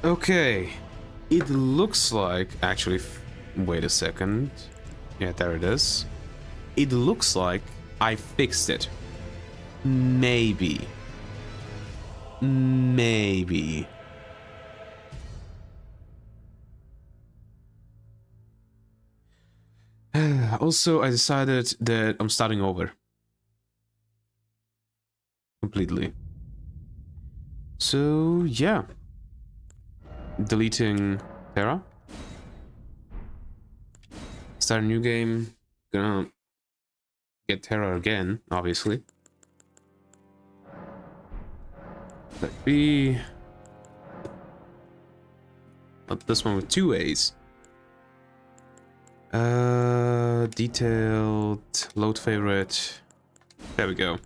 Okay. It looks like... Actually, wait a second. Yeah, there it is. It looks like I fixed it. Maybe. Maybe. Also, I decided that I'm starting over. Completely. So, yeah. Deleting Terra. Start a new game. Gonna get Terra again, obviously. Let be. Not this one with 2 A's. Detailed, load favorite. There we go.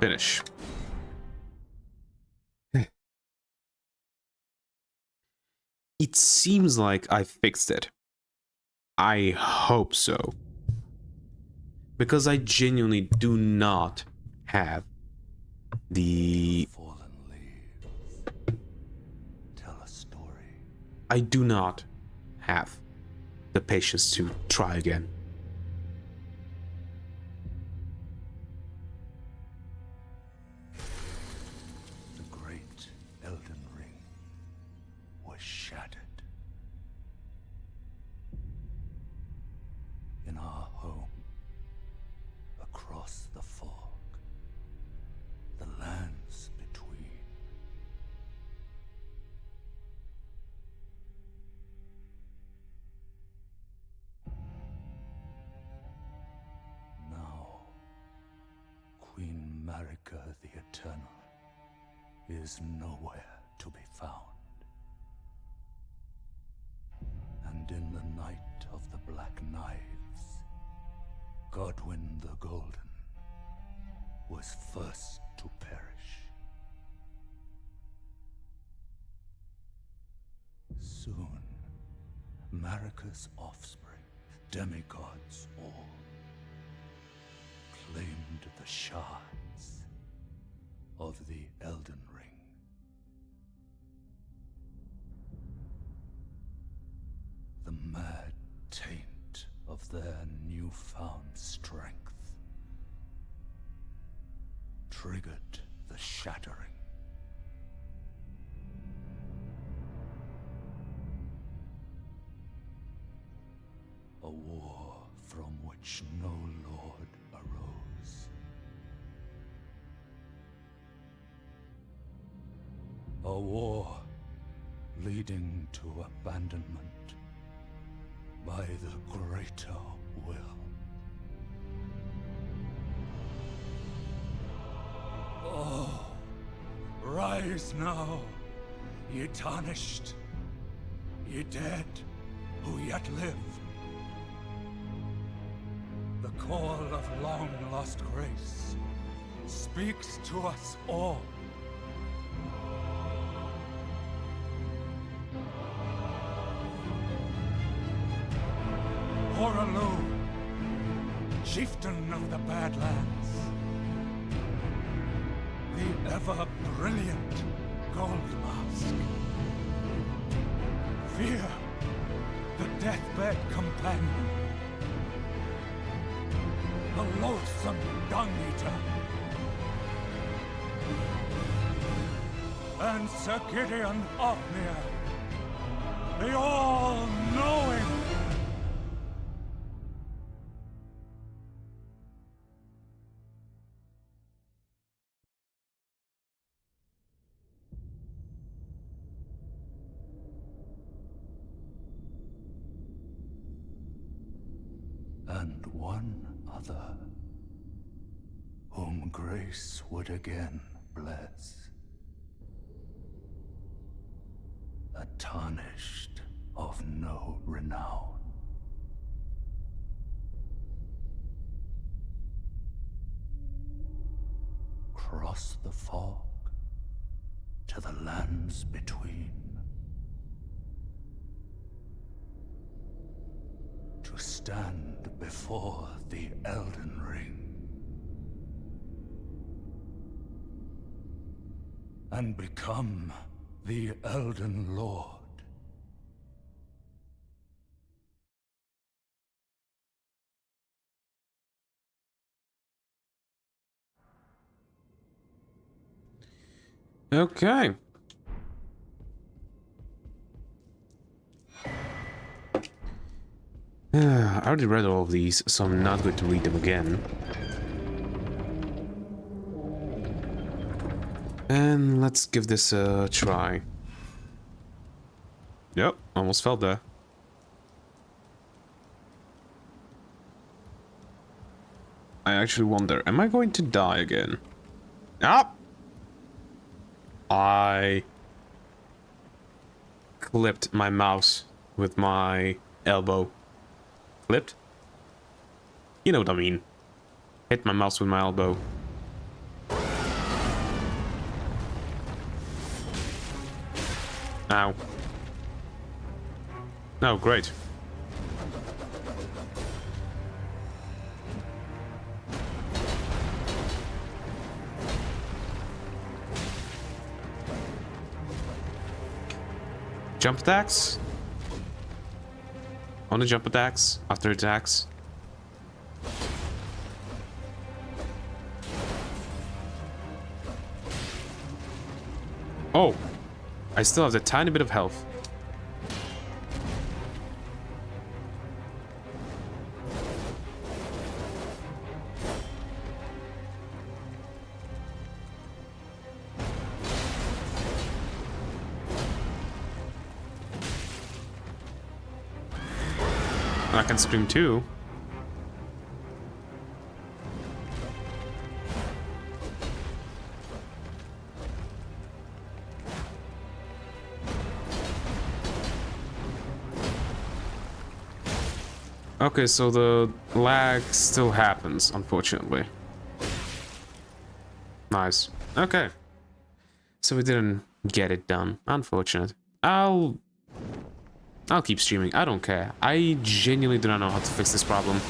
Finish. It seems like I fixed it. I hope so. Because I genuinely do not have the... Fallen leaves tell a story. I do not have the patience to try again. The great Elden Ring was shattered. In our home, across the fog, the lands between. Now, Queen Marika the Eternal is nowhere to be found. And in the night of the Black Knives, Godwyn the Golden was first to perish. Soon, Marika's offspring, demigods all, claimed the shards of the Elden Ring. The mad taint of their newfound strength triggered the shattering. A war from which no lord arose. A war leading to abandonment by the greater will. Oh, rise now, ye tarnished, ye dead who yet live. The call of long-lost grace speaks to us all. Horalu, chieftain of the Badlands, the ever-brilliant Gold Mask. Fear, the deathbed companion, the loathsome dung-eater, and Sir Gideon Ofnir, the all-knowing. And one other, whom grace would again bless. A tarnished of no renown. Cross the fog to the lands between. To stand before the Elden Ring and become the Elden Lord. Okay. I already read all of these, so I'm not going to read them again. And let's give this a try. Yep, almost fell there. I actually wonder, am I going to die again? Ah! I clipped my mouse with my elbow. Clipped? You know what I mean. Hit my mouse with my elbow. Ow. Oh, great. Jump attacks? On the jump attacks? After attacks? Oh! I still have a tiny bit of health. I can scream too. Okay, so the lag still happens, unfortunately. Nice. Okay. So we didn't get it done. Unfortunate. I'll keep streaming. I don't care. I genuinely do not know how to fix this problem.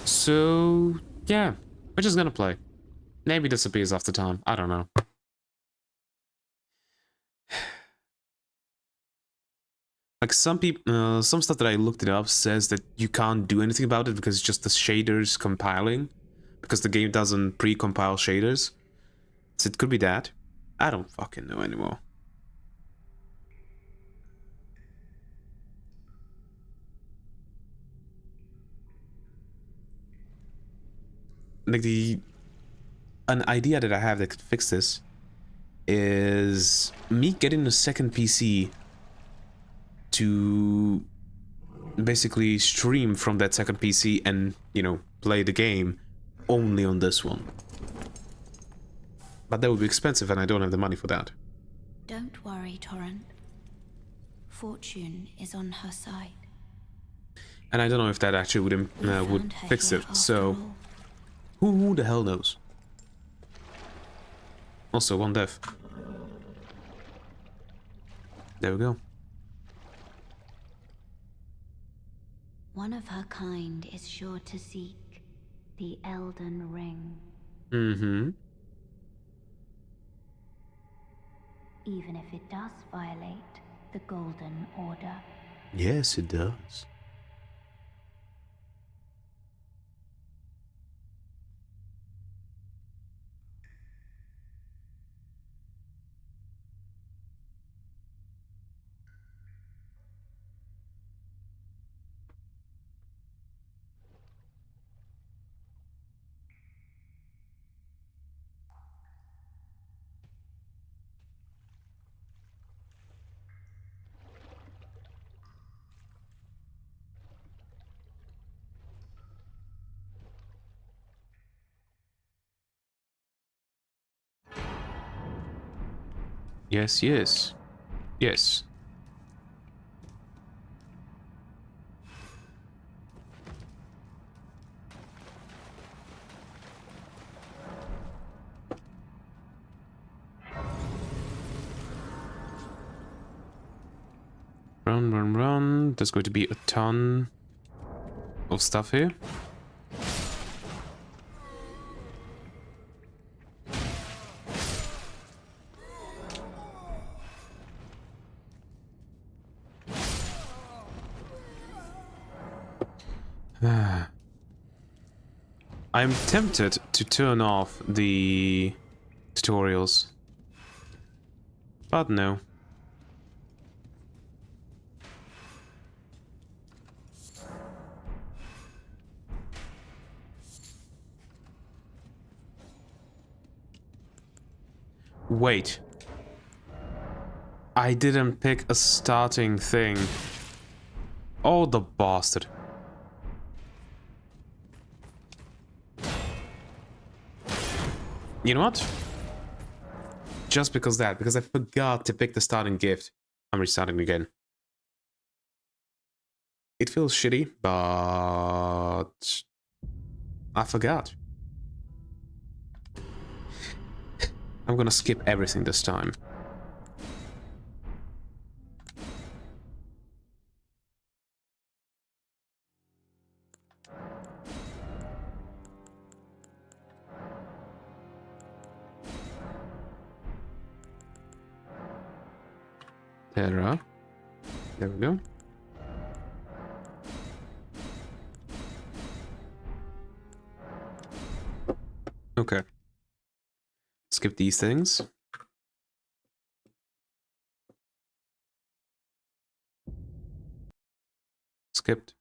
So, yeah. We're just gonna play. Maybe disappears after time. I don't know. Like some people, some stuff that I looked it up says that you can't do anything about it because it's just the shaders compiling. Because the game doesn't pre-compile shaders. So it could be that. I don't fucking know anymore. Like an idea that I have that could fix this is me getting a second PC to basically stream from that second PC and, you know, play the game only on this one. But that would be expensive and I don't have the money for that. Don't worry, Torrent. Fortune is on her side. And I don't know if that actually would fix it, so who the hell knows? Also, one death. There we go. One of her kind is sure to seek the Elden Ring. Mm-hmm. Even if it does violate the Golden Order. Yes, it does. Yes, yes. Yes. Run, run, run. There's going to be a ton of stuff here. I'm tempted to turn off the tutorials, but no. Wait. I didn't pick a starting thing. Oh, the bastard. You know what? Just because I forgot to pick the starting gift, I'm restarting again. It feels shitty, but I forgot. I'm gonna skip everything this time. There we go. Okay. Skip these things. Skipped.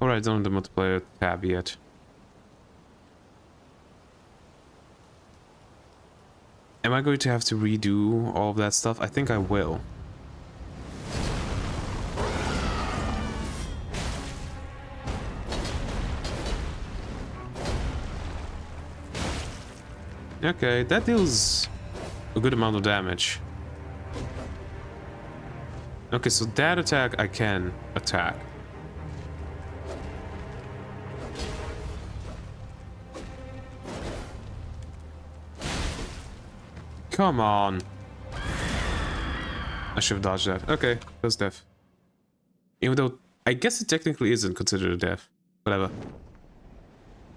Alright, don't have the multiplayer tab yet. Am I going to have to redo all of that stuff? I think I will. Okay, that deals a good amount of damage. Okay, so that attack I can attack. Come on. I should have dodged that. Okay, that's death. Even though I guess it technically isn't considered a death. Whatever.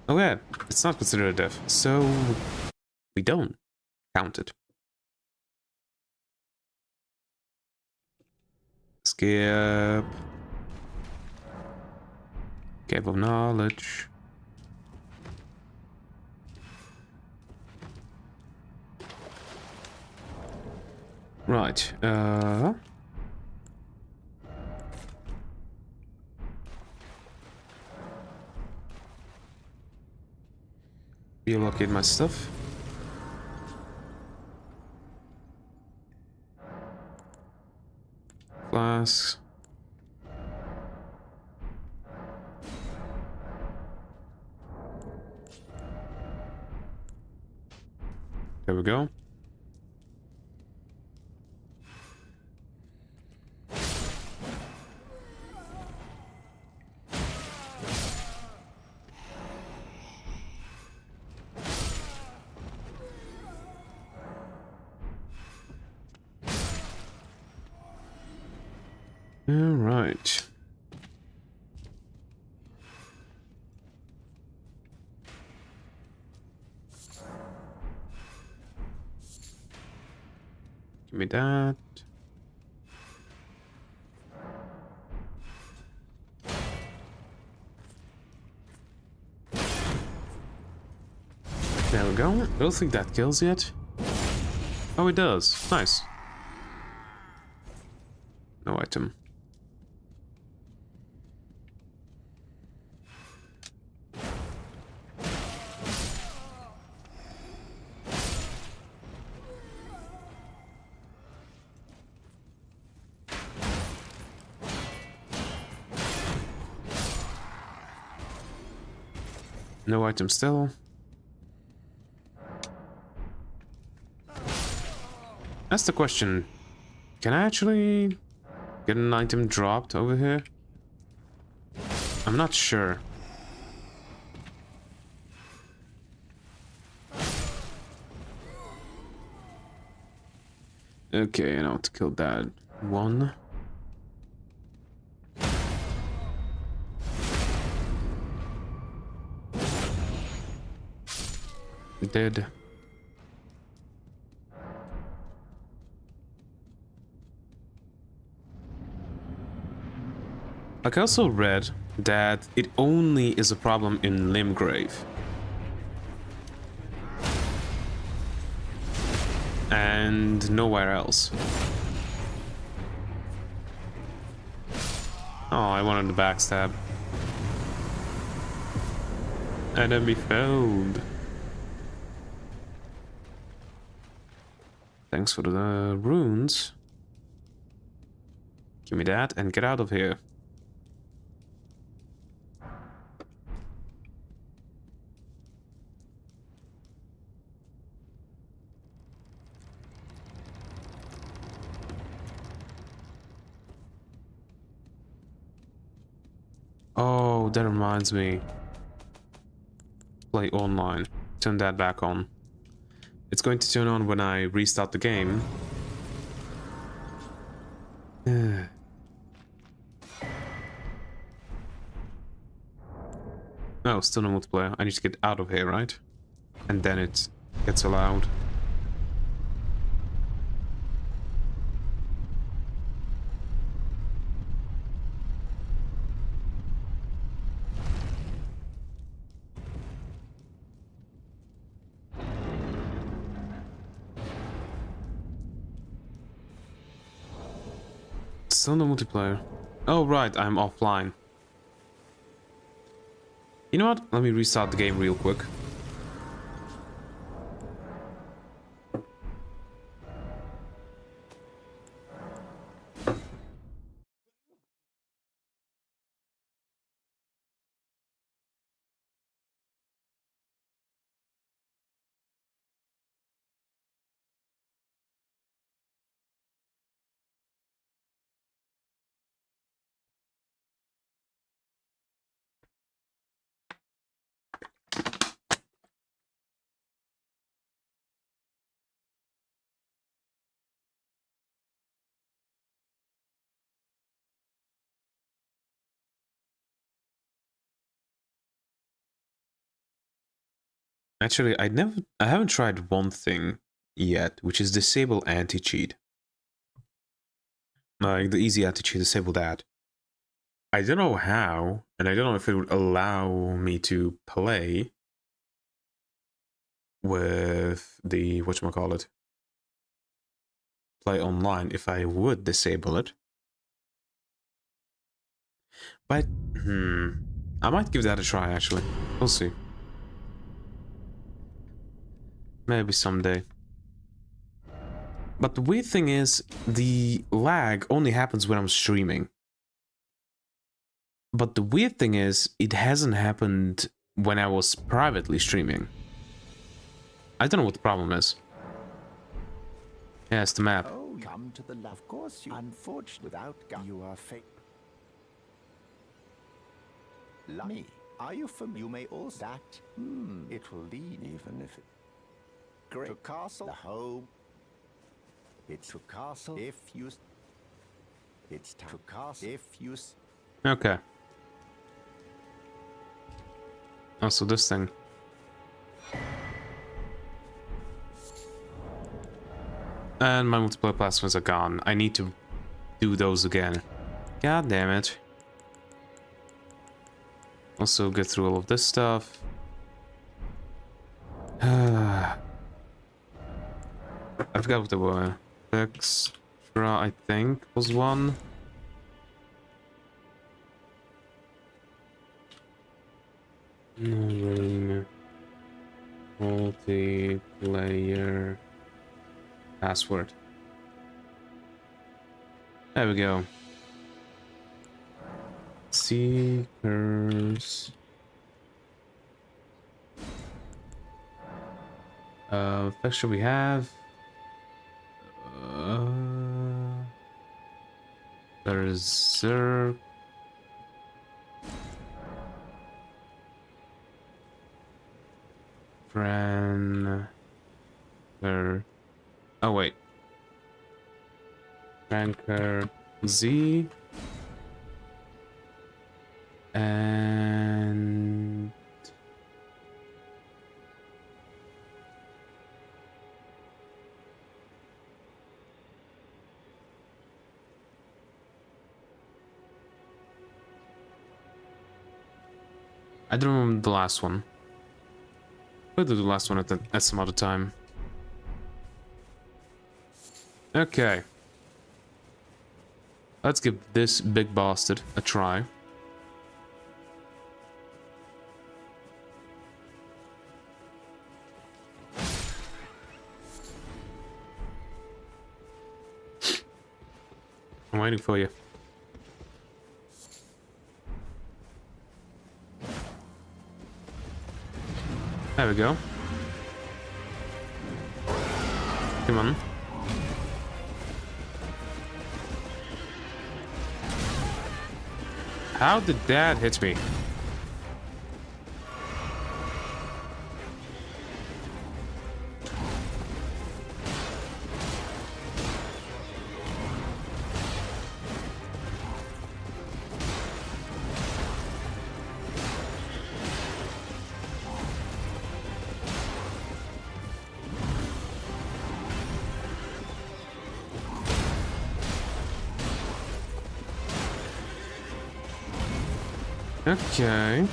Oh yeah, it's not considered a death. So we don't count it. Skip. Cave of Knowledge. Right, relocate my stuff. Flasks. There we go. All right. Give me that. There we go. I don't think that kills yet. Oh, it does. Nice. No item. No item still. That's the question. Can I actually get an item dropped over here? I'm not sure. Okay, I know how to kill that one. Dead. Like I also read that it only is a problem in Limgrave. And nowhere else. Oh, I wanted the backstab. Enemy failed. Thanks for the runes. Give me that and get out of here. Oh, that reminds me. Play online. Turn that back on. It's going to turn on when I restart the game. No, still no multiplayer. I need to get out of here, right? And then it gets allowed. Still no multiplayer. Oh, right, I'm offline. You know what? Let me restart the game real quick. Actually, I haven't tried one thing yet, which is disable anti-cheat. Like the easy anti-cheat, disable that. I don't know how, and I don't know if it would allow me to play with the whatchamacallit, play online if I would disable it. But I might give that a try actually. We'll see. Maybe someday. But the weird thing is, the lag only happens when I'm streaming. But the weird thing is, it hasn't happened when I was privately streaming. I don't know what the problem is. Yeah, it's the map. Oh, come to the love. Of course, you. Unfortunately, without gun, you are fake. Me. Are you familiar? You may also that. It will lead, even if it. Great. To castle. The home. It's to castle if you. It's to castle if you. Okay. Oh, so this thing. And my multiplayer plasmas are gone. I need to do those again. God damn it. Also get through all of this stuff. I forgot what they were. Extra, I think, was one. Ring. Multiplayer. Password. There we go. Seekers. Texture we have. Berserk. Ran... Oh, wait. Ranker Z. And... I don't remember the last one. We'll do the last one at some other time. Okay. Let's give this big bastard a try. I'm waiting for you. There we go. Come on. How did that hit me? Okay.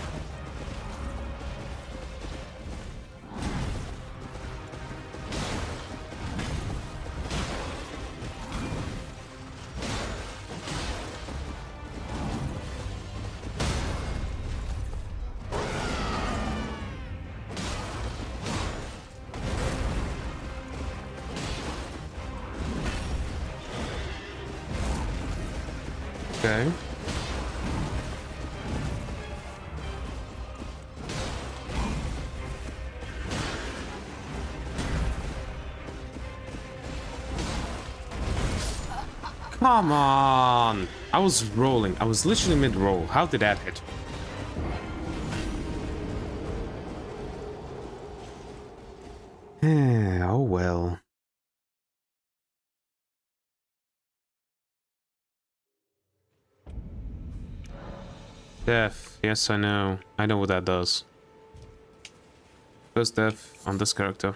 Okay. Come on! I was rolling. I was literally mid-roll. How did that hit? Oh well. Death. Yes, I know. I know what that does. First death on this character.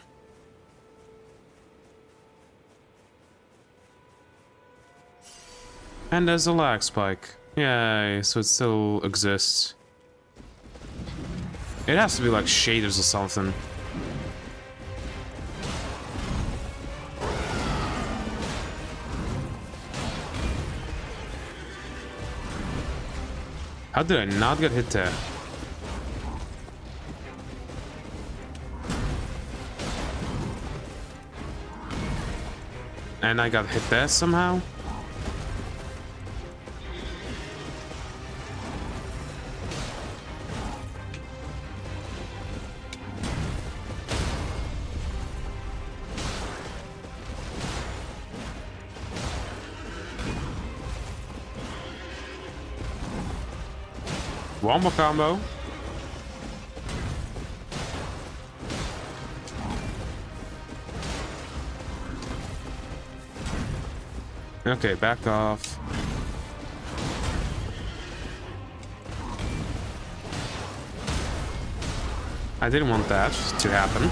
And there's a lag spike. Yay, so it still exists. It has to be like shaders or something. How did I not get hit there? And I got hit there somehow? One more combo. Okay, back off. I didn't want that to happen.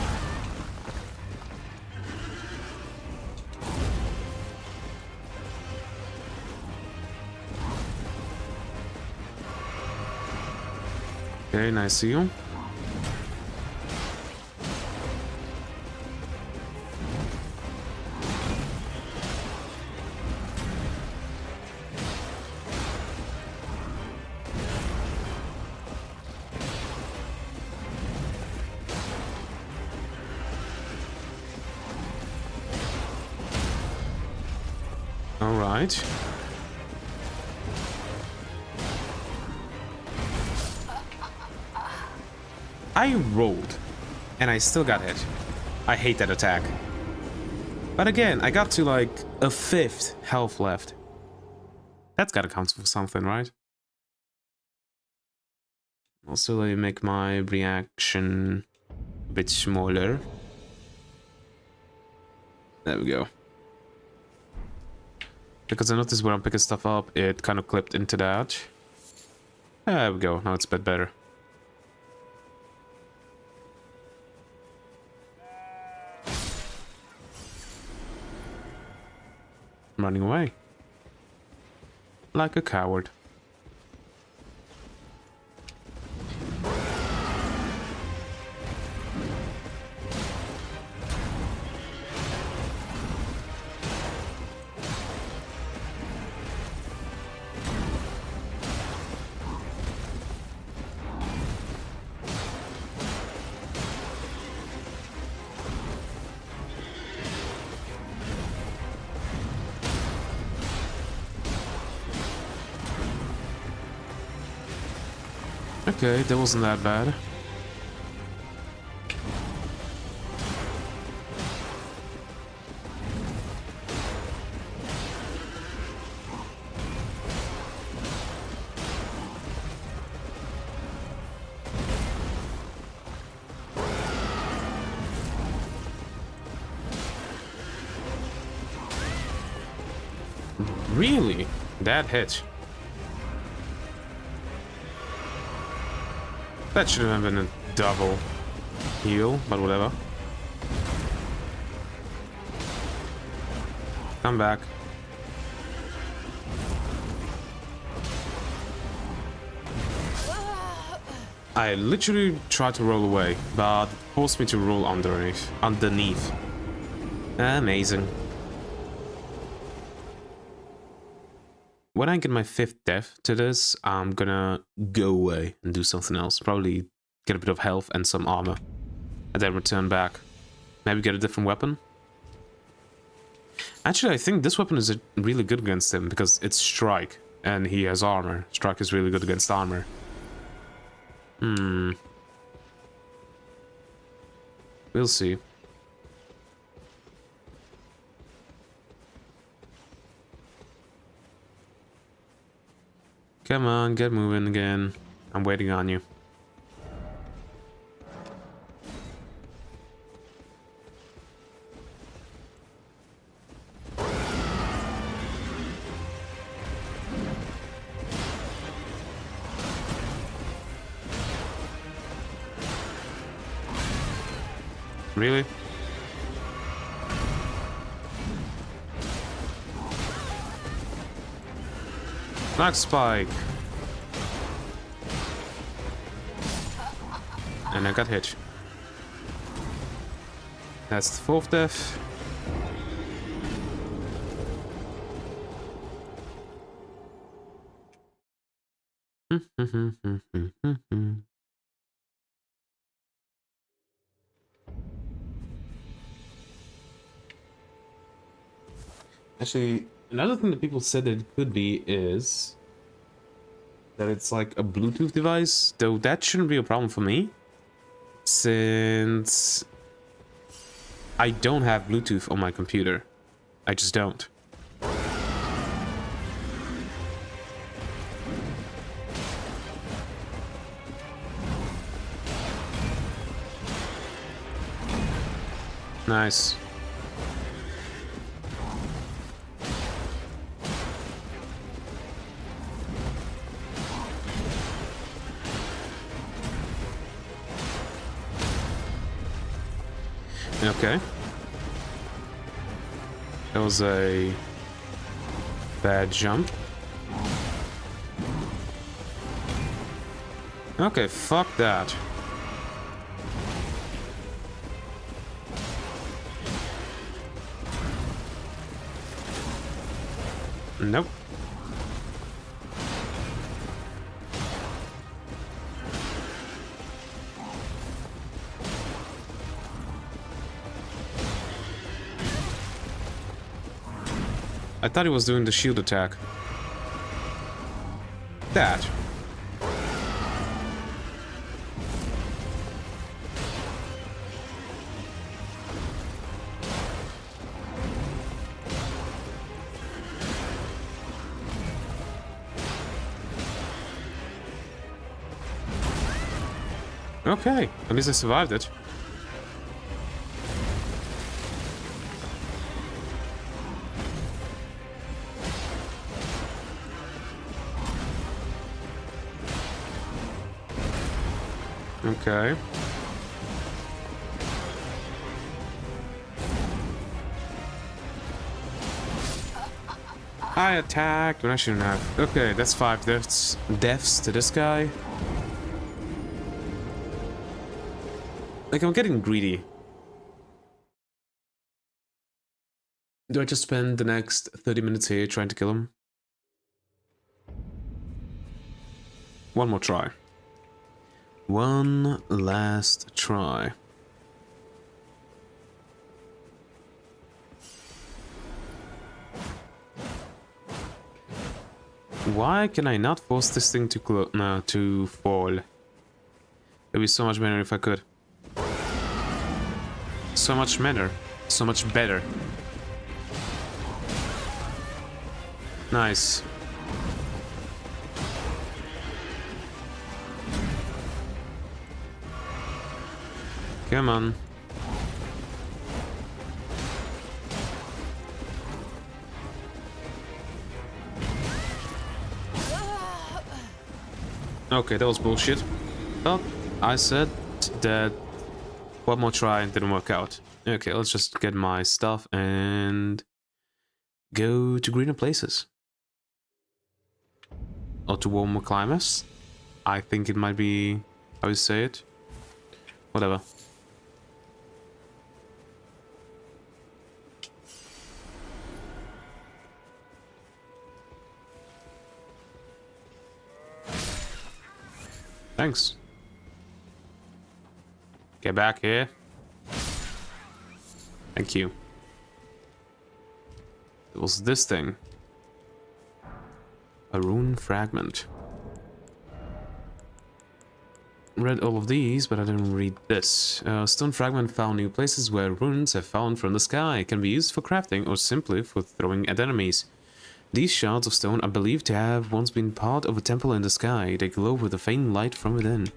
Okay, nice seal. All right. I rolled, and I still got hit. I hate that attack. But again, I got to like a 5th health left. That's gotta count for something, right? Also, let me make my reaction a bit smaller. There we go. Because I noticed when I'm picking stuff up, it kind of clipped into that. There we go. Now it's a bit better. I'm running away. Like a coward. Okay, that wasn't that bad. Really? That hit. That should have been a double heal, but whatever. Come back. I literally tried to roll away, but it forced me to roll underneath. Amazing. When I get my 5th death to this, I'm gonna go away and do something else. Probably get a bit of health and some armor. And then return back. Maybe get a different weapon. Actually, I think this weapon is really good against him because it's strike. And he has armor. Strike is really good against armor. We'll see. Come on, get moving again. I'm waiting on you. Really? Black spike. And I got hit. That's the 4th death. Actually, another thing that people said that it could be is that it's like a Bluetooth device, though that shouldn't be a problem for me, since I don't have Bluetooth on my computer. I just don't. Nice. Okay. That was a bad jump. Okay, fuck that. Nope. I thought he was doing the shield attack. That. Okay, at least I survived it. Okay. I attacked when I shouldn't have. Okay, that's 5 deaths to this guy. Like, I'm getting greedy. Do I just spend the next 30 minutes here trying to kill him? One more try. One last try. Why can I not force this thing to to fall? It'd be so much better if I could. So much better. So much better. Nice. Come on. Okay, that was bullshit. Well, I said that one more try and didn't work out. Okay, let's just get my stuff and go to greener places. Or to warmer climates. I think it might be how you say it. Whatever. Thanks. Get back here. Thank you. It was this thing. A rune fragment. Read all of these, but I didn't read this. Stone fragment found new places where runes have fallen from the sky. It can be used for crafting or simply for throwing at enemies. These shards of stone are believed to have once been part of a temple in the sky. They glow with a faint light from within.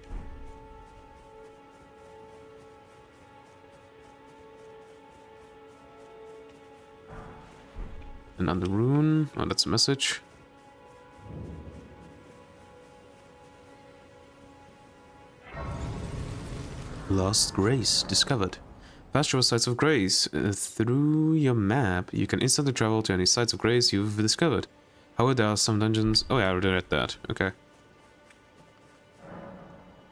Another rune. Oh, that's a message. Lost Grace discovered. Fast travel sites of grace. Through your map, you can instantly travel to any sites of grace you've discovered. However, there are some dungeons... Oh yeah, I already read that. Okay.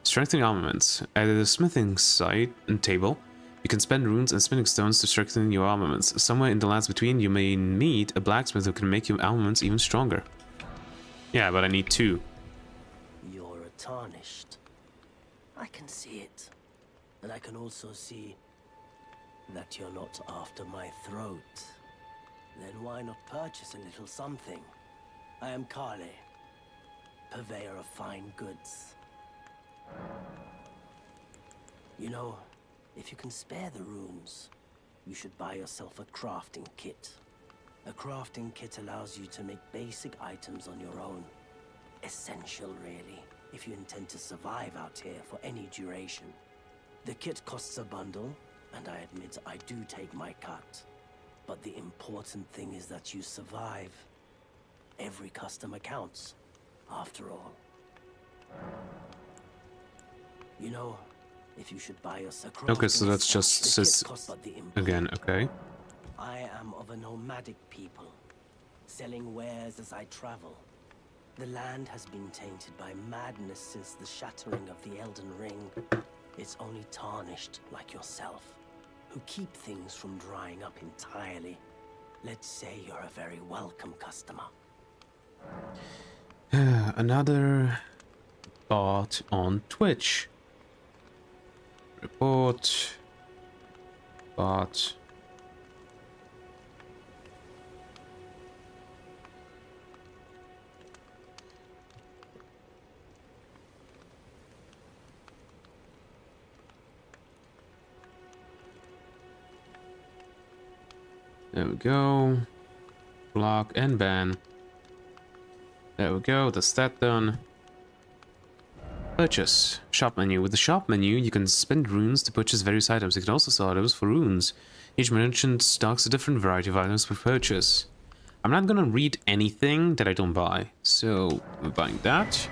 Strengthening armaments. At a smithing site and table, you can spend runes and smithing stones to strengthen your armaments. Somewhere in the lands between, you may meet a blacksmith who can make your armaments even stronger. Yeah, but I need 2. You're a tarnished. I can see it. And I can also see that you're not after my throat. Then why not purchase a little something? I am Kale, purveyor of fine goods. You know, if you can spare the runes, you should buy yourself a crafting kit. A crafting kit allows you to make basic items on your own. Essential, really, if you intend to survive out here for any duration. The kit costs a bundle, and I admit I do take my cut. But the important thing is that you survive. Every customer counts, after all. You know, if you should buy us a crafting Okay, so that's just says again, okay. I am of a nomadic people, selling wares as I travel. The land has been tainted by madness since the shattering of the Elden Ring. It's only tarnished like yourself, who keep things from drying up entirely. Let's say you're a very welcome customer. Another bot on Twitch. Report. Bot. There we go. Block and ban. There we go, that's that done. Purchase. Shop menu. With the shop menu, you can spend runes to purchase various items. You can also sell items for runes. Each merchant stocks a different variety of items for purchase. I'm not gonna read anything that I don't buy, so we're buying that.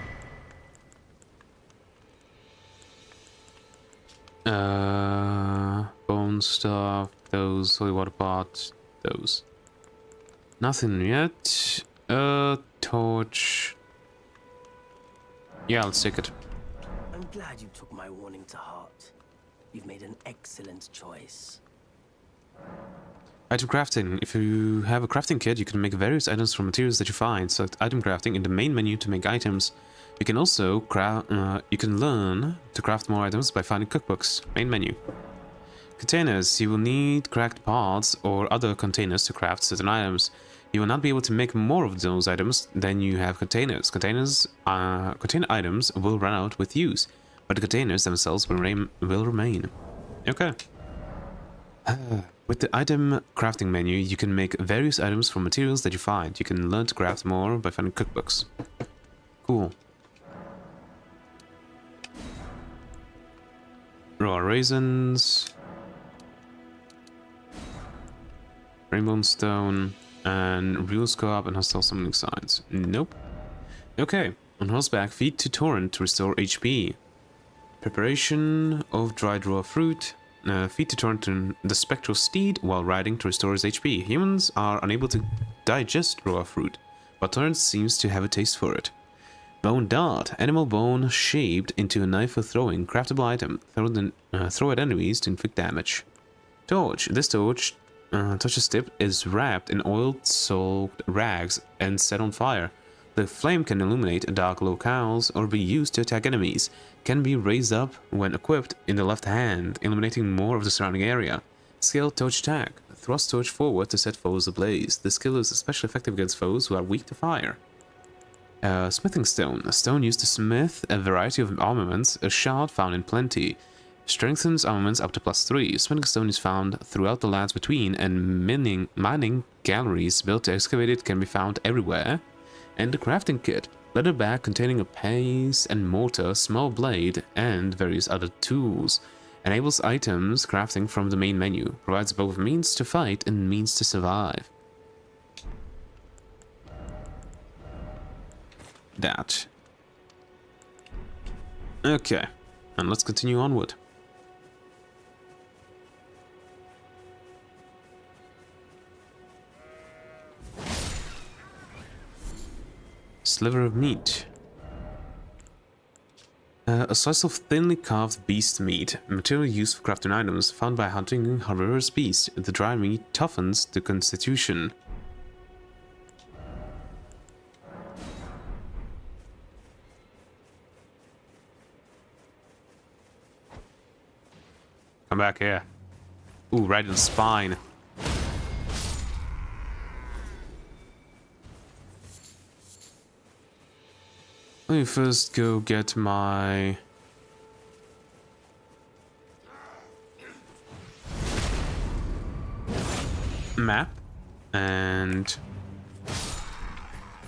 Bone stuff, those, holy water pots, those. Nothing yet. Torch. Yeah, let's take it. I'm glad you took my warning to heart. You've made an excellent choice. Item crafting. If you have a crafting kit, you can make various items from materials that you find. Select item crafting in the main menu to make items. You can also learn to craft more items by finding cookbooks. Main menu. Containers. You will need cracked pots or other containers to craft certain items. You will not be able to make more of those items than you have containers. Container items will run out with use, but the containers themselves will remain. Okay. With the item crafting menu, you can make various items from materials that you find. You can learn to craft more by finding cookbooks. Cool. Raw raisins. Rainbow stone. And real scarab and hostile summoning signs. Nope. Okay. On horseback, feed to torrent to restore HP. Preparation of dried raw fruit. Feed to torrent to the spectral steed while riding to restore his HP. Humans are unable to digest raw fruit, but torrent seems to have a taste for it. Bone dart. Animal bone shaped into a knife for throwing. Craftable item. Throw at enemies to inflict damage. Torch. This torch's tip is wrapped in oil-soaked rags and set on fire. The flame can illuminate dark locales or be used to attack enemies. Can be raised up when equipped in the left hand, illuminating more of the surrounding area. Skill torch attack. Thrust torch forward to set foes ablaze. This skill is especially effective against foes who are weak to fire. Smithing stone. A stone used to smith a variety of armaments. A shard found in plenty. Strengthens armaments up to +3. Smithing stone is found throughout the lands between, and mining galleries built to excavate it can be found everywhere. And the crafting kit. Leather bag containing a paste and mortar, small blade, and various other tools. Enables items crafting from the main menu. Provides both means to fight and means to survive. That. Okay. And let's continue onward. Sliver of meat. A slice of thinly carved beast meat, material used for crafting items, found by hunting herbivorous beasts. The dry meat toughens the constitution. Come back here. Ooh, right in the spine. Let me first go get my... map. And...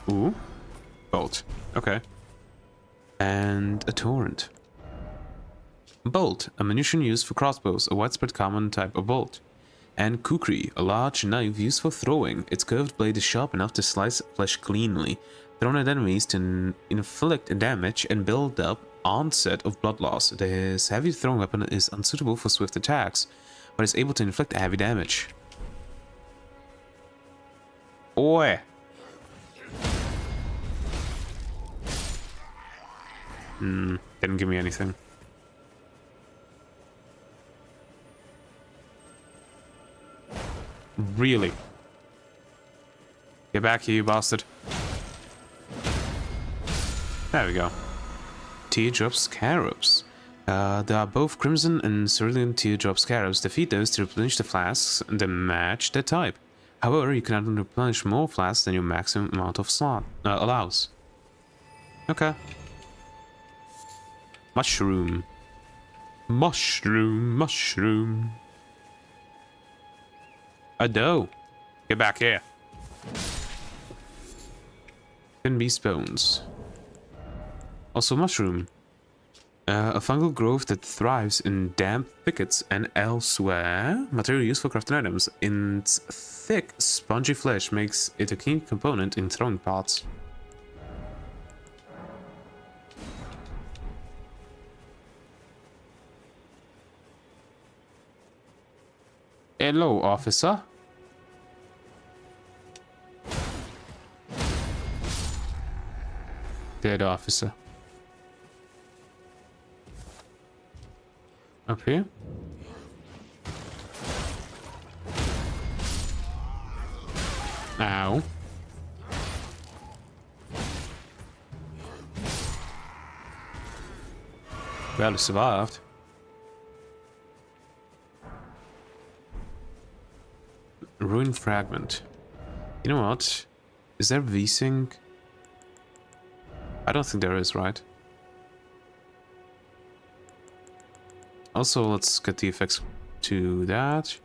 ooh. Bolt. Okay. And a torrent. Bolt, ammunition used for crossbows, a widespread common type of bolt. And kukri, a large knife used for throwing. Its curved blade is sharp enough to slice flesh cleanly. Thrown at enemies to inflict damage and build up onset of blood loss. This heavy throwing weapon is unsuitable for swift attacks, but is able to inflict heavy damage. Oi! Didn't give me anything. Really? Get back here, you bastard. There we go. Teardrop scarabs. There are both crimson and cerulean teardrop scarabs. Defeat those to replenish the flasks that match their type. However, you cannot replenish more flasks than your maximum amount of slot allows. Okay. Mushroom. Mushroom, mushroom. A doe. Get back here. Thin beast bones. Also mushroom. A fungal growth that thrives in damp thickets and elsewhere. Material used for crafting items. Its thick, spongy flesh makes it a key component in throwing pots. Hello, officer. Dead officer. Up here. Ow. Barely survived. Ruin fragment. You know what? Is there V-Sync? I don't think there is, right? Also, let's get the effects to that.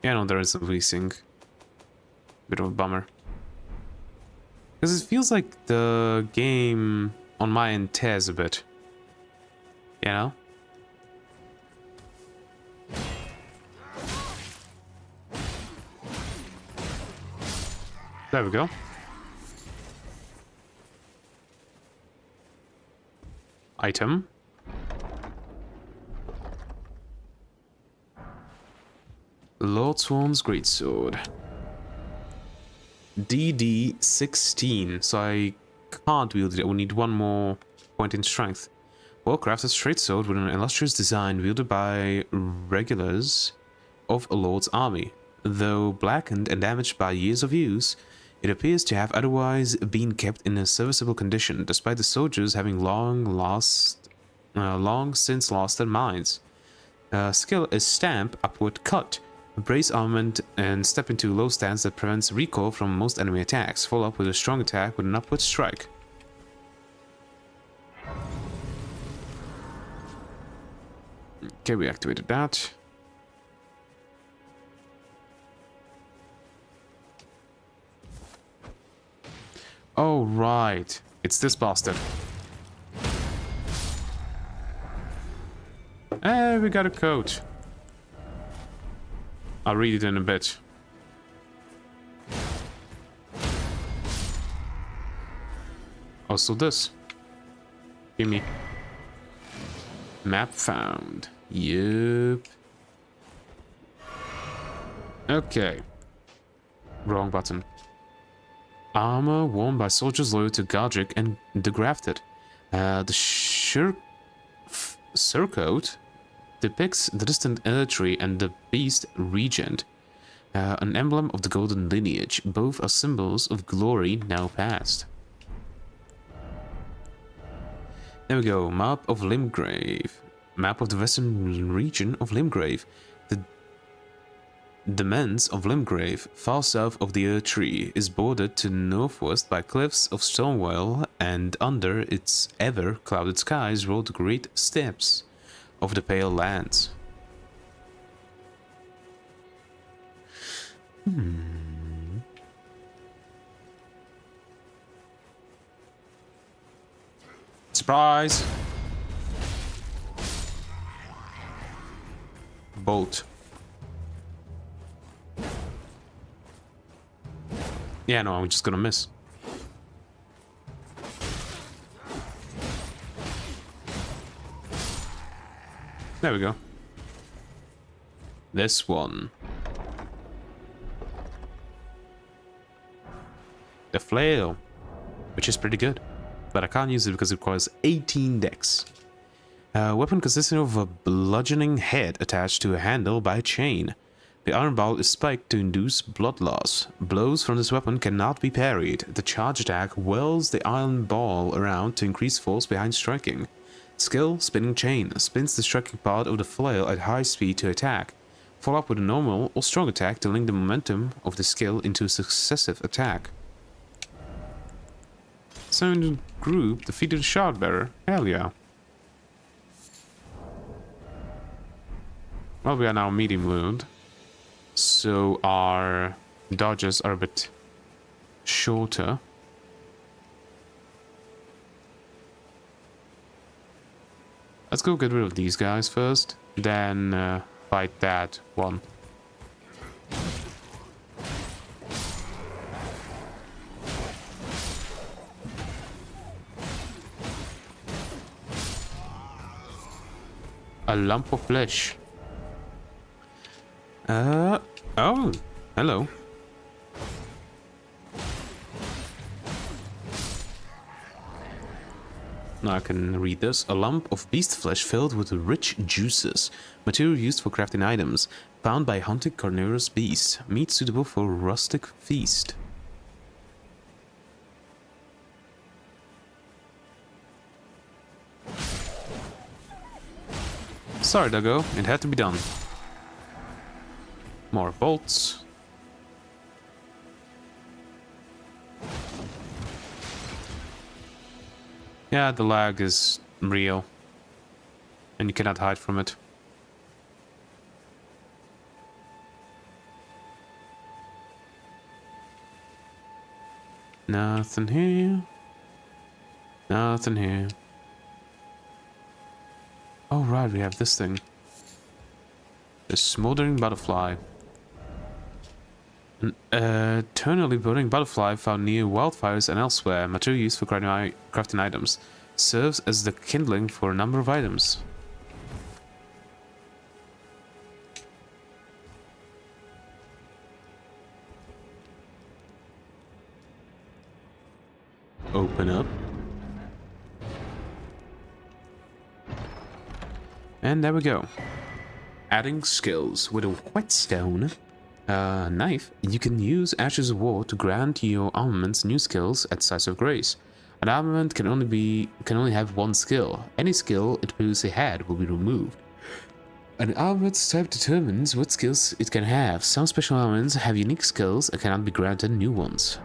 Yeah, no, there is a V-Sync. Bit of a bummer. Because it feels like the game on my end tears a bit. You know? There we go. Item. Lord Swan's Greatsword. DD16, so I can't wield it. I will need one more point in strength. Well-crafted straight sword with an illustrious design wielded by regulars of a lord's army. Though blackened and damaged by years of use, it appears to have otherwise been kept in a serviceable condition, despite the soldiers having long since lost their minds. Skill is stamp, upward cut. Brace armament and step into low stance that prevents recoil from most enemy attacks. Follow up with a strong attack with an upward strike. Okay, we activated that. Oh, right. It's this bastard. Eh, we got a code. I'll read it in a bit. Also this. Gimme. Map found. Yep. Okay. Wrong button. Armor worn by soldiers loyal to Godric and the Grafted. The surcoat depicts the distant Erdtree and the Beast Regent, an emblem of the Golden Lineage. Both are symbols of glory now past. There we go. Map of Limgrave. Map of the western region of Limgrave. The Men's of Limgrave, far south of the Erdtree, is bordered to northwest by cliffs of Stonewall, and under its ever-clouded skies roll the great steppes of the Pale Lands. Surprise! Bolt. Yeah, no, I'm just gonna miss. There we go. This one. The flail, which is pretty good, but I can't use it because it requires 18 dex. A weapon consisting of a bludgeoning head attached to a handle by a chain. The iron ball is spiked to induce blood loss. Blows from this weapon cannot be parried. The charge attack whirls the iron ball around to increase force behind striking. Skill, spinning chain, spins the striking part of the flail at high speed to attack. Follow up with a normal or strong attack to link the momentum of the skill into a successive attack. Sound group defeated a shard bearer. Hell yeah. Well, we are now medium wound, so our dodges are a bit shorter. Let's go get rid of these guys first, then fight that one. A lump of flesh. Oh, hello. Now I can read this. A lump of beast flesh filled with rich juices. Material used for crafting items. Found by hunting carnivorous beasts. Meat suitable for rustic feast. Sorry, Duggo. It had to be done. More bolts. Yeah, the lag is real. And you cannot hide from it. Nothing here. Nothing here. Oh right, we have this thing. The smoldering butterfly. An eternally burning butterfly found near wildfires and elsewhere. Material used for crafting items. Serves as the kindling for a number of items. Open up. And there we go. Adding skills. With a whetstone knife, you can use Ashes of War to grant your armaments new skills at Size of Grace. An armament can only have one skill. Any skill it previously had will be removed. An armament's type determines what skills it can have. Some special armaments have unique skills and cannot be granted new ones.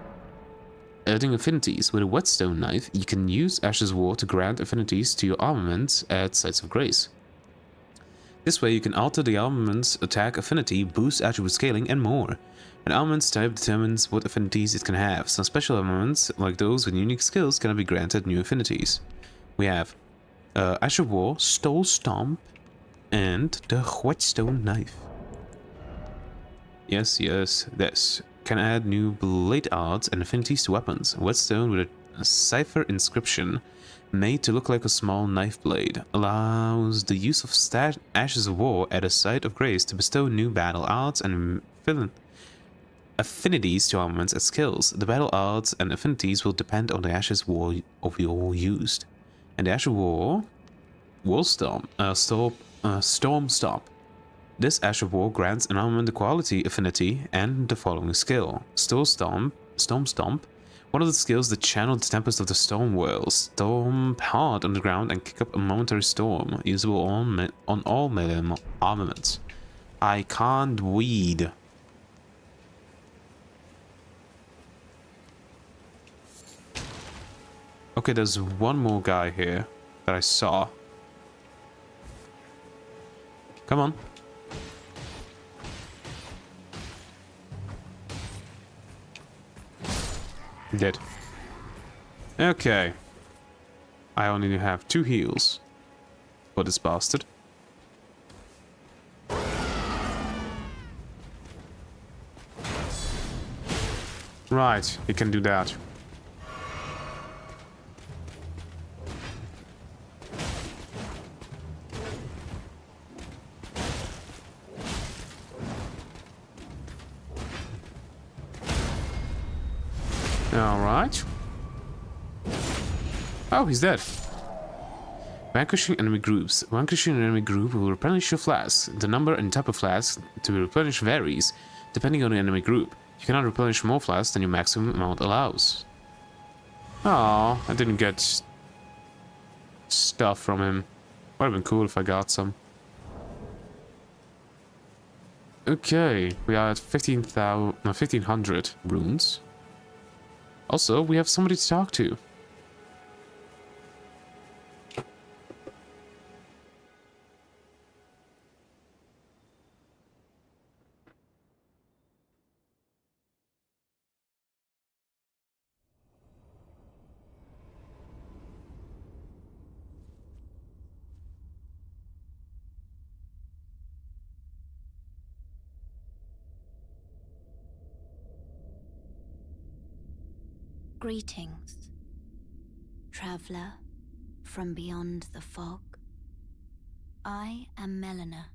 Adding affinities. With a whetstone knife, you can use Ashes of War to grant affinities to your armaments at Sites of Grace. This way you can alter the armament's attack affinity, boost attribute scaling, and more. An armament's type determines what affinities it can have. Some special armaments, like those with unique skills, cannot be granted new affinities. We have Ash of War, Stole Stomp, and the Whetstone Knife. Yes, this can add new blade arts and affinities to weapons. Whetstone with a cipher inscription made to look like a small knife blade allows the use of Ashes of War at a Site of Grace to bestow new battle arts and affinities to armaments and skills. The battle arts and affinities will depend on the Ashes of War used. And the Ash of War Storm Stop. This Ash of War grants an armament equality affinity and the following skill. Storm Stomp. One of the skills that channel the tempest of the storm whirl. Stomp hard on the ground and kick up a momentary storm, usable on all melee armaments. I can't read. Okay, there's one more guy here that I saw. Come on. Dead. Okay. I only have 2 heals for this bastard. Right, he can do that. Alright. Oh, he's dead. Vanquishing enemy groups. Vanquishing an enemy group will replenish your flask. The number and type of flask to be replenished varies, depending on the enemy group. You cannot replenish more flasks than your maximum amount allows. Oh, I didn't get stuff from him. Would have been cool if I got some. Okay, we are at 1500 runes. Also, we have somebody to talk to. Greetings, traveler from beyond the fog. I am Melina.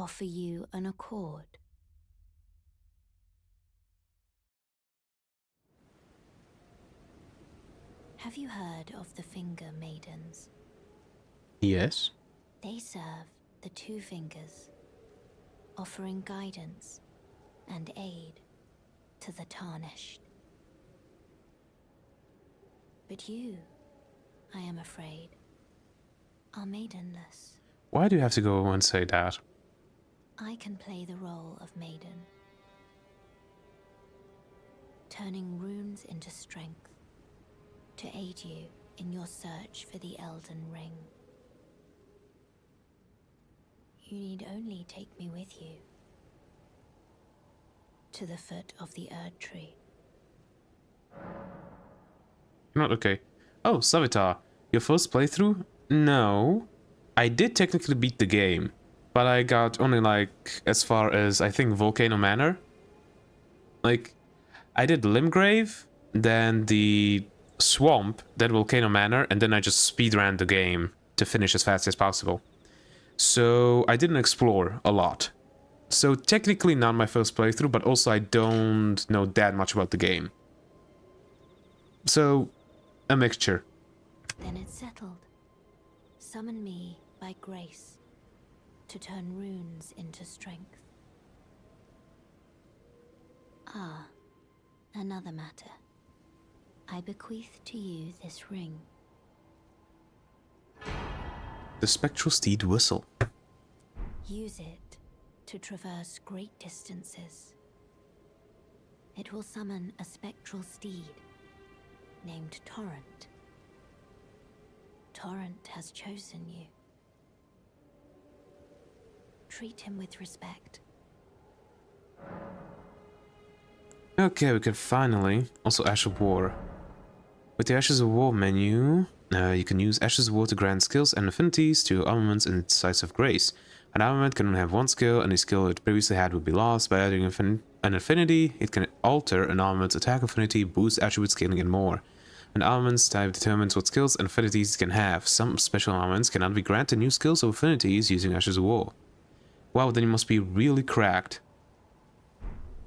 offer you an accord. Have you heard of the Finger Maidens? Yes. They serve the Two Fingers, offering guidance and aid to the tarnished. But you, I am afraid, are maidenless. Why do you have to go and say that? I can play the role of maiden, turning runes into strength to aid you in your search for the Elden Ring. You need only take me with you to the foot of the Erd Tree. Not okay. Oh, Savitar, your first playthrough? No. I did technically beat the game, but I got only like as far as I think Volcano Manor. Like, I did Limgrave, then the Swamp, then Volcano Manor, and then I just speedran the game to finish as fast as possible. So I didn't explore a lot. So technically not my first playthrough, but also I don't know that much about the game. So, a mixture. Then it's settled. Summon me by grace to turn runes into strength. Ah, another matter. I bequeath to you this ring. The Spectral Steed Whistle. Use it to traverse great distances. It will summon a spectral steed named Torrent. Torrent has chosen you. Treat him with respect. Okay, we can finally... Also Ash of War. With the Ashes of War menu, you can use Ashes of War to grant skills and affinities to armaments in Sites of Grace. An armament can only have one skill, and the skill it previously had would be lost. By adding an affinity, it can alter an armament's attack affinity, boost attribute scaling, and more. An armament's type determines what skills and affinities it can have. Some special armaments cannot be granted new skills or affinities using Ashes of War. Wow, then you must be really cracked.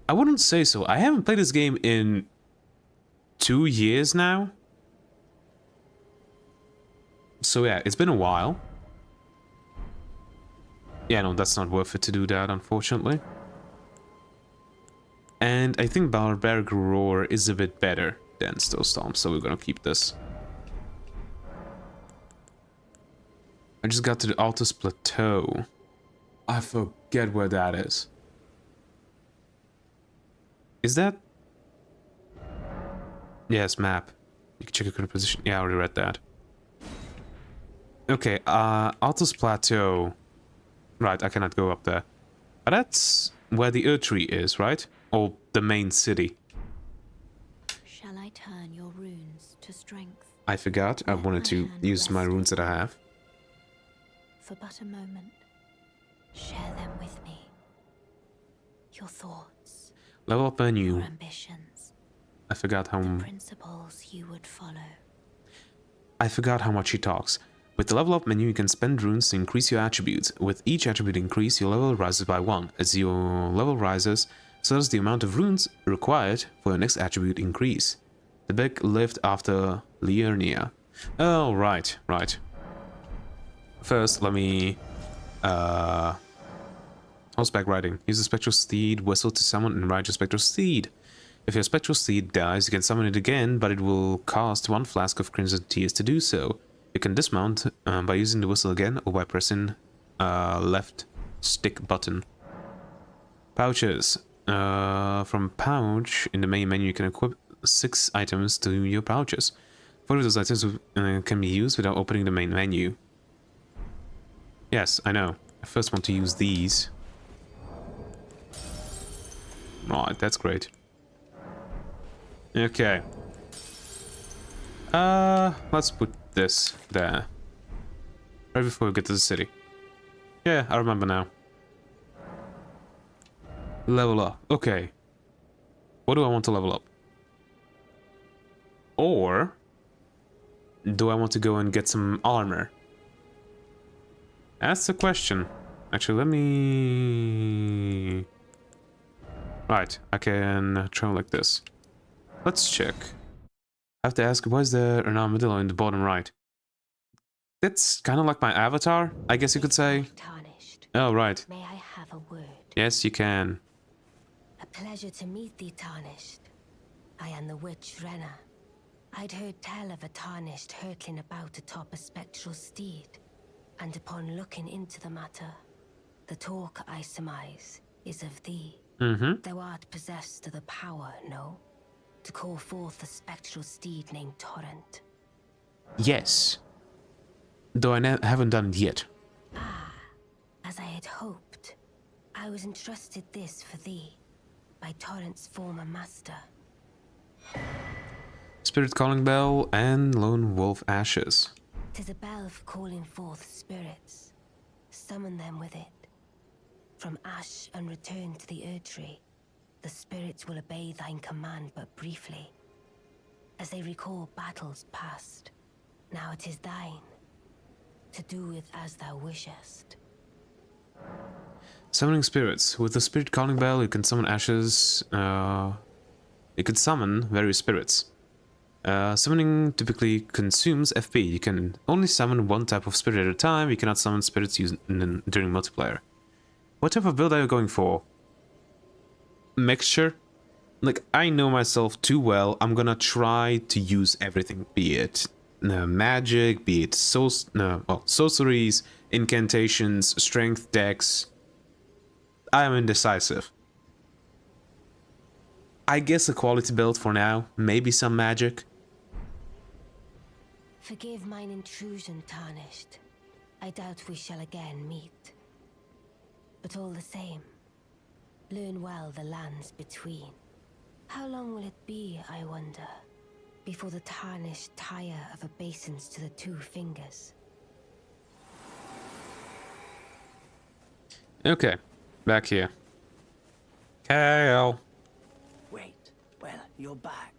I wouldn't say so. I haven't played this game in 2 years now. So yeah, it's been a while. Yeah, no, that's not worth it to do that, unfortunately. And I think Barbaric Roar is a bit better than Snowstorm, so we're gonna keep this. I just got to the Altus Plateau. I forget where that is. Is that... Yes, map. You can check your current position. Yeah, I already read that. Okay, Altus Plateau. Right, I cannot go up there. But that's where the Erd Tree is, right? Or the main city. Shall I turn your runes to strength? I forgot. I wanted to use my runes that I have. For but a moment, share them with me. Your thoughts, Level up menu. your ambitions, I forgot how... the principles you would follow. I forgot how much he talks. With the level up menu, you can spend runes to increase your attributes. With each attribute increase, your level rises by 1. As your level rises, so does the amount of runes required for your next attribute increase. The big lift after Liurnia. Oh, right, right. First, let me... Horseback riding. Use the Spectral Steed whistle to summon and ride your Spectral Steed. If your Spectral Steed dies, you can summon it again, but it will cost 1 flask of Crimson Tears to do so. You can dismount by using the whistle again or by pressing left stick button. Pouches. From pouch, in the main menu you can equip 6 items to your pouches. 4 of those items can be used without opening the main menu. Yes, I know. I first want to use these. Right, that's great. Okay. Let's put this there. Right before we get to the city. Yeah, I remember now. Level up. Okay. What do I want to level up? Or do I want to go and get some armor? That's the question. Actually, let me... Right, I can travel like this. Let's check. I have to ask, why is there an armadillo in the bottom right? That's kind of like my avatar, I guess you could say. Tarnished. Oh, right. May I have a word? Yes, you can. A pleasure to meet thee, Tarnished. I am the witch Renna. I'd heard tell of a Tarnished hurtling about atop a spectral steed, and upon looking into the matter, the talk I surmise is of thee. Thou art possessed of the power, no? To call forth a spectral steed named Torrent. Yes. Though I haven't done it yet. As I had hoped, I was entrusted this for thee by Torrent's former master. Spirit Calling Bell and Lone Wolf Ashes. 'Tis a bell for calling forth spirits. Summon them with it. From ash and return to the Erdtree, the spirits will obey thine command but briefly, as they recall battles past. Now it is thine, to do with as thou wishest. Summoning spirits. With the Spirit Calling Bell, you can summon ashes. You can summon various spirits. Summoning typically consumes FP. You can only summon one type of spirit at a time. You cannot summon spirits used during multiplayer. What type of build are you going for? Mixture? Like, I know myself too well. I'm gonna try to use everything. Be it magic, be it sorceries, incantations, strength, dex. I am indecisive. I guess a quality build for now. Maybe some magic. Forgive mine intrusion, Tarnished. I doubt we shall again meet. But all the same, learn well the lands between. How long will it be, I wonder, before the Tarnished tire of obeisance to the two fingers? Okay, back here. Kale. Wait, well, you're back.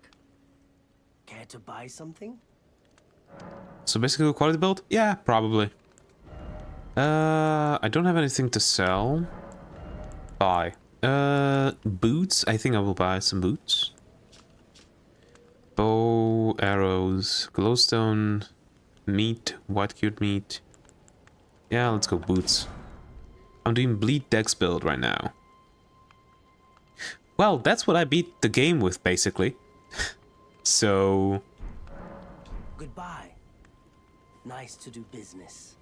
Care to buy something? So basically a quality build? Yeah, probably. I don't have anything to sell. Buy. Boots? I think I will buy some boots. Bow, arrows, glowstone, meat, white cured meat. Yeah, let's go boots. I'm doing bleed dex build right now. Well, that's what I beat the game with, basically. So... Goodbye. Nice to do business.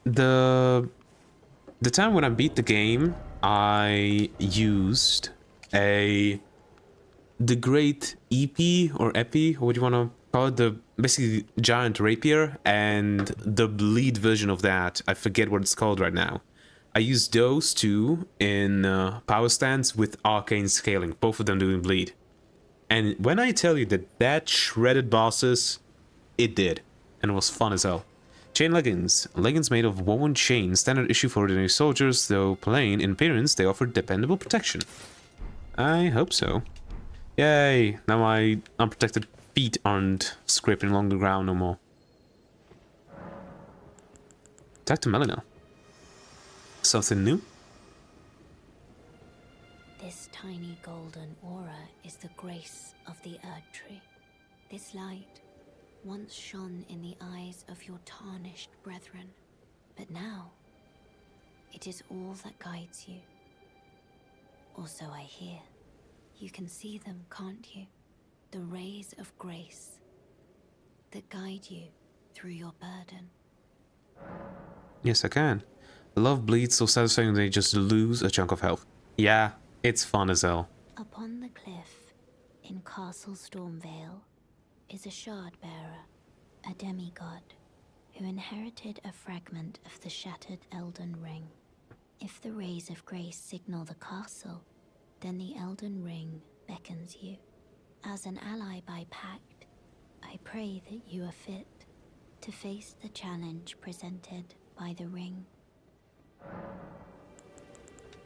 The time when I beat the game, I used the great EP or Epi, or what do you want to call it, the basically giant rapier, and the bleed version of that. I forget what it's called right now. I used those two in power stance with arcane scaling, both of them doing bleed. And when I tell you that shredded bosses, it did, and it was fun as hell. Chain leggings. Leggings made of woven chain, standard issue for ordinary soldiers, though plain in appearance, they offer dependable protection. I hope so. Yay, now my unprotected feet aren't scraping along the ground no more. Talk to Melina. Something new? This tiny golden aura is the grace of the Erdtree. This light once shone in the eyes of your tarnished brethren, but now it is all that guides you. Or so I hear. You can see them, can't you? The rays of grace that guide you through your burden. Yes, I can. Love bleeds so satisfying they just lose a chunk of health. Yeah, it's fun as hell. Upon the cliff in Castle Stormvale is a shard bearer, a demigod, who inherited a fragment of the shattered Elden Ring. If the rays of grace signal the castle, then the Elden Ring beckons you. As an ally by pact, I pray that you are fit to face the challenge presented by the ring.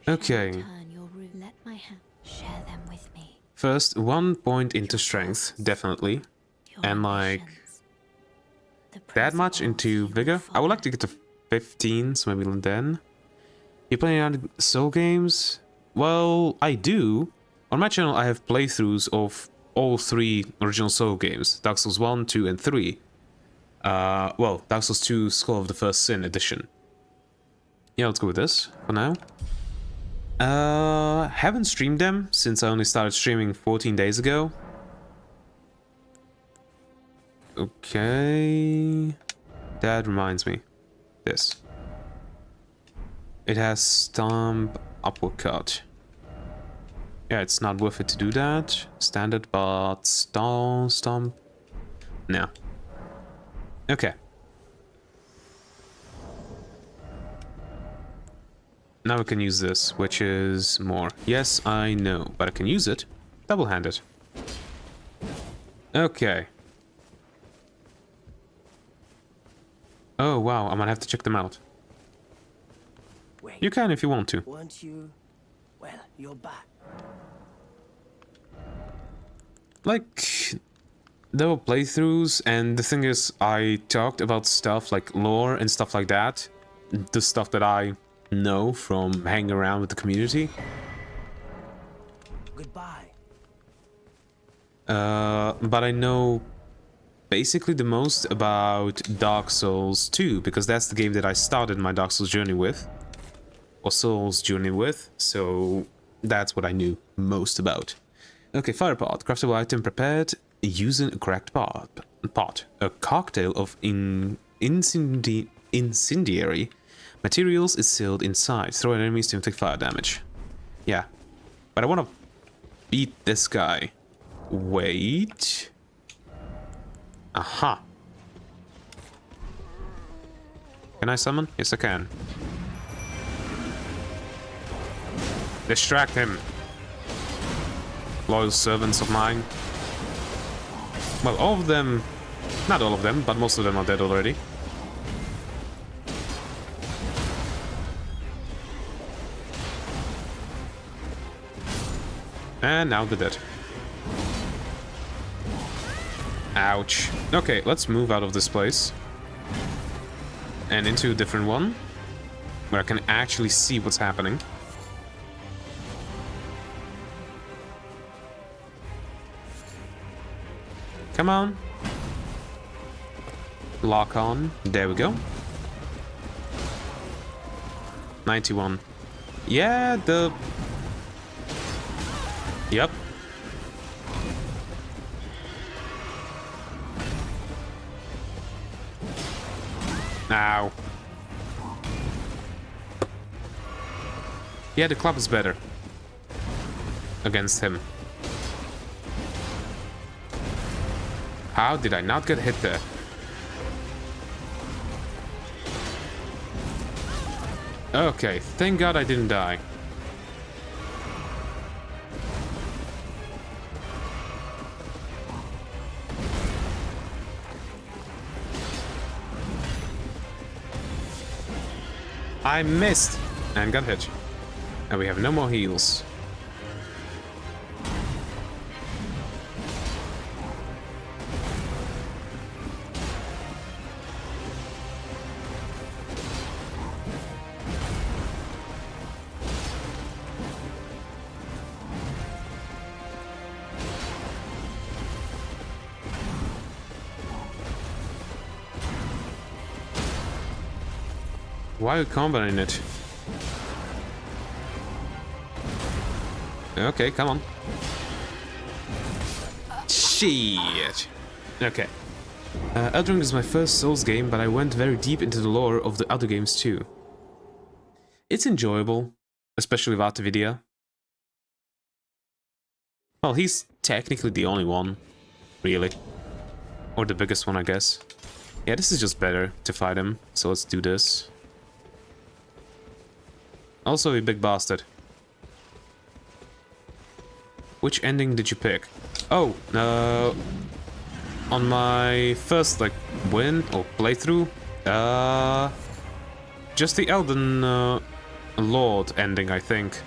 Okay. Turn your let my hand share them with me. First, 1 point into strength, definitely. Your And like ambitions, the that much into principles you vigor. will I would like to follow. get to 15, so maybe then. You play any Soul games? Well, I do. On my channel, I have playthroughs of all 3 original Soul games. Dark Souls 1, 2, and 3. Well, Dark Souls 2 Skull of the First Sin edition. Yeah, let's go with this for now. Haven't streamed them since I only started streaming 14 days ago. Okay. That reminds me. This. It has stomp, uppercut. Yeah, it's not worth it to do that. Standard, but stomp. No. Okay. Now I can use this, which is more. Yes, I know, but I can use it double-handed. Okay. Oh, wow, I might have to check them out. Wait, You can if you want to. weren't you? Well, you're back. Like, there were playthroughs, and the thing is, I talked about stuff like lore and stuff like that. The stuff that I know from hanging around with the community. Goodbye. But I know basically the most about Dark Souls 2, because that's the game that I started my Dark Souls journey with. Or Souls journey with, so that's what I knew most about. Okay, fire pot. Craftable item prepared using a correct pot. A cocktail of incendiary materials is sealed inside. Throw at enemies to inflict fire damage. Yeah. But I want to beat this guy. Wait. Aha. Can I summon? Yes, I can. Distract him. Loyal servants of mine. Well, all of them... Not all of them, but most of them are dead already. And now they're dead. Ouch. Okay, let's move out of this place. And into a different one. Where I can actually see what's happening. Come on. Lock on. There we go. 91. Yeah, the... Yep. Ow. Yeah, the club is better. Against him. How did I not get hit there? Okay, thank God I didn't die. I missed and got hit. And we have no more heals. Why are you combining it? Okay, come on. Shit. Okay. Elden Ring is my first Souls game, but I went very deep into the lore of the other games too. It's enjoyable, especially with Artavidia. Well, he's technically the only one, really. Or the biggest one, I guess. Yeah, this is just better to fight him, so let's do this. Also, a big bastard. Which ending did you pick? Oh, on my first, like, win or playthrough, just the Elden Lord ending, I think.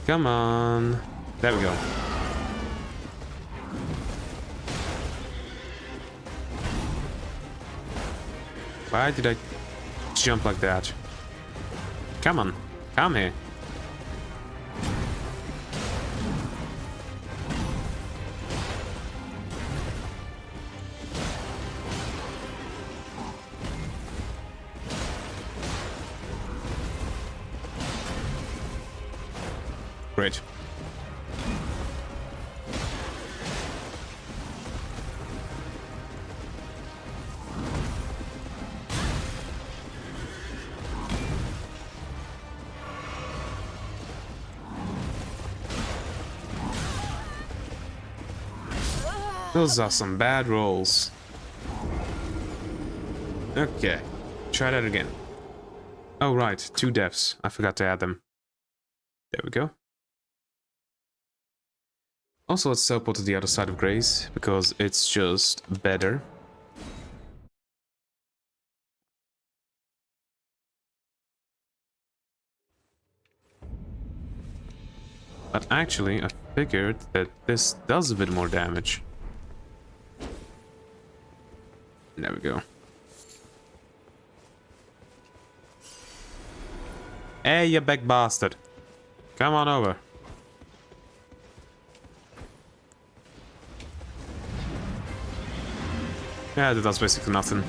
Come on. There we go. Why did I jump like that? Come on, come here. Great. Those are some bad rolls. Okay, try that again. Oh right, 2 deaths. I forgot to add them. There we go. Also, let's teleport to the other side of Grace, because it's just better. But actually, I figured that this does a bit more damage. There we go. Hey, you big bastard. Come on over. Yeah, that does basically nothing.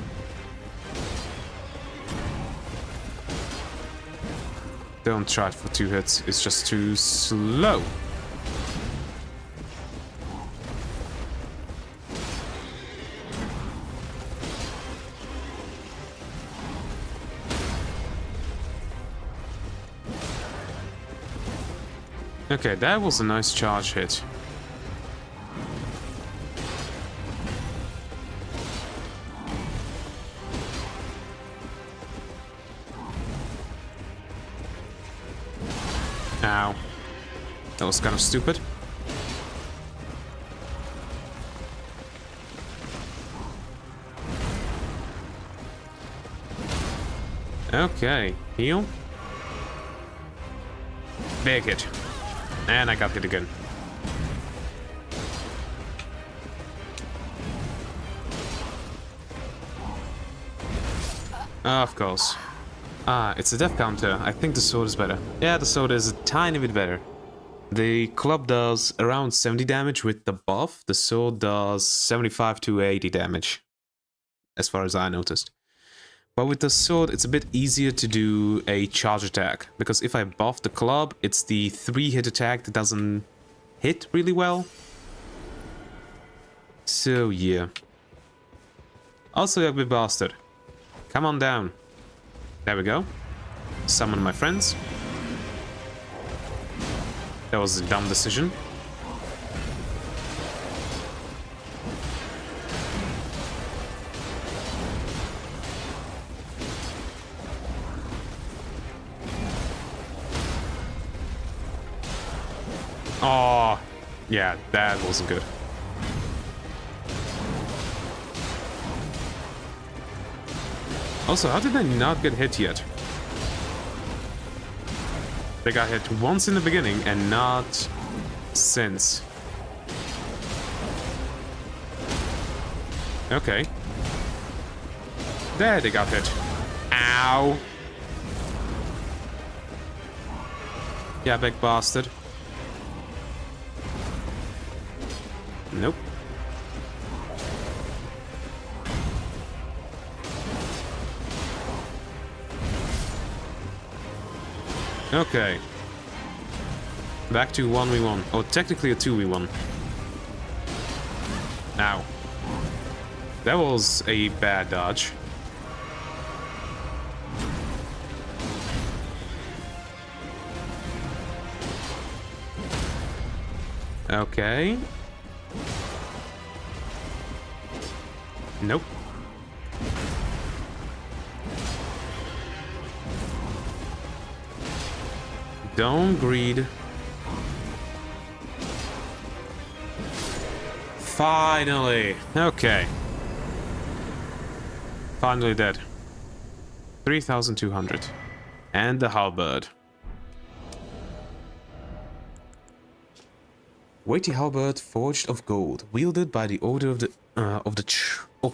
Don't try it for 2 hits, it's just too slow. Okay, that was a nice charge hit. Ow. That was kind of stupid. Okay, heal. Big hit. And I got hit again. Of course. Ah, it's a death counter. I think the sword is better. Yeah, the sword is a tiny bit better. The club does around 70 damage with the buff. The sword does 75 to 80 damage, as far as I noticed. But with the sword, it's a bit easier to do a charge attack, because if I buff the club, it's the 3-hit attack that doesn't hit really well. So yeah. Also, you ugly bastard. Come on down. There we go. Summon my friends. That was a dumb decision. Oh, yeah, that wasn't good. Also, how did they not get hit yet? They got hit once in the beginning and not since. Okay. There they got hit. Ow. Yeah, big bastard. Nope. Okay. Back to 1v1. Or technically a 2v1. Ow. That was a bad dodge. Okay. Nope. Don't greed. Finally. Okay. Finally dead. 3,200. And the halberd. Weighty halberd forged of gold, wielded by the order of the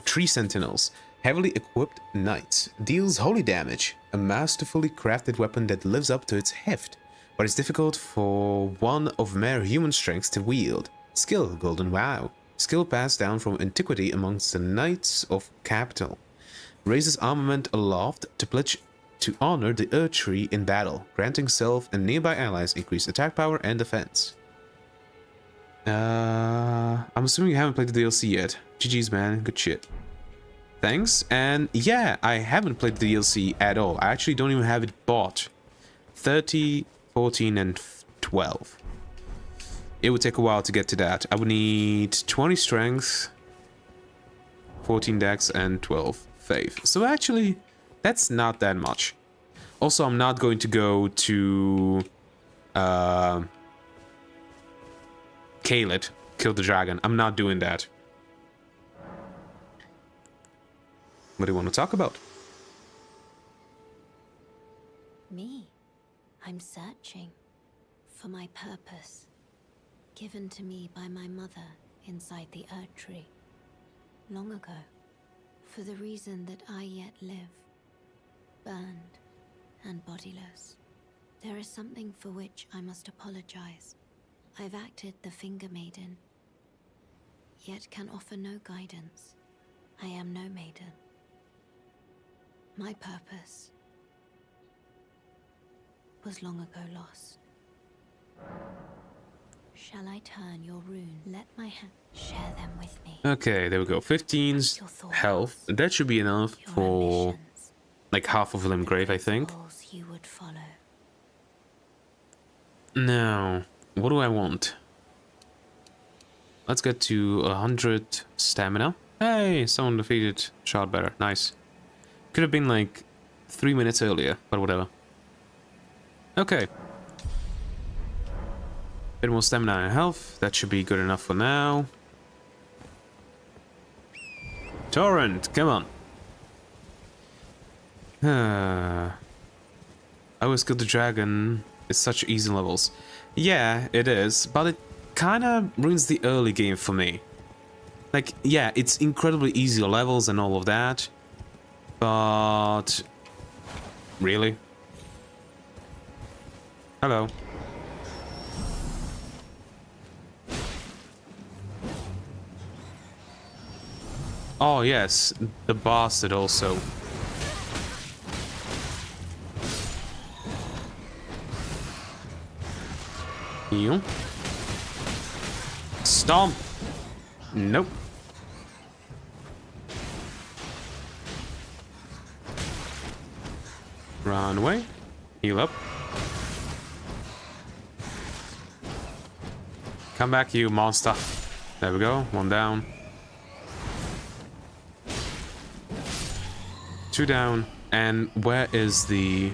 3 sentinels. Heavily equipped knight. Deals holy damage. A masterfully crafted weapon that lives up to its heft, but is difficult for one of mere human strength to wield. Skill, golden wow. Skill passed down from antiquity amongst the knights of capital. Raises armament aloft to pledge to honor the earth tree in battle, granting self and nearby allies increased attack power and defense. I'm assuming you haven't played the DLC yet. GG's, man. Good shit. Thanks. And yeah, I haven't played the DLC at all. I actually don't even have it bought. 30, 14, and 12. It would take a while to get to that. I would need 20 strength, 14 dex, and 12 faith. So actually, that's not that much. Also, I'm not going to go to kill the dragon. I'm not doing that. What do you want to talk about? Me. I'm searching for my purpose, given to me by my mother inside the Earth Tree, long ago, for the reason that I yet live, burned and bodiless. There is something for which I must apologize. I've acted the Finger Maiden, yet can offer no guidance. I am no maiden. My purpose was long ago lost. Shall I turn your rune? Let my hand share them with me. Okay, there we go. 15's health. That should be enough for like half of Limgrave, I think. You would follow. Now, what do I want? Let's get to 100 stamina. Hey, someone defeated Shardbearer. Nice. Could have been like 3 minutes earlier, but whatever. Okay. Bit more stamina and health. That should be good enough for now. Torrent, come on. I always killed the dragon. It's such easy levels. Yeah, it is, but it kind of ruins the early game for me. Like, yeah, it's incredibly easy levels and all of that, but really? Hello. Oh yes, the bastard also. You. Stomp. Nope. Run away. Heal up. Come back, you monster. There we go. One down. 2 down. And where is the...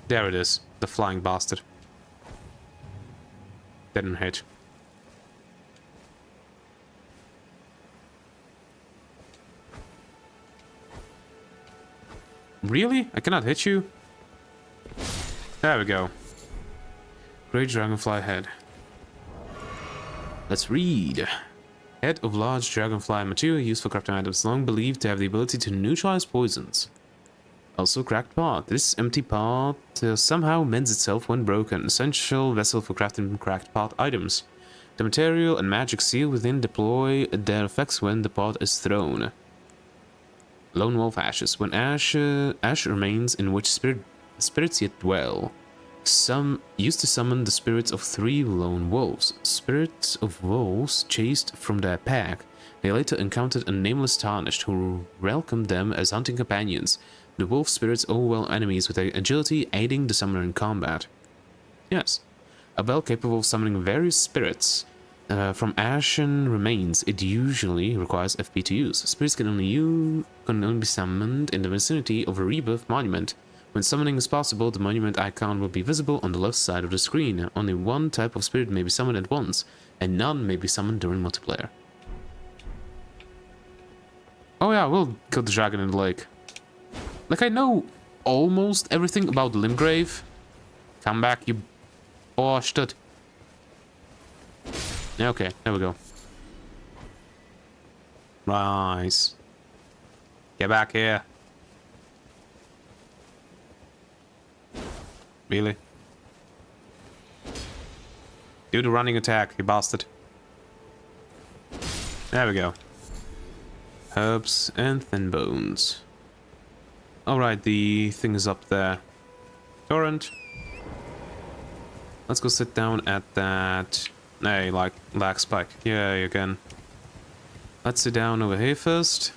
There it is. The flying bastard. Didn't hit. Really? I cannot hit you? There we go. Great dragonfly head. Let's read. Head of large dragonfly material used for crafting items, long believed to have the ability to neutralize poisons. Also cracked part. This empty part somehow mends itself when broken. Essential vessel for crafting cracked part items. The material and magic seal within deploy their effects when the part is thrown. Lone Wolf Ashes. When ash remains in which spirits yet dwell. Some used to summon the spirits of 3 lone wolves. Spirits of wolves chased from their pack. They later encountered a nameless tarnished who welcomed them as hunting companions. The wolf spirits overwhelm enemies with their agility, aiding the summoner in combat. Yes. A bell capable of summoning various spirits from ashen remains. It usually requires FP to use. Spirits can only be summoned in the vicinity of a rebirth monument. When summoning is possible, the monument icon will be visible on the left side of the screen. Only one type of spirit may be summoned at once, and none may be summoned during multiplayer. Oh yeah, we'll kill the dragon in the lake. Like, I know almost everything about Limgrave. Come back, you bastard. Okay, there we go. Nice. Get back here. Really? Do the running attack, you bastard. There we go. Herbs and thin bones. Alright, the thing is up there. Torrent. Let's go sit down at that... Hey, like, lag spike. Yeah, again. Let's sit down over here first.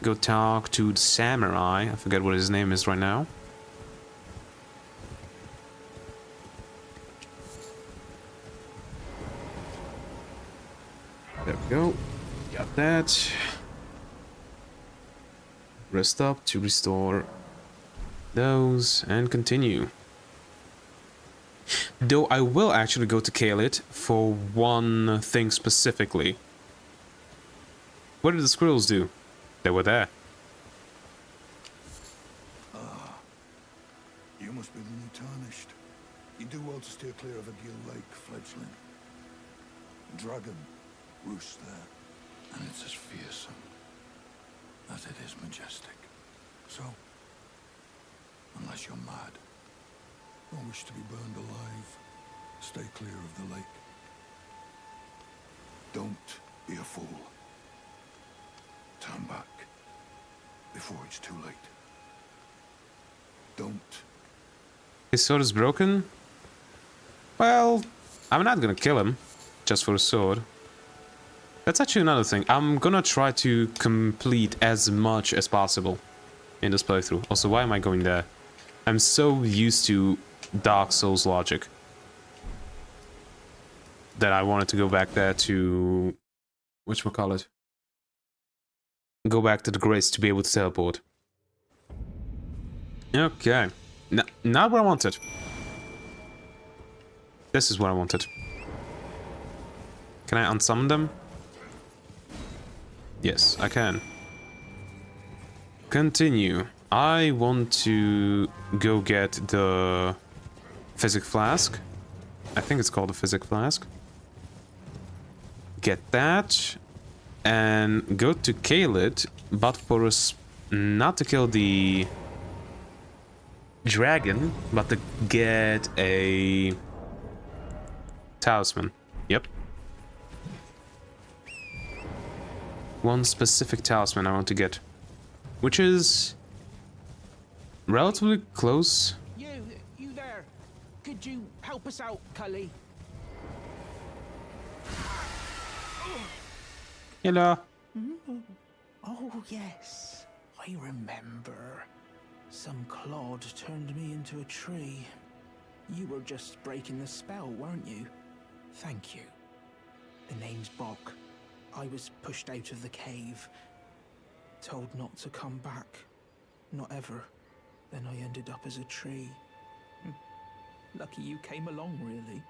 Go talk to the samurai. I forget what his name is right now. There we go. Got that. Rest up to restore those and continue. Though I will actually go to Kalit for one thing specifically. What did the squirrels do? They were there. You must be the new Tarnished. You do well to steer clear of a Gill Lake, fledgling. Dragon roosts there, and it's as fearsome as it is majestic. So, unless you're mad, don't wish to be burned alive, stay clear of the lake. Don't be a fool. Turn back before it's too late. Don't. His sword is broken? Well, I'm not gonna kill him just for a sword. That's actually another thing. I'm gonna try to complete as much as possible in this playthrough. Also, why am I going there? I'm so used to Dark Souls logic that I wanted to go back there to... whatchamacallit? Go back to the grace to be able to teleport. Okay. Not what I wanted. This is what I wanted. Can I unsummon them? Yes, I can. Continue. I want to go get the physic flask. I think it's called a physic flask. Get that. And go to Kalit, but for us not to kill the dragon, but to get a talisman. Yep. One specific talisman I want to get, which is relatively close. You there? Could you help us out, Cully? Hello. Oh, yes. I remember. Some clod turned me into a tree. You were just breaking the spell, weren't you? Thank you. The name's Bok. I was pushed out of the cave. Told not to come back. Not ever. Then I ended up as a tree. Lucky you came along, really.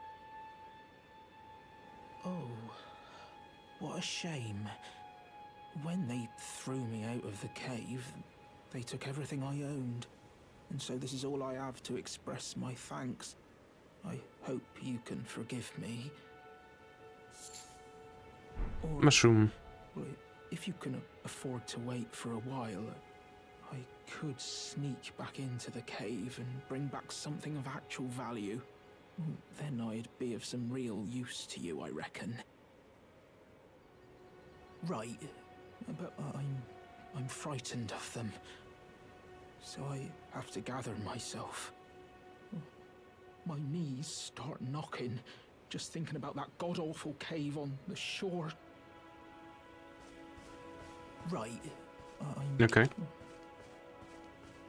Oh. What a shame. When they threw me out of the cave, they took everything I owned. And so this is all I have to express my thanks. I hope you can forgive me. Or, Mushroom. well, if you can afford to wait for a while, I could sneak back into the cave and bring back something of actual value. Then I'd be of some real use to you, I reckon. Right, but I'm frightened of them, so I have to gather myself. My knees start knocking, just thinking about that god-awful cave on the shore. Right, Okay.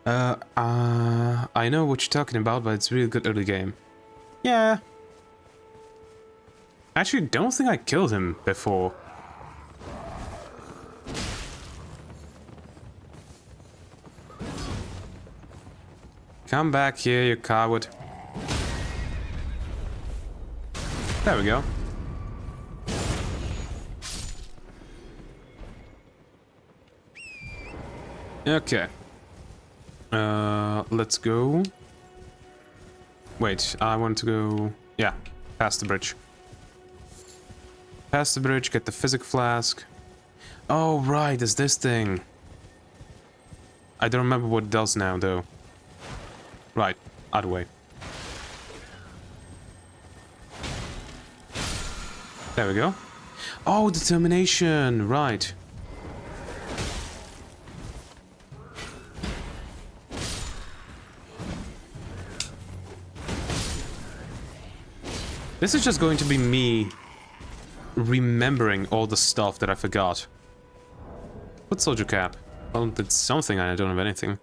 I know what you're talking about, but it's a really good early game. Yeah. I actually don't think I killed him before. Come back here, you coward. There we go. Okay. Let's go. Wait, I want to go... Yeah, past the bridge. Past the bridge, get the physic flask. Oh, right, there's this thing. I don't remember what it does now, though. Right, other way. There we go. Oh, determination, right. This is just going to be me remembering all the stuff that I forgot. What soldier cap? Well, that's something, I don't have anything.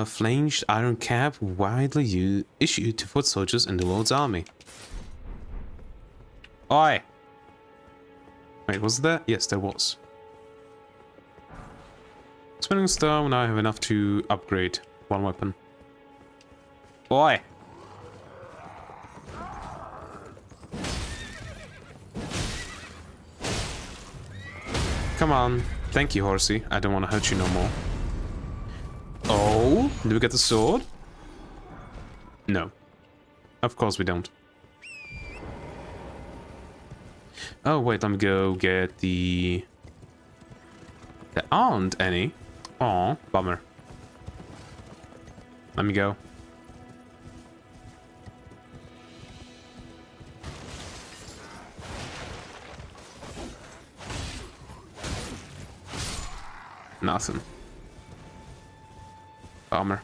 Flanged iron cap widely issued to foot soldiers in the Lord's army. Oi! Wait, was there? Yes, there was. Spinning star when I have enough to upgrade one weapon. Oi! Come on. Thank you, horsey. I don't want to hurt you no more. Oh, do we get the sword? No. Of course we don't. Oh, wait, let me go get the... There aren't any. Aw, bummer. Let me go. Nothing. Bummer.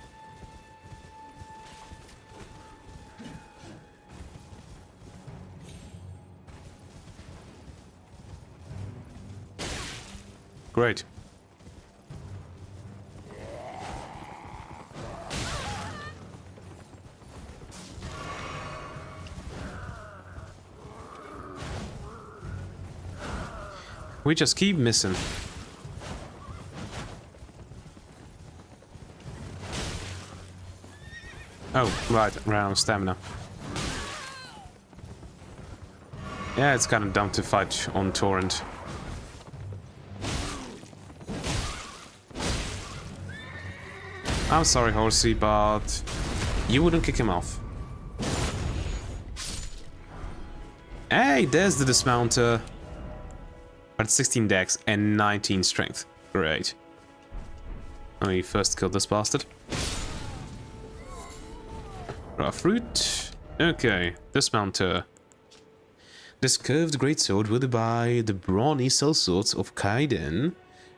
Great. We just keep missing. Oh, right, round stamina. Yeah, it's kind of dumb to fight on torrent. I'm sorry, horsey, but you wouldn't kick him off. Hey, there's the dismounter. At 16 dex and 19 strength. Great. Let me first kill this bastard. Raw fruit. Okay, dismounter. This curved greatsword wielded by the brawny sellswords of Kaiden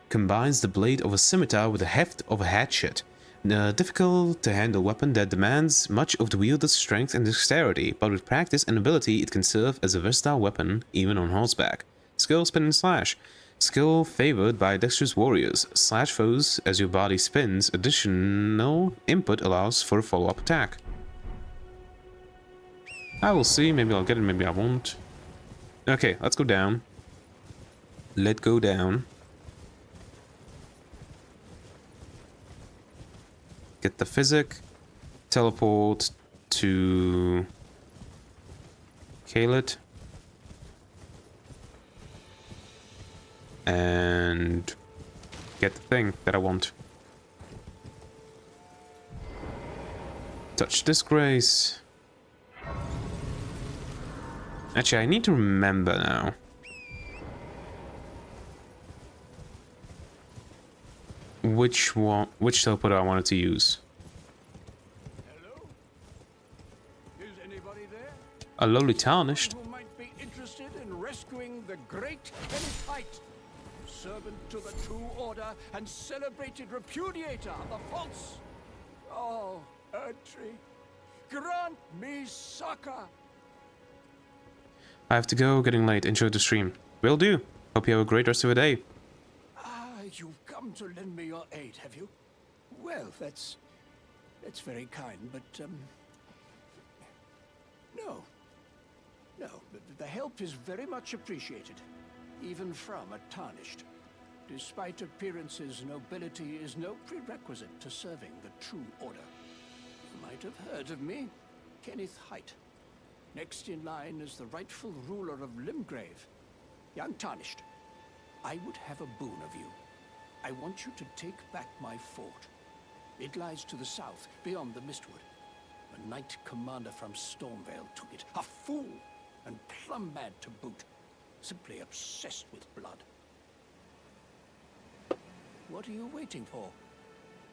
combines the blade of a scimitar with the heft of a hatchet. A difficult-to-handle weapon that demands much of the wielder's strength and dexterity, but with practice and ability it can serve as a versatile weapon, even on horseback. Skill, spin and slash. Skill favored by dexterous warriors. Slash foes as your body spins. Additional input allows for a follow-up attack. I will see, maybe I'll get it, maybe I won't. Okay, let's go down. Let's go down. Get the physic. Teleport to Kalit. And get the thing that I want. Touch disgrace. Actually, I need to remember now. Which teleport I wanted to use. Hello? Is anybody there? A lowly tarnished. Who might be interested in rescuing the great Kennyite, servant to the true order and celebrated repudiator of the false. Oh, Erdtree, grant me succor. I have to go, getting late. Enjoy the stream. Will do. Hope you have a great rest of your day. Ah, you've come to lend me your aid, have you? Well, that's very kind, but no, the help is very much appreciated, even from a tarnished. Despite appearances, nobility is no prerequisite to serving the true order. You might have heard of me, Kenneth Height. Next in line is the rightful ruler of Limgrave, young Tarnished. I would have a boon of you. I want you to take back my fort. It lies to the south, beyond the Mistwood. A knight commander from Stormvale took it. A fool, and plumb mad to boot. Simply obsessed with blood. What are you waiting for?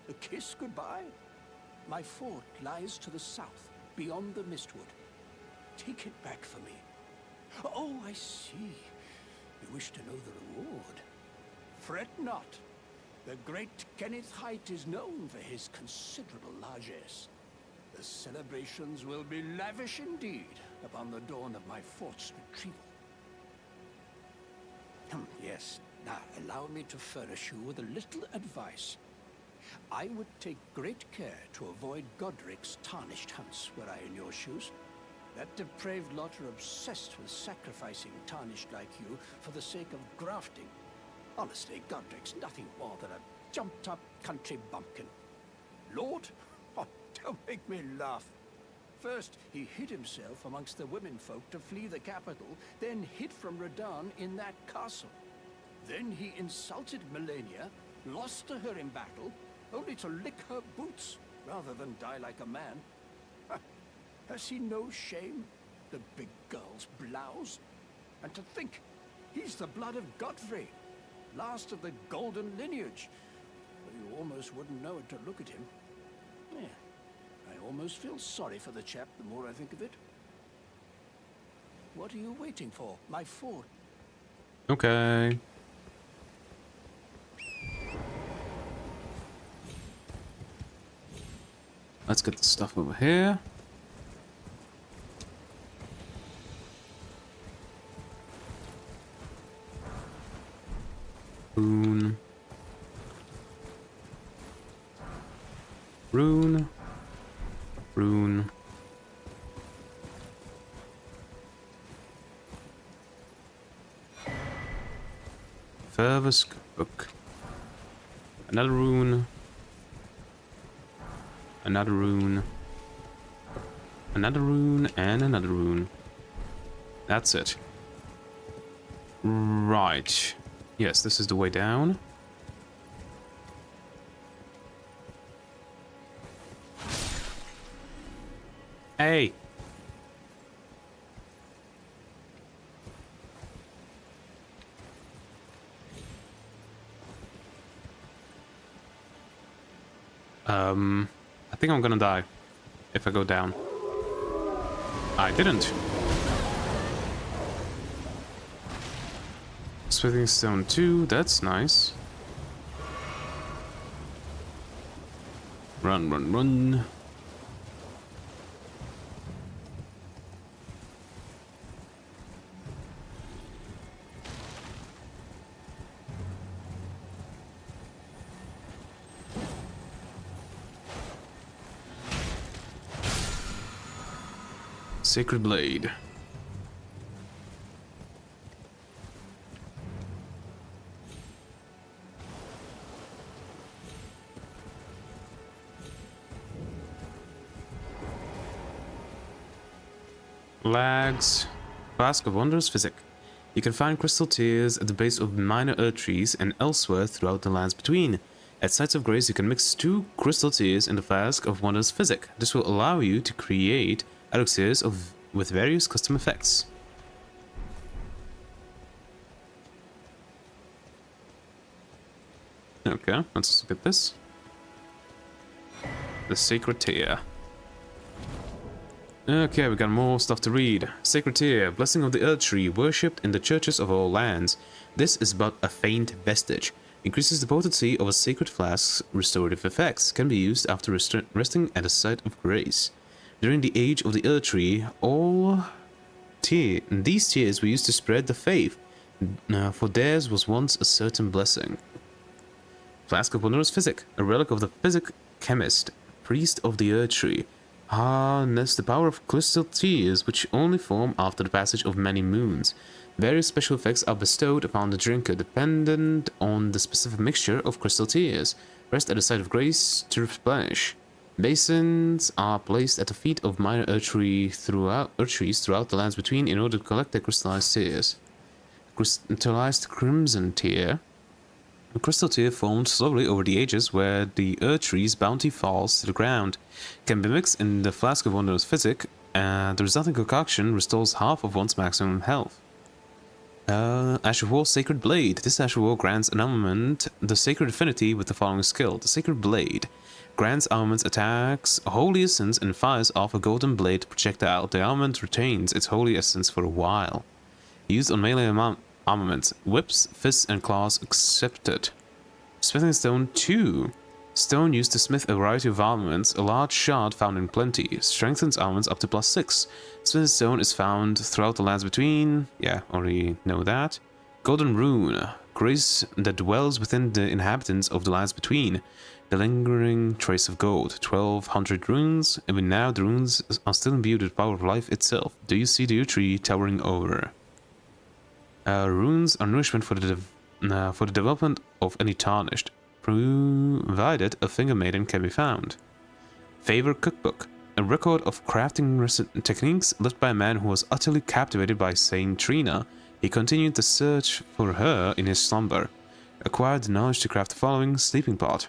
A kiss goodbye? My fort lies to the south, beyond the Mistwood. Take it back for me. Oh, I see. You wish to know the reward. Fret not. The great Kenneth Height is known for his considerable largesse. The celebrations will be lavish indeed upon the dawn of my fort's retrieval. Yes, now allow me to furnish you with a little advice. I would take great care to avoid Godric's tarnished hunts were I in your shoes. That depraved lot are obsessed with sacrificing tarnished like you for the sake of grafting. Honestly, Godric's nothing more than a jumped-up country bumpkin. Lord? Oh, don't make me laugh. First, he hid himself amongst the womenfolk to flee the capital, then hid from Radahn in that castle. Then he insulted Melania, lost to her in battle, only to lick her boots rather than die like a man. Has he no shame, the big girl's blouse? And to think, he's the blood of Godfrey, last of the golden lineage. You almost wouldn't know it to look at him. Yeah, I almost feel sorry for the chap the more I think of it. What are you waiting for? My fort. Okay. Let's get the stuff over here. Rune. Rune. Rune. Fervous book. Another rune. Another rune. Another rune and another rune. That's it. Right. Yes, this is the way down. Hey! I think I'm gonna die if I go down. I didn't. Smithing stone 2, that's nice. Run, run, run. Sacred Blade. Lags. Flask of Wondrous Physic. You can find crystal tears at the base of minor earth trees and elsewhere throughout the lands between. At Sites of Grace, you can mix 2 crystal tears in the Flask of Wondrous Physic. This will allow you to create elixirs with various custom effects. Okay, let's look at this. The Sacred Tear. Okay, we got more stuff to read. Sacred Tear, Blessing of the Earth Tree, worshipped in the churches of all lands. This is but a faint vestige. Increases the potency of a sacred flask's restorative effects. Can be used after resting at a site of grace. During the age of the Earth Tree, these tears were used to spread the faith, for theirs was once a certain blessing. Flask of Wondrous Physic, a relic of the physic chemist, priest of the Earth Tree. Harness the power of crystal tears, which only form after the passage of many moons. Various special effects are bestowed upon the drinker, dependent on the specific mixture of crystal tears. Rest at a site of grace to replenish. Basins are placed at the feet of minor earth trees throughout the lands between in order to collect their crystallized tears. Crystallized crimson tear. A crystal tear formed slowly over the ages where the earth tree's bounty falls to the ground. Can be mixed in the Flask of Wondrous Physic, and the resulting concoction restores half of one's maximum health. Ash of War Sacred Blade. This Ash of War grants an armament the sacred affinity with the following skill. The Sacred Blade grants armaments attacks holy essence and fires off a golden blade projectile. The armament retains its holy essence for a while. Used on melee armaments. Whips, fists, and claws accepted. Smithing Stone 2. Stone used to smith a variety of armaments. A large shard found in plenty. Strengthens armaments up to +6. Smithing Stone is found throughout the lands between. Yeah, already know that. Golden Rune. Grace that dwells within the inhabitants of the lands between. The lingering trace of gold. 1200 runes. Even now the runes are still imbued with the power of life itself. Do you see the tree towering over? Runes are nourishment for the development of any tarnished, provided a finger maiden can be found. Favor Cookbook, a record of crafting techniques left by a man who was utterly captivated by Saint Trina. He continued the search for her in his slumber. Acquired the knowledge to craft the following: sleeping pot.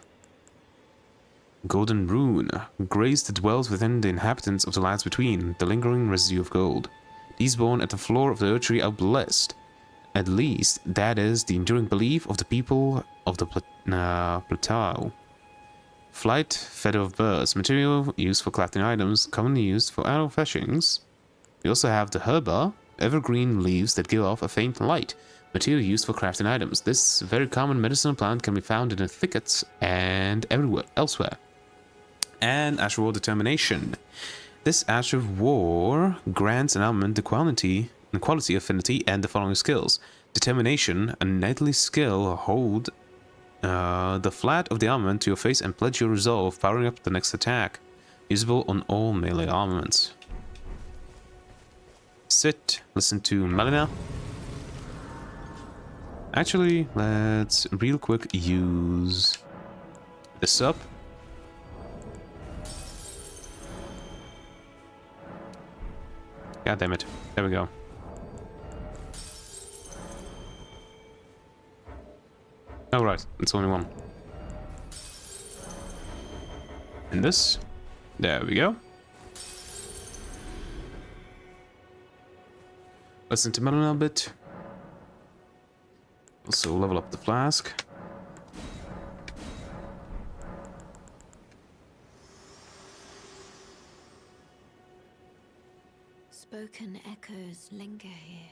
Golden Rune, grace that dwells within the inhabitants of the lands between, the lingering residue of gold. These born at the floor of the earth tree are blessed. At least, that is the enduring belief of the people of the plateau. Flight, feather of birds, material used for crafting items, commonly used for arrow fashionings. We also have the herba, evergreen leaves that give off a faint light, material used for crafting items. This very common medicinal plant can be found in the thickets and everywhere elsewhere. And Ash of War Determination. This Ash of War grants an armament the quality, affinity, and the following skills. Determination, a knightly skill. Hold the flat of the armament to your face and pledge your resolve, powering up the next attack. Usable on all melee armaments. Sit, listen to Melina. Actually, let's real quick use this up. God damn it. There we go. Oh, right. It's only one. And this. There we go. Listen to Melon a bit. Also level up the flask. Spoken echoes linger here.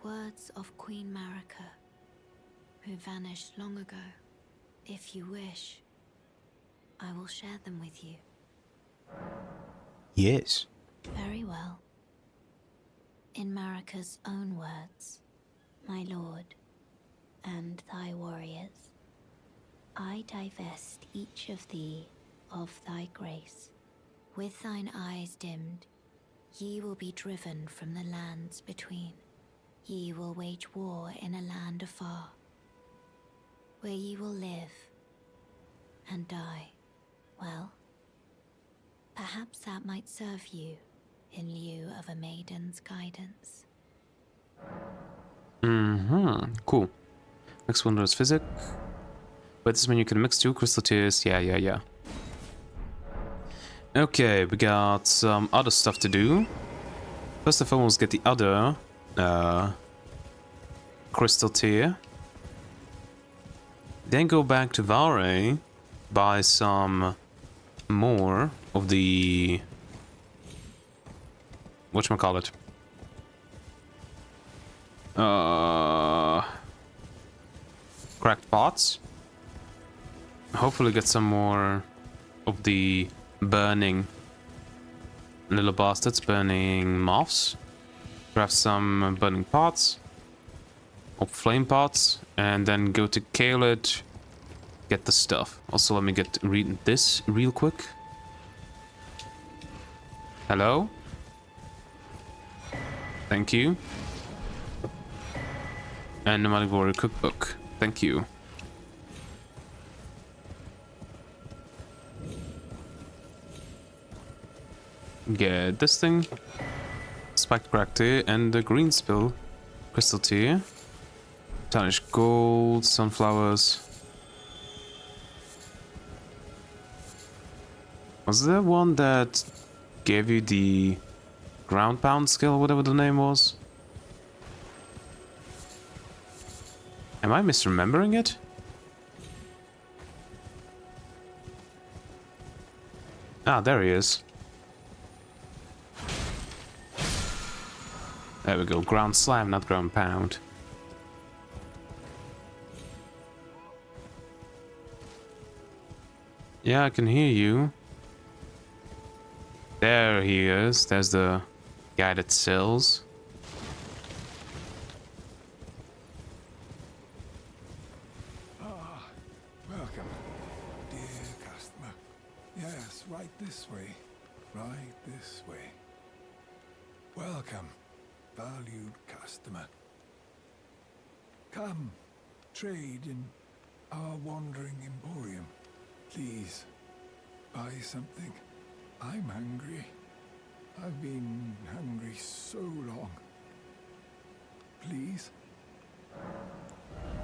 Words of Queen Marika, who vanished long ago. If you wish, I will share them with you. Yes. Very well. In Marika's own words, my lord, and thy warriors, I divest each of thee of thy grace. With thine eyes dimmed, ye will be driven from the lands between. Ye will wage war in a land afar, where ye will live and die. Well, perhaps that might serve you in lieu of a maiden's guidance. Cool. Next one is physic. But this is when you can mix two crystal tears. Yeah. Okay, we got some other stuff to do. First and foremost, get the other crystal tier. Then go back to Vare, buy some more of the whatchamacallit? Cracked pots. Hopefully get some more of the burning little bastards, burning moths. Craft some burning pots. Or flame pots. And then go to Caelid. Get the stuff. Also, let me read this real quick. Hello? Thank you. And Nomadic Warrior Cookbook. Thank you. Get this thing. Spiked crack tea and the green spill. Crystal tea. Tarnished gold. Sunflowers. Was there one that gave you the ground pound skill, whatever the name was? Am I misremembering it? Ah, there he is. There we go. Ground slam, not ground pound. Yeah, I can hear you. There he is. There's the guy that sells. Welcome, dear customer. Yes, right this way. Right this way. Welcome, valued customer. Come, trade in our wandering emporium. Please, buy something. I'm hungry. I've been hungry so long. Please?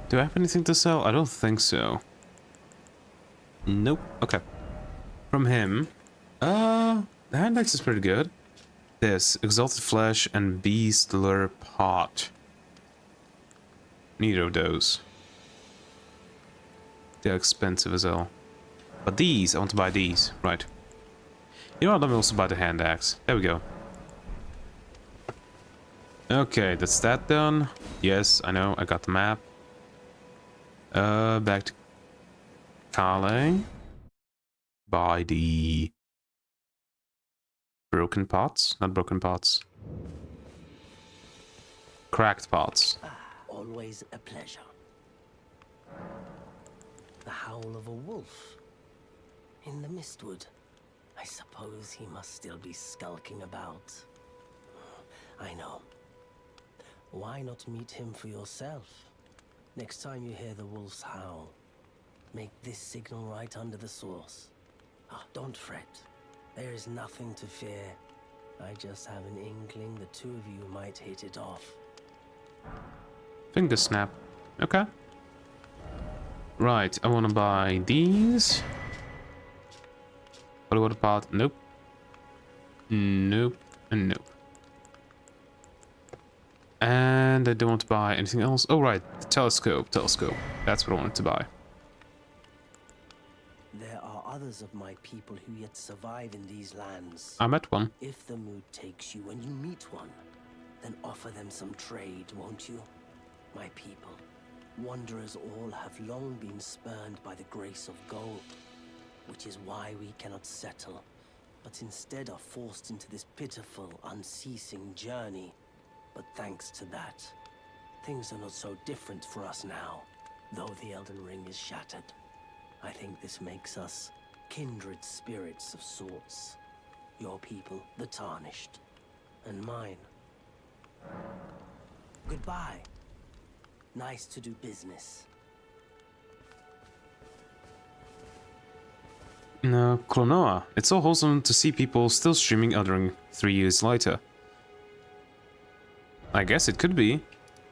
Do I have anything to sell? I don't think so. Nope. Okay. From him. The hand axe is pretty good. This, exalted flesh and beastler pot. Neither of those. They're expensive as hell. But these, I want to buy these. Right. You know what, let me also buy the hand axe. There we go. Okay, that's that done. Yes, I know, I got the map. Back to Calais. Buy the broken pots, not broken pots. Cracked pots. Always a pleasure. The howl of a wolf in the mistwood. I suppose he must still be skulking about. I know. Why not meet him for yourself? Next time you hear the wolf's howl, make this signal right under the source. Don't fret. There is nothing to fear. I just have an inkling the two of you might hit it off. Finger snap. Okay. Right, I want to buy these. Holy water pot. Nope. Nope. And nope. And I don't want to buy anything else. Oh, right. The telescope. Telescope. That's what I wanted to buy. There are others of my people who yet survive in these lands. I met one. If the mood takes you and you meet one, then offer them some trade, won't you? My people, wanderers all have long been spurned by the grace of gold, which is why we cannot settle, but instead are forced into this pitiful, unceasing journey. But thanks to that, things are not so different for us now, though the Elden Ring is shattered. I think this makes us kindred spirits of sorts. Your people, the Tarnished, and mine. Goodbye. Nice to do business. No, Klonoa. It's so wholesome to see people still streaming Elden Ring 3 years later. I guess it could be.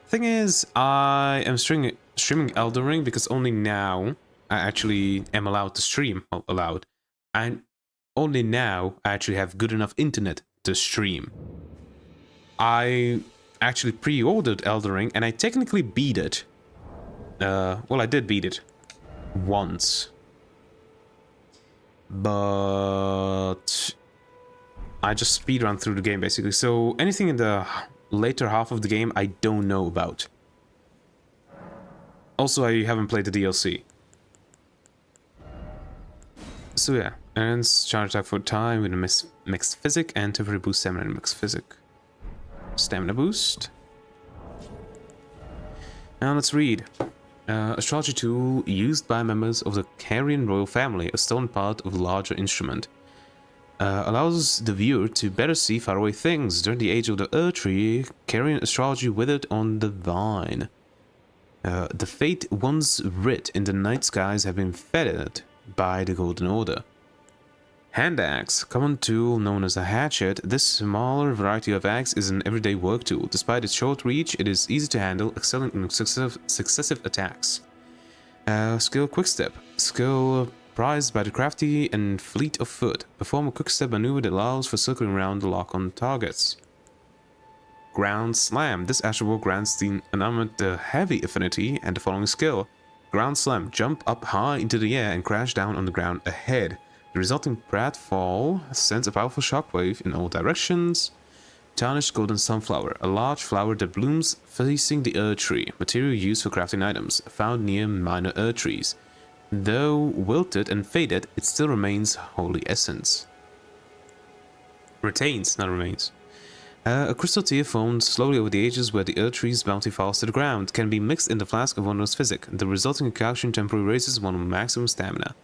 Thing is, I am streaming Elden Ring because only now I actually am allowed to stream. Well, allowed. And only now I actually have good enough internet to stream. I actually pre-ordered Elden Ring and I technically beat it. Well, I did beat it once. But I just speedrun through the game basically. So anything in the later half of the game I don't know about. Also, I haven't played the DLC. So yeah, and charge attack for time with a mixed physic and temporary boost stamina and mixed physic. Stamina boost. Now let's read. Astrology tool used by members of the Carian royal family, a stone part of a larger instrument. Allows the viewer to better see faraway things. During the age of the Erdtree, Carian astrology withered on the vine. The fate once writ in the night skies have been fettered by the Golden Order. Hand axe, common tool known as a hatchet. This smaller variety of axe is an everyday work tool. Despite its short reach, it is easy to handle, excelling in successive attacks. Skill quickstep. Skill prized by the crafty and fleet of foot. Perform a quickstep maneuver that allows for circling around the lock on targets. Ground Slam. This Astral Ball grants the element the Heavy affinity and the following skill. Ground Slam. Jump up high into the air and crash down on the ground ahead. The resulting pratfall sends a powerful shockwave in all directions. Tarnished Golden Sunflower. A large flower that blooms facing the Earth Tree. Material used for crafting items. Found near minor Earth trees. Though wilted and faded, it still remains holy essence. Retains, not remains. A crystal tear formed slowly over the ages where the Earth Tree's bounty falls to the ground. Can be mixed in the flask of Wondrous Physic. The resulting concoction temporarily raises one maximum stamina.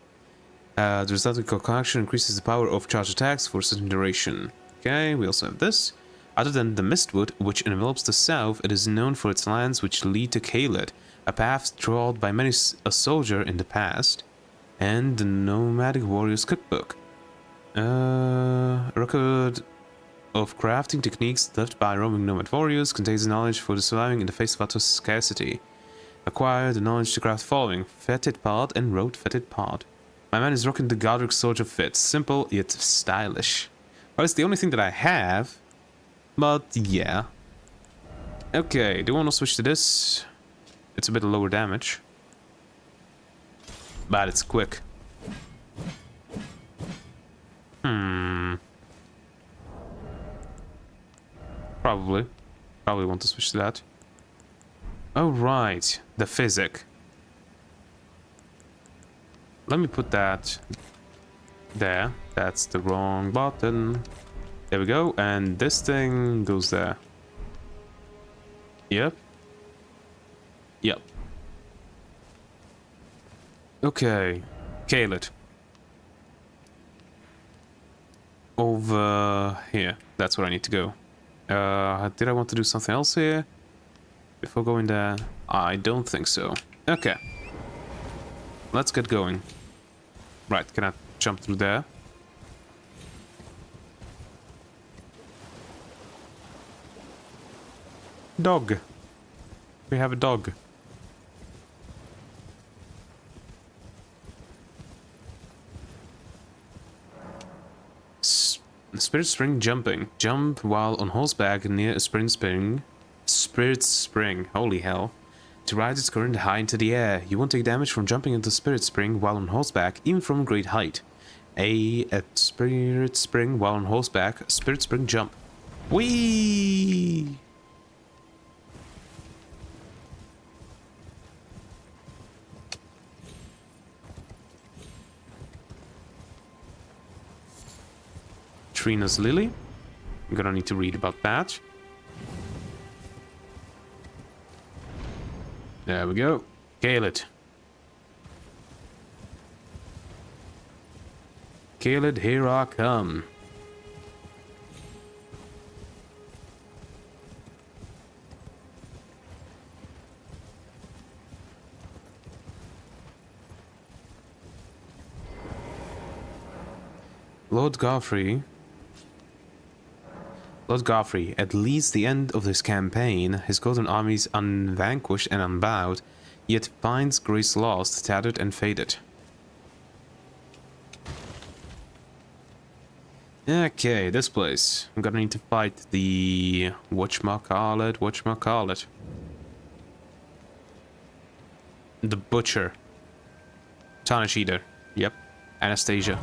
The resulting concoction increases the power of charged attacks for a certain duration. Okay, we also have this. Other than the Mistwood, which envelops the south, it is known for its lands which lead to Kaled, a path trod by many a soldier in the past, and the Nomadic Warrior's Cookbook. A record of crafting techniques left by roaming nomad warriors contains knowledge for the surviving in the face of utter scarcity. Acquire the knowledge to craft following: Fetid Pod and Road Fetid Pod. My man is rocking the Godric Soldier fit, simple yet stylish. Well, it's the only thing that I have, but yeah. Okay, do you want to switch to this? It's a bit lower damage, but it's quick. Probably want to switch to that. Oh right, the physic. Let me put that there. That's the wrong button. There we go, and this thing goes there. Yep. Yep. Okay, Kaled. Over here. That's where I need to go. Did I want to do something else here before going there? I don't think so. Okay. Let's get going. Right, can I jump through there? Dog. We have a dog. Spirit Spring jumping. Jump while on horseback near a Spirit Spring. Holy hell. To rise its current high into the air. You won't take damage from jumping into Spirit Spring while on horseback, even from a great height. At Spirit Spring while on horseback. Spirit Spring jump. Whee! Trina's Lily. I'm gonna need to read about that. There we go. Kaled. Kaled, here I come. Lord Godfrey, at least the end of this campaign, his golden armies unvanquished and unbowed, yet finds grace lost, tattered and faded. Okay, this place. I'm gonna need to fight the... whatchamacallit. The Butcher. Tarnish Eater. Yep. Anastasia.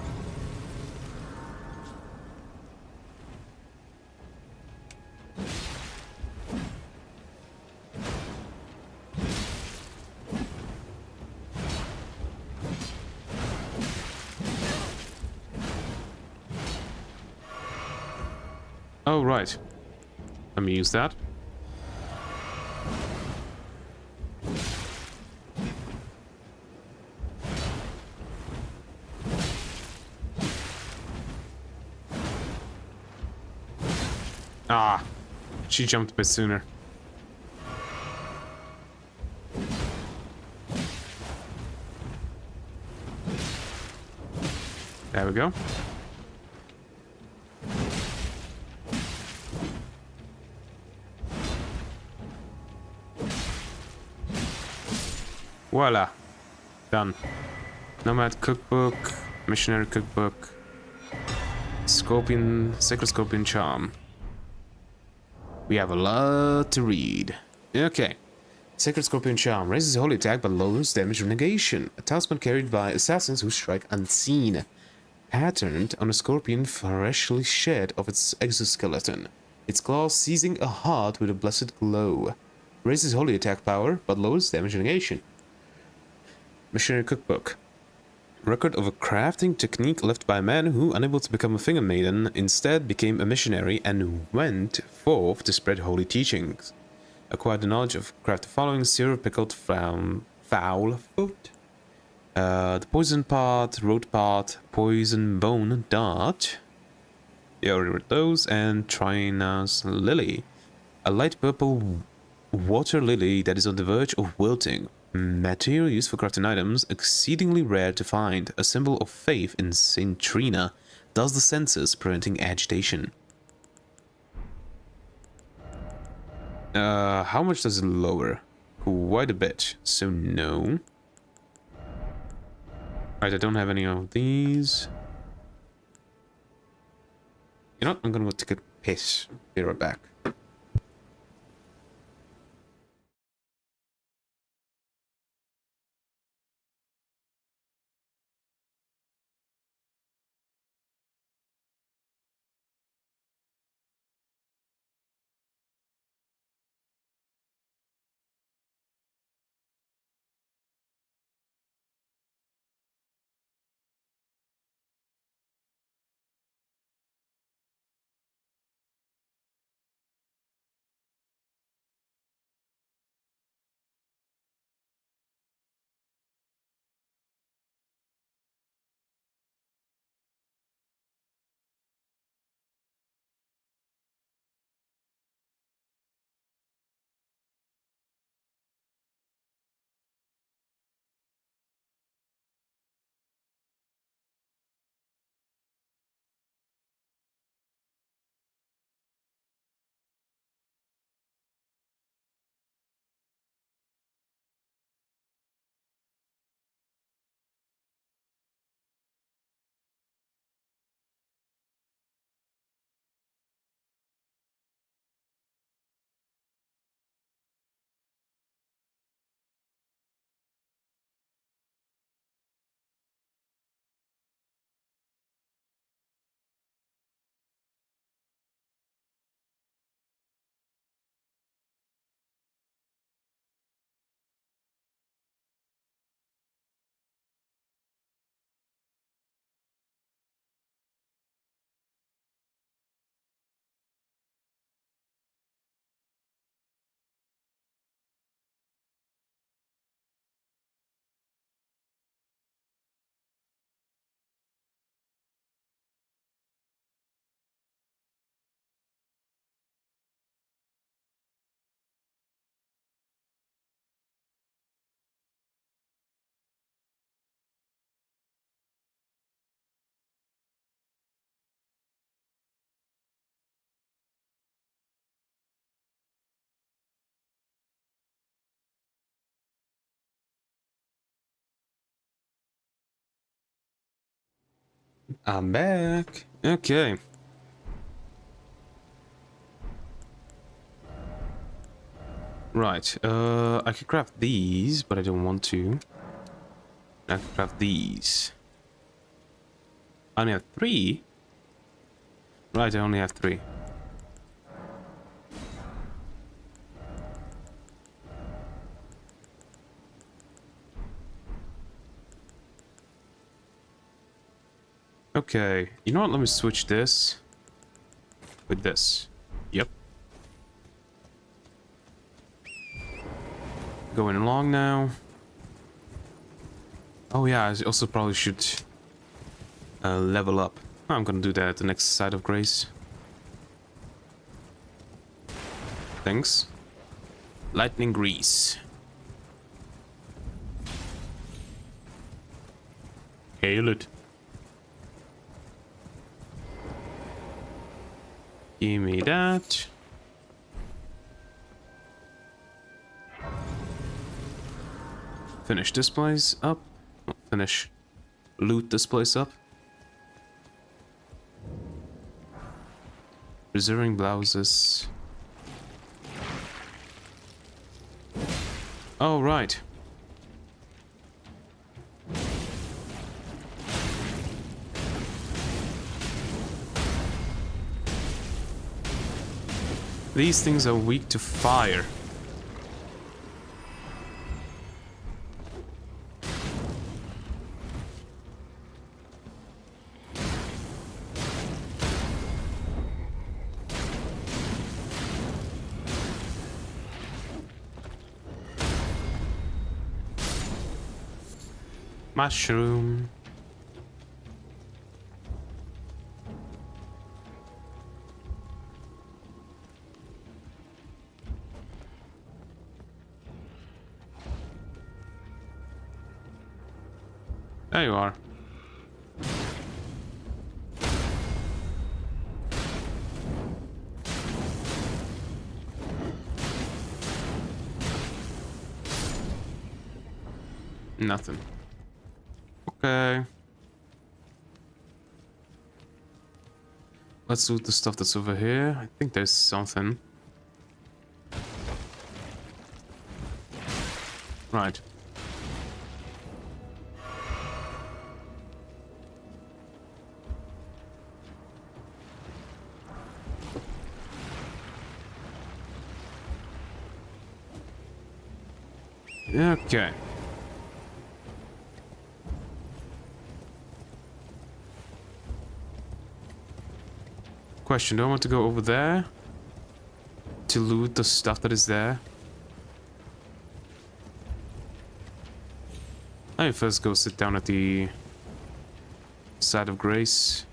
Oh, right. Let me use that. Ah, she jumped a bit sooner. There we go. Voila. Done. Nomad Cookbook, Missionary Cookbook, Scorpion, Sacred Scorpion Charm. We have a lot to read. Okay. Sacred Scorpion Charm raises holy attack but lowers damage negation. A talisman carried by assassins who strike unseen. Patterned on a scorpion freshly shed of its exoskeleton. Its claws seizing a heart with a blessed glow. Raises holy attack power but lowers damage negation. Missionary Cookbook. Record of a crafting technique left by a man who, unable to become a finger maiden, instead became a missionary and went forth to spread holy teachings. Acquired the knowledge of craft the following: syrup pickled fowl foot, the poison part, road part, poison bone dart. Yeah, I already read those. And Trina's lily, a light purple water lily that is on the verge of wilting. Material used for crafting items, exceedingly rare to find. A symbol of faith in Saint Trina. Dulls the senses, preventing agitation. How much does it lower? Quite a bit, so no. Right, I don't have any of these. You know what? I'm gonna go take a piss. Be right back. I'm back. Okay. Right. I could craft these, but I don't want to. I could craft these. I only have 3. Right, I only have 3. Okay, you know what? Let me switch this with this. Yep. Going along now. Oh yeah, I also probably should level up. I'm gonna do that at the next side of grace. Thanks. Lightning grease. Hail it. Give me that. Finish this place up. Oh, finish. Loot this place up. Preserving blouses. Oh, right. These things are weak to fire. Mushroom. There you are. Nothing. Okay. Let's loot the stuff that's over here. I think there's something. Right. Okay. Question, do I want to go over there to loot the stuff that is there? Let me first go sit down at the side of grace.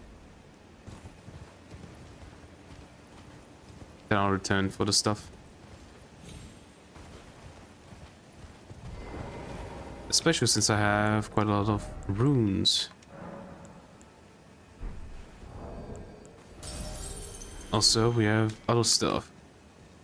Then I'll return for the stuff. Especially since I have quite a lot of runes. Also, we have other stuff.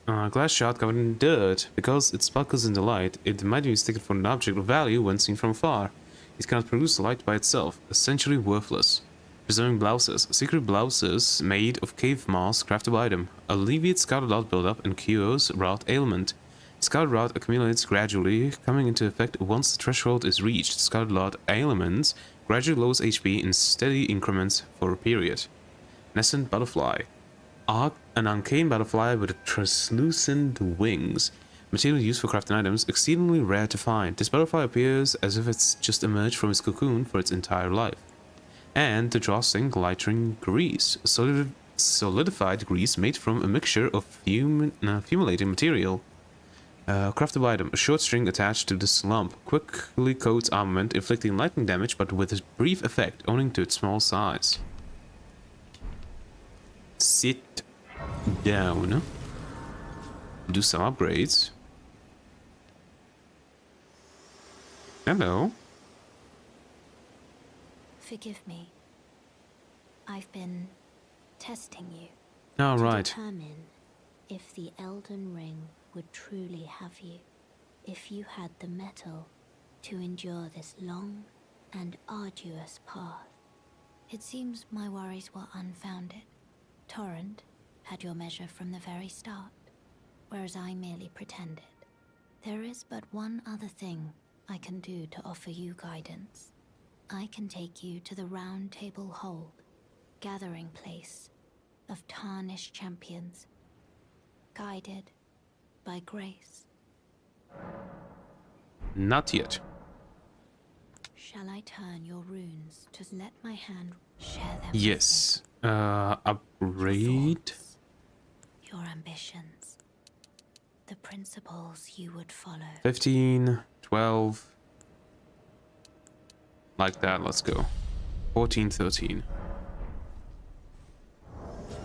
Glass shard covered in dirt. Because it sparkles in the light, it might be mistaken for an object of value when seen from afar. It cannot produce light by itself, essentially worthless. Preserving blouses. Secret blouses made of cave moss, craftable item. Alleviates scattered rot buildup and cures rot ailment. Scattered rot accumulates gradually, coming into effect once the threshold is reached. Scattered rot ailments gradually lowers HP in steady increments for a period. Nascent butterfly. An arcane butterfly with translucent wings. Material used for crafting items, exceedingly rare to find. This butterfly appears as if it's just emerged from its cocoon for its entire life. And the drawstring lightering grease. Solidified grease made from a mixture of fumulating material. Craftable item. A short string attached to the slump. Quickly coats armament, inflicting lightning damage but with a brief effect, owing to its small size. Sit down. Do some upgrades. Hello. Forgive me. I've been testing you. All to right. determine if the Elden Ring would truly have you. If you had the mettle to endure this long and arduous path. It seems my worries were unfounded. Torrent had your measure from the very start, whereas I merely pretended. There is but one other thing I can do to offer you guidance. I can take you to the Round Table Hold, gathering place of tarnished champions, guided by grace. Not yet. Shall I turn your runes to let my hand share them? Yes. Upgrade. Your thoughts, your ambitions, the principles you would follow. 15, 12. Like that, let's go. 14, 13.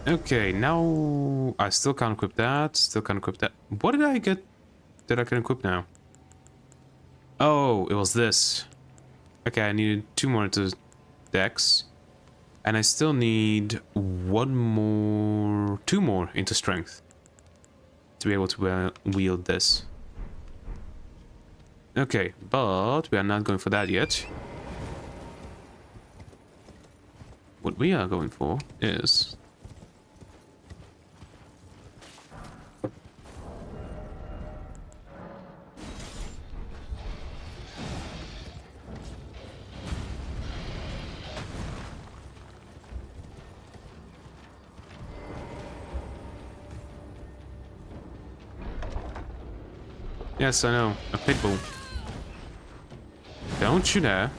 Okay, now I still can't equip that. Still can't equip that. What did I get that I can equip now? Oh, it was this. Okay, I needed 2 more into Dex. And I still need 2 more into Strength to be able to wield this. Okay, but we are not going for that yet. What we are going for is... Yes, I know. A pit bull. Don't you dare.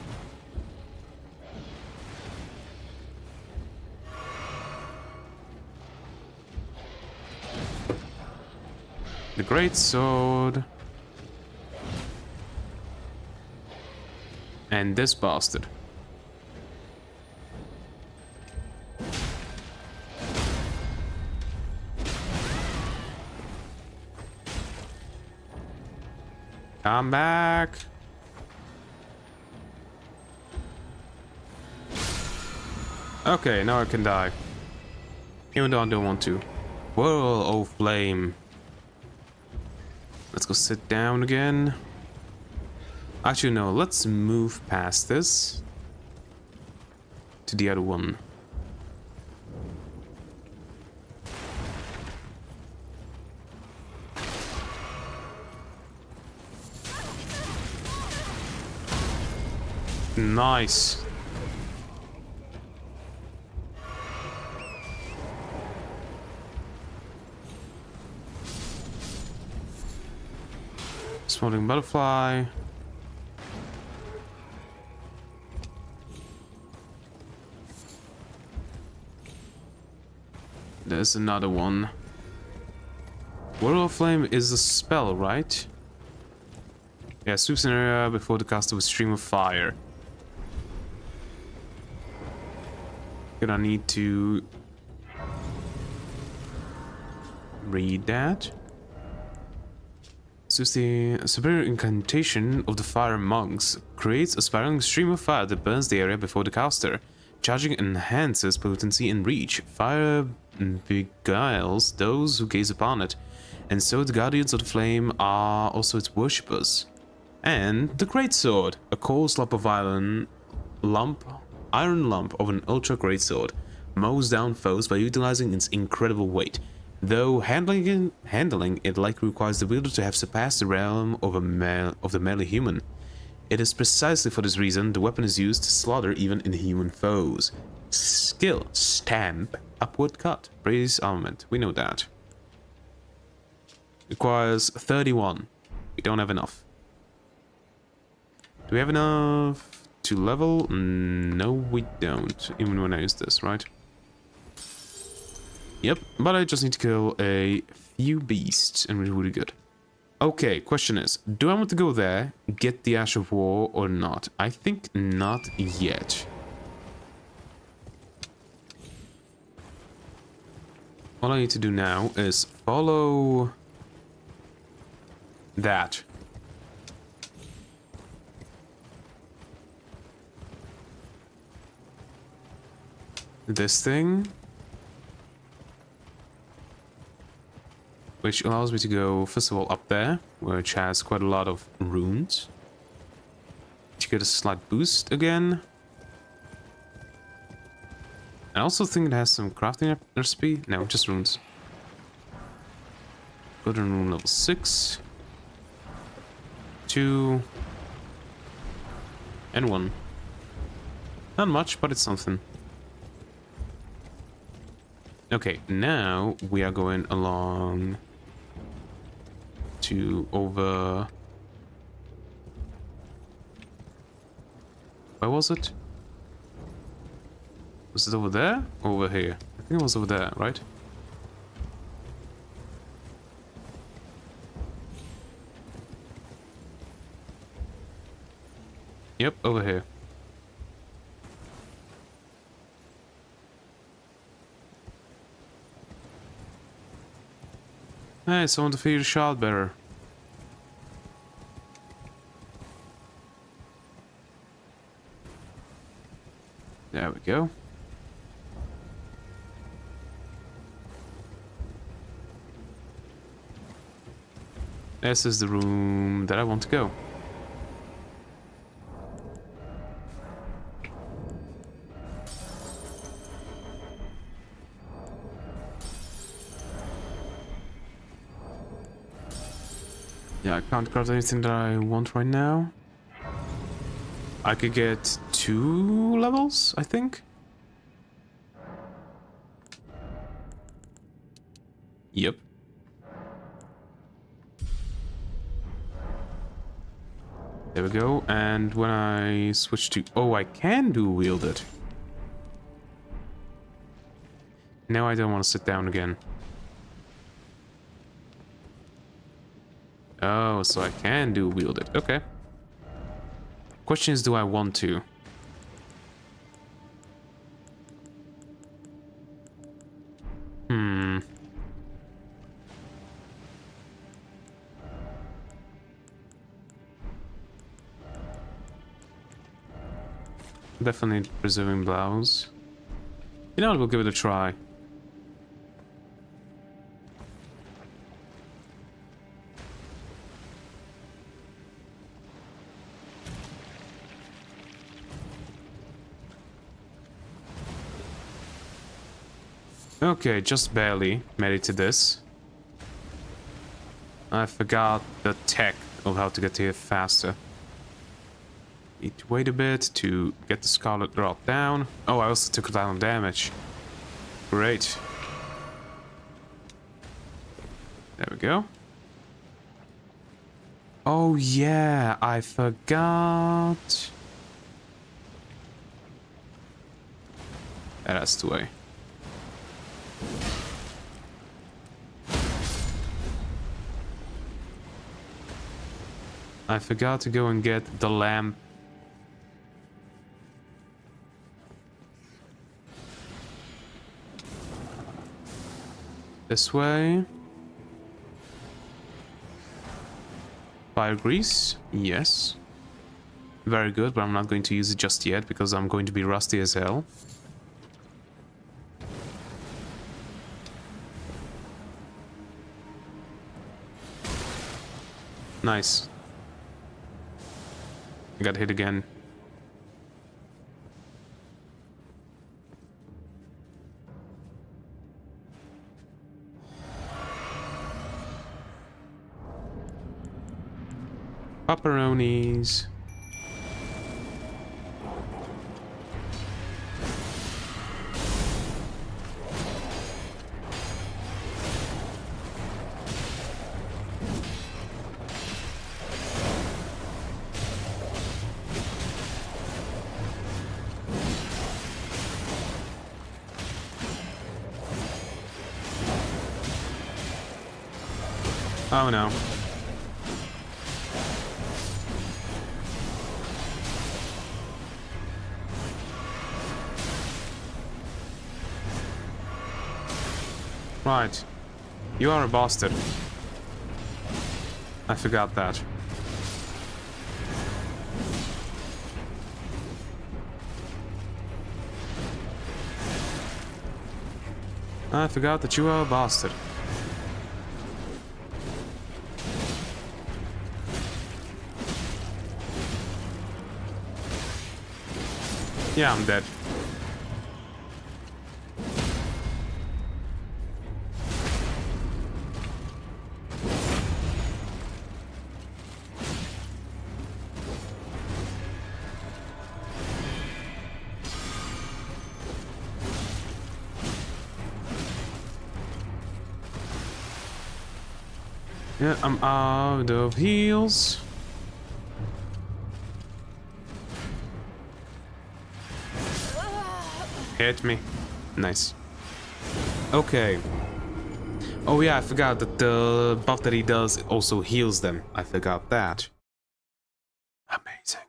The great sword. And this bastard. Come back. Okay, now I can die. Even though I don't want to. Whirl of flame. Let's go sit down again. Actually, no, let's move past this to the other one. Nice. Smoldering butterfly. There's another one. Whirl of Flame is a spell, right? Yeah, sweeps an area before the caster with stream of fire. Gonna need to read that. So the superior incantation of the fire monks creates a spiraling stream of fire that burns the area before the caster. Charging enhances potency and reach. Fire beguiles those who gaze upon it, and so the guardians of the flame are also its worshippers. And the great sword, a coarse lump of iron lump of an ultra great sword, mows down foes by utilizing its incredible weight. Though handling it likely requires the wielder to have surpassed the realm of the merely human. It is precisely for this reason the weapon is used to slaughter even inhuman foes. Skill, stamp, upward cut, praise armament, we know that. Requires 31, we don't have enough. Do we have enough to level? No, we don't, even when I use this, right? Yep, but I just need to kill a few beasts and we're really good. Okay, question is, do I want to go there, get the Ash of War or not? I think not yet. All I need to do now is follow that. This thing. Which allows me to go, first of all, up there, which has quite a lot of runes. To get a slight boost again. I also think it has some crafting recipe. No, just runes. Golden rune level 6. 2. And 1. Not much, but it's something. Okay, now we are going along to over... Where was it? Was it over there or over here? I think it was over there, right? Yep, over here. Hey, someone defeated a shard bearer. There we go. This is the room that I want to go. Yeah, I can't craft anything that I want right now. I could get 2 levels, I think. Yep. There we go. And when I switch to... Oh, I can dual-wield it. Now I don't want to sit down again. Oh, so I can dual-wield it. Okay. Question is, do I want to? Hmm. Definitely preserving blouse. You know what, we'll give it a try. Okay, just barely made it to this. I forgot the tech of how to get here faster. Need to wait a bit to get the Scarlet drop down. Oh, I also took down damage. Great. There we go. Oh yeah, I forgot. That's the way. I forgot to go and get the lamp. This way. Fire grease? Yes. Very good, but I'm not going to use it just yet because I'm going to be rusty as hell. Nice. I got hit again. Pepperonis. Oh no. Right. You are a bastard. I forgot that. I forgot that you are a bastard. Yeah, I'm dead. Yeah, I'm out of heals. Hit me. Nice. Okay. Oh yeah, I forgot that the buff that he does also heals them. I forgot that. Amazing.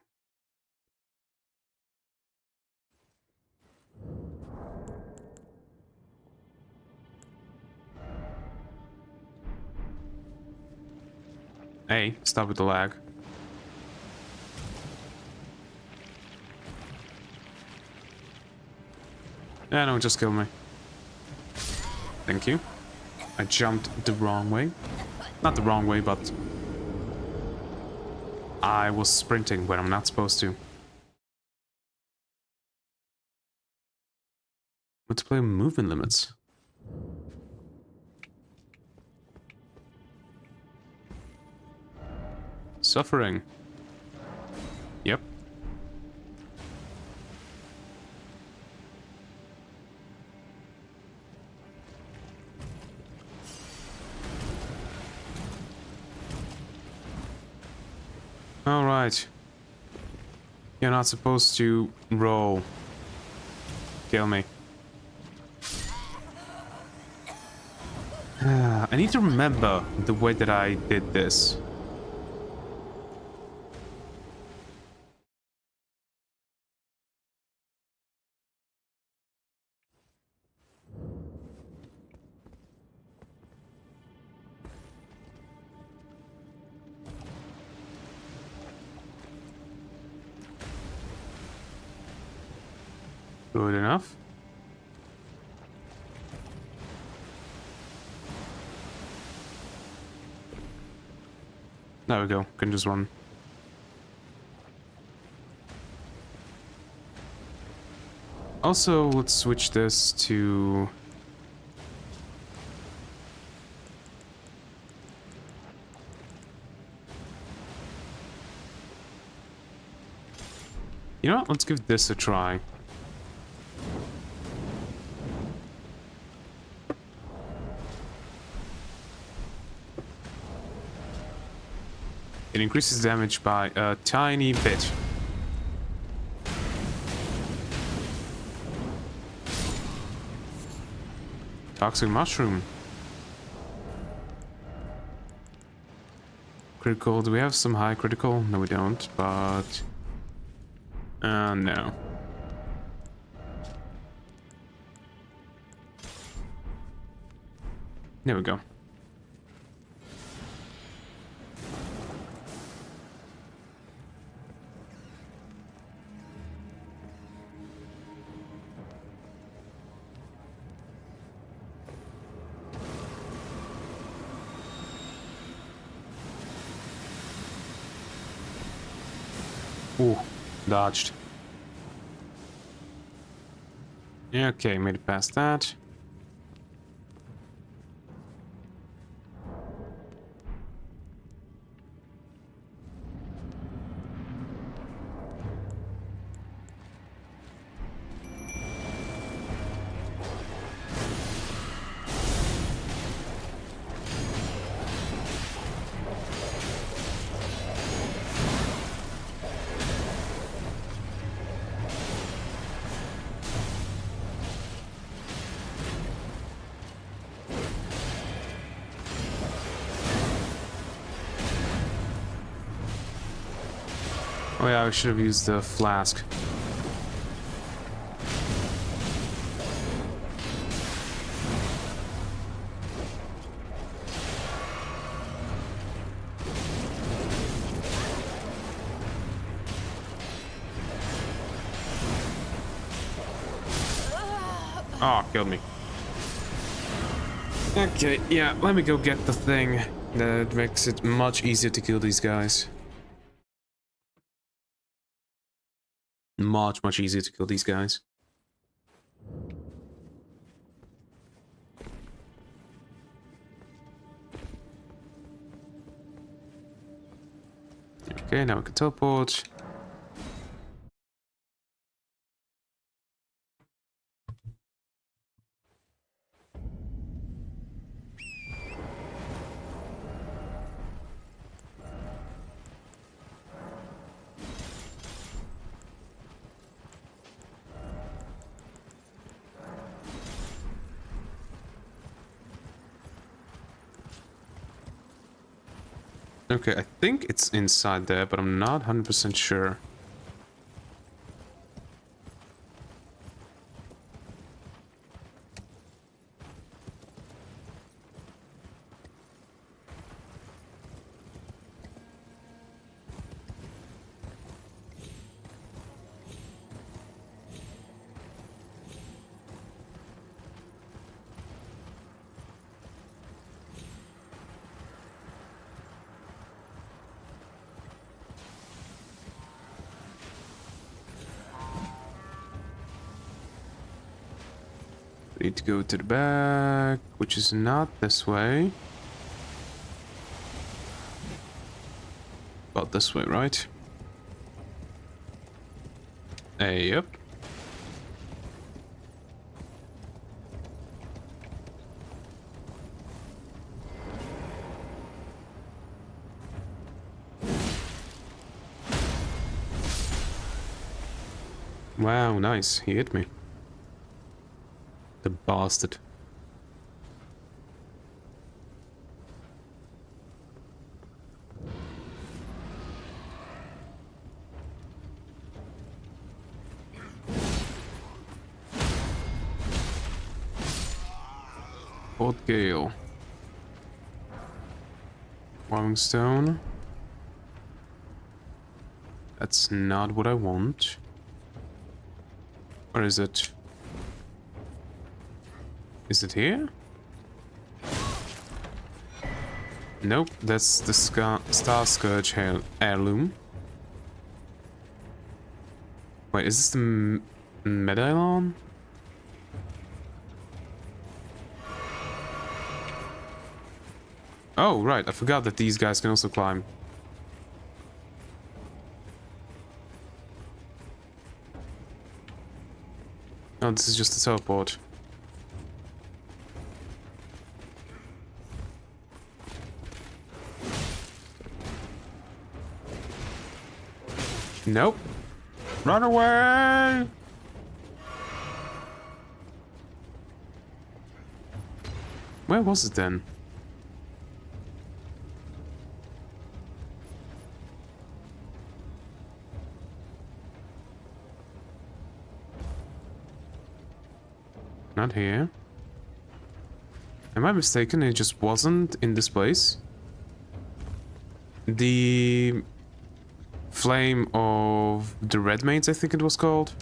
Hey, stop with the lag. Yeah, no, just kill me. Thank you. I jumped the wrong way. Not the wrong way, but I was sprinting when I'm not supposed to. Multiplayer movement limits. Suffering. Yep. Alright. You're not supposed to roll. Kill me. I need to remember the way that I did this. Good enough. There we go. Can just run. Also, let's switch this to... You know what? Let's give this a try. It increases damage by a tiny bit. Toxic mushroom. Critical. Do we have some high critical? No, we don't, but... no. There we go. Ooh, dodged. Yeah, okay, made it past that. Oh yeah, I should have used the flask. Oh, killed me. Okay, yeah, let me go get the thing that makes it much easier to kill these guys. Much easier to kill these guys. Okay, now we can teleport. Okay, I think it's inside there, but I'm not 100% sure. We need to go to the back, which is not this way. About this way, right? Yep. Wow, nice. He hit me. The bastard. Fort Gale. Warming stone. That's not what I want. Or is it? Is it here? Nope, that's the Star Scourge heirloom. Wait, is this the medallion? Oh, right, I forgot that these guys can also climb. Oh, this is just a teleport. Nope. Run away! Where was it then? Not here. Am I mistaken? It just wasn't in this place? The Flame of the Red Maids, I think it was called.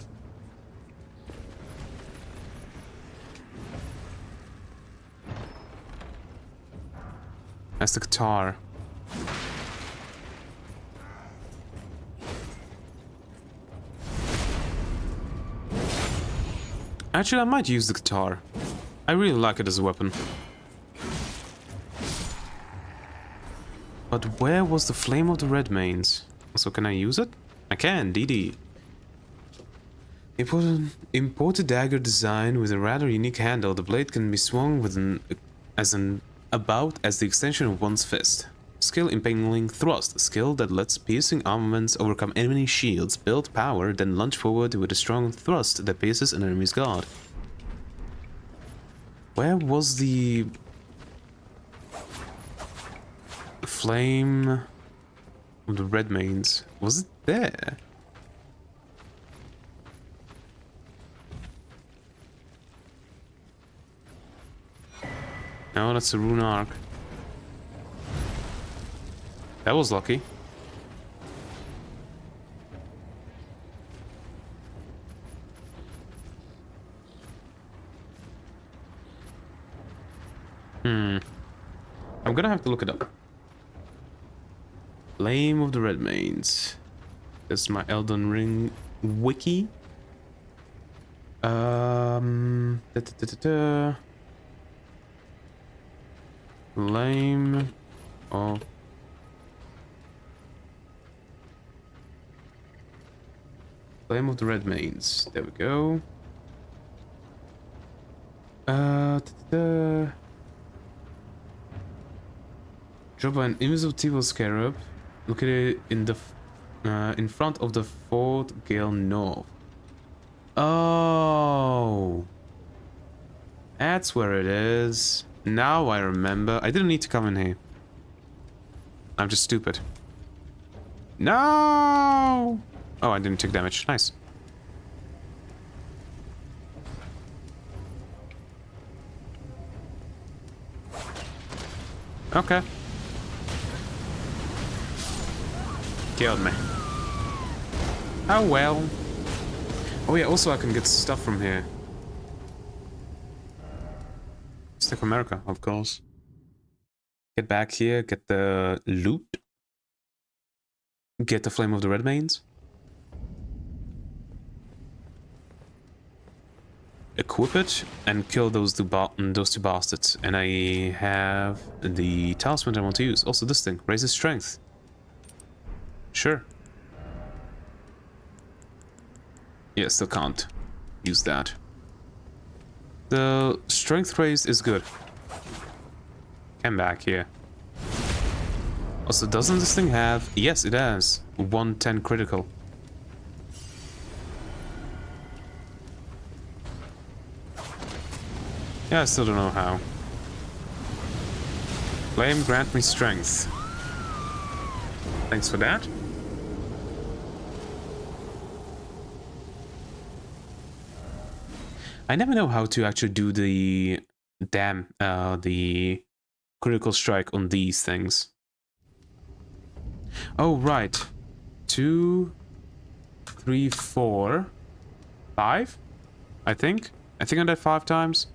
That's the guitar. Actually, I might use the guitar. I really like it as a weapon. But where was the Flame of the Red Mains? So can I use it? I can, DD. Imported dagger design with a rather unique handle. The blade can be swung with about as the extension of one's fist. Skill impaling thrust. A skill that lets piercing armaments overcome enemy shields. Build power, then lunge forward with a strong thrust that pierces an enemy's guard. Where was the Flame of the Red Mains? Was it there? No, that's a rune arc. That was lucky. I'm gonna have to look it up. Flame of the Red Mains. That's my Elden Ring wiki. Flame of Flame of the Red Mains. There we go. Drop by an invisible scarab located in the in front of the Fort Gale North. Oh, that's where it is. Now I remember. I didn't need to come in here. I'm just stupid. No! Oh, I didn't take damage. Nice. Okay. Killed me. Oh well. Oh yeah, also I can get stuff from here. Stick America, of course. Get back here, get the loot. Get the Flame of the Red Mains. Equip it and kill those two bastards. And I have the talisman I want to use. Also this thing, raises strength. Sure. Yeah, still can't use that. The strength raised is good. Come back here. Also, doesn't this thing have... Yes, it has. 110 critical. Yeah, I still don't know how. Flame, grant me strength. Thanks for that. I never know how to actually do the the critical strike on these things. Oh, right. 2, 3, 4, 5, I think. I think I did 5 times.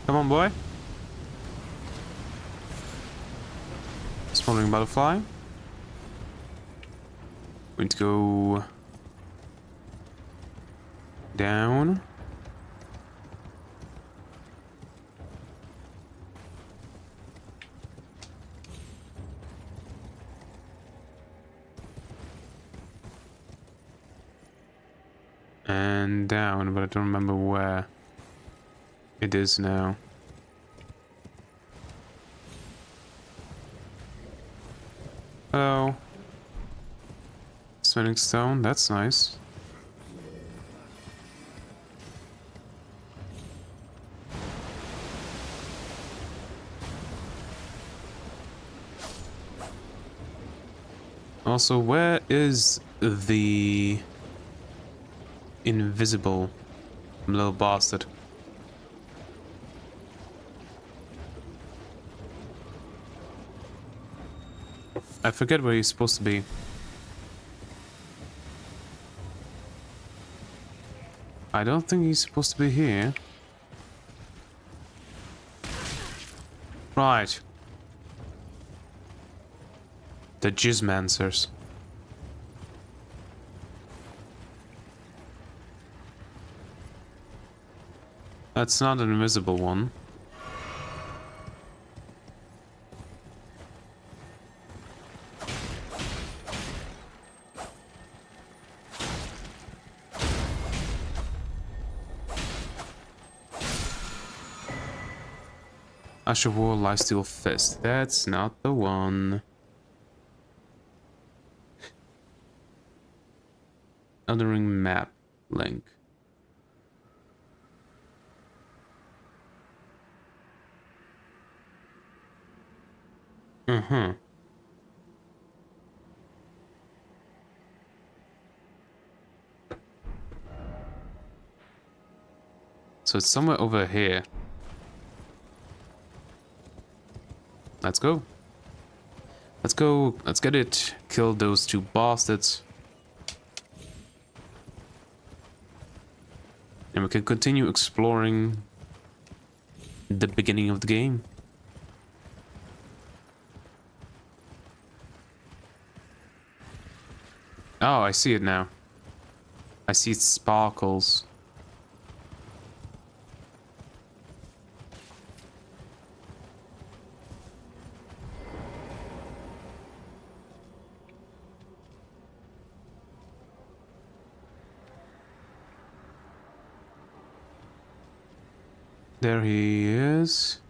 Come on, boy. Smoldering butterfly. Going to go down. And down, but I don't remember where it is now. Hello. Smelling stone, that's nice. Also, where is the invisible little bastard? I forget where he's supposed to be. I don't think he's supposed to be here. Right. The Jizzmancers. That's not an invisible one. Asher War, Lifesteal Fist. That's not the one. Elden Ring map link. Uh-huh. So it's somewhere over here. Let's go. Let's go. Let's get it. Kill those 2 bastards. And we can continue exploring the beginning of the game. Oh, I see it now. I see it sparkles. There he is.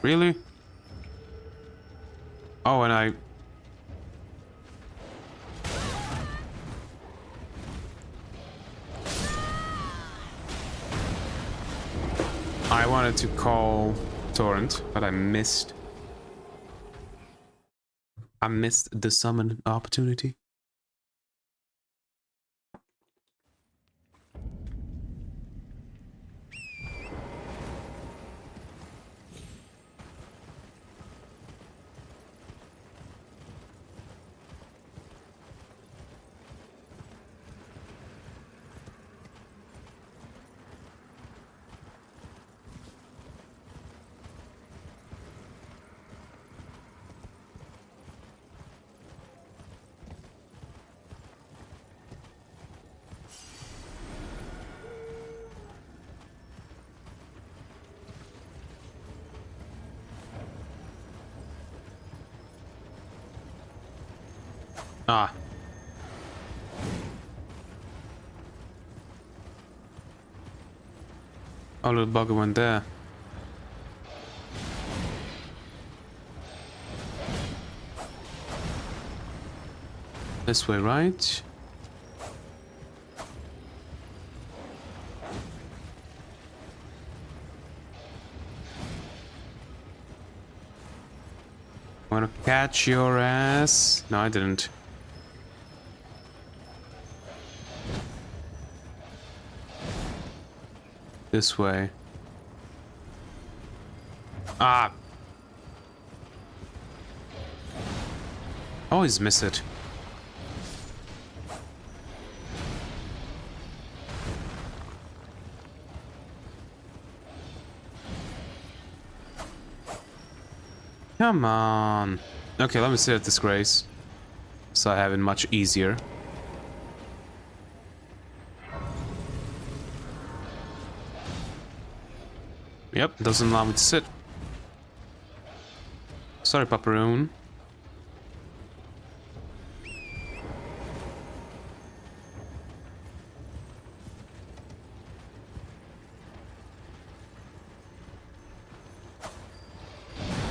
Really? Oh, and I wanted to call Torrent, but I missed. I missed the summon opportunity. Ah. Oh, little bugger went there. This way, right? I'm gonna catch your ass. No, I didn't. This way. Ah! Always miss it. Come on. Okay, let me sit at this grace. So I have it much easier. Yep, doesn't allow me to sit. Sorry, Paparoon.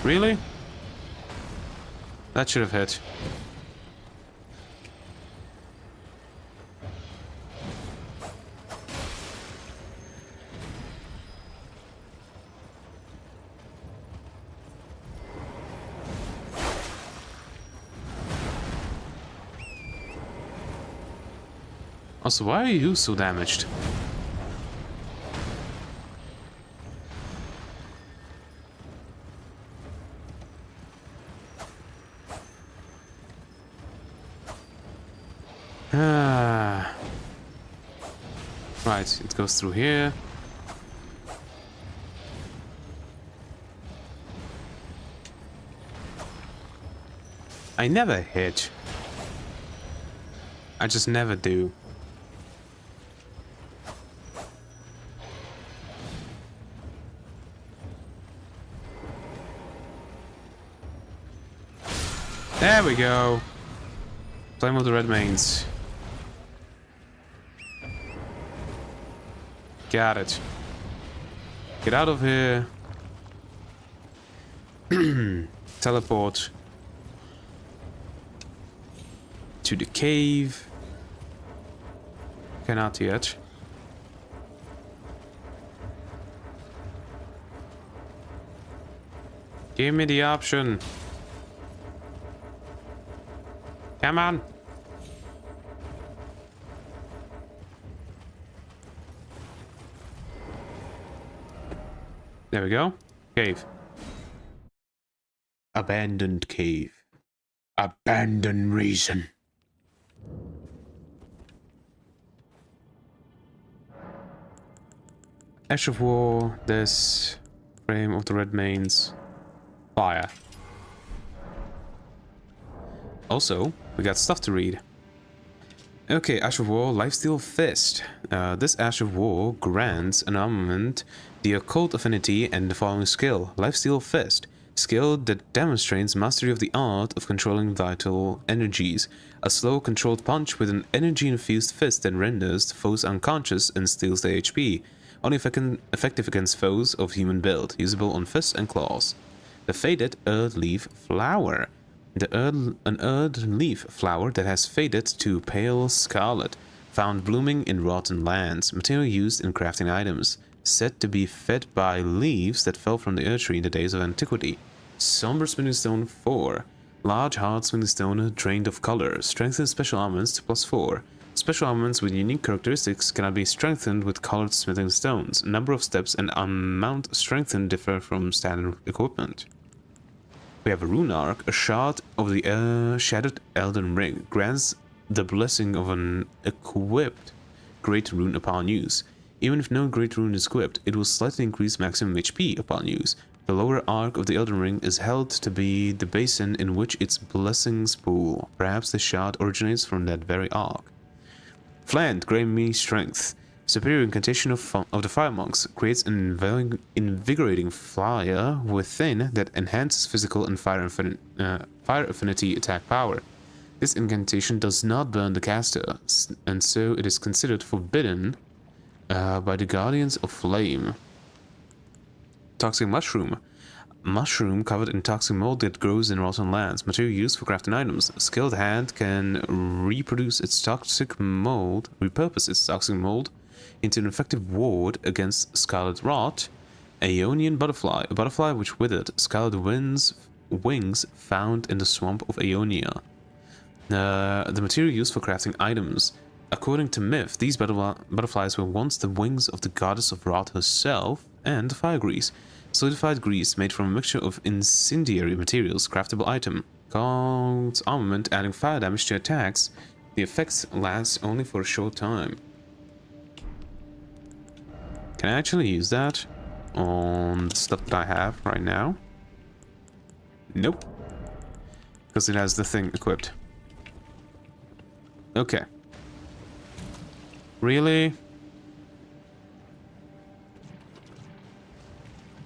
Really? That should have hit. Also, why are you so damaged? Ah. Right, it goes through here. I never hit. I just never do. There we go. Flame of the Red Mains. Got it. Get out of here. Teleport to the cave. Cannot yet. Give me the option. Come on. There we go. Cave. Abandoned cave. Abandoned reason. Ash of War. This. Frame of the Red Mains. Fire. Also, we got stuff to read. Okay, Ash of War, Lifesteal Fist. This Ash of War grants an armament, the occult affinity, and the following skill. Lifesteal Fist. Skill that demonstrates mastery of the art of controlling vital energies. A slow, controlled punch with an energy-infused fist that renders foes unconscious and steals their HP. Only effective against foes of human build. Usable on fists and claws. The Faded Earth Leaf Flower. An earth leaf flower that has faded to pale scarlet, found blooming in rotten lands, material used in crafting items, said to be fed by leaves that fell from the earth tree in the days of antiquity. Somber Smithing Stone 4, large hard smithing stone drained of color, strengthens special armaments to +4. Special armaments with unique characteristics cannot be strengthened with colored smithing stones. Number of steps and amount strengthened differ from standard equipment. We have a rune arc, a shard of the shattered Elden Ring, grants the blessing of an equipped great rune upon use. Even if no great rune is equipped, it will slightly increase maximum HP upon use. The lower arc of the Elden Ring is held to be the basin in which its blessings pool. Perhaps the shard originates from that very arc. Flant, grant me strength. Superior incantation of the Fire Monks creates an invigorating fire within that enhances physical and fire affinity attack power. This incantation does not burn the caster, and so it is considered forbidden by the Guardians of Flame. Toxic mushroom. Mushroom covered in toxic mold that grows in rotten lands. Material used for crafting items. A skilled hand can repurpose its toxic mold into an effective ward against scarlet rot. Aeonian butterfly. A butterfly which withered scarlet wings found in the swamp of Aeonia. The material used for crafting items. According to myth, these butterflies were once the wings of the goddess of rot herself and fire grease. Solidified grease made from a mixture of incendiary materials. Craftable item. God's armament, adding fire damage to attacks. The effects last only for a short time. Can I actually use that on the stuff that I have right now? Nope. Because it has the thing equipped. Okay. Really?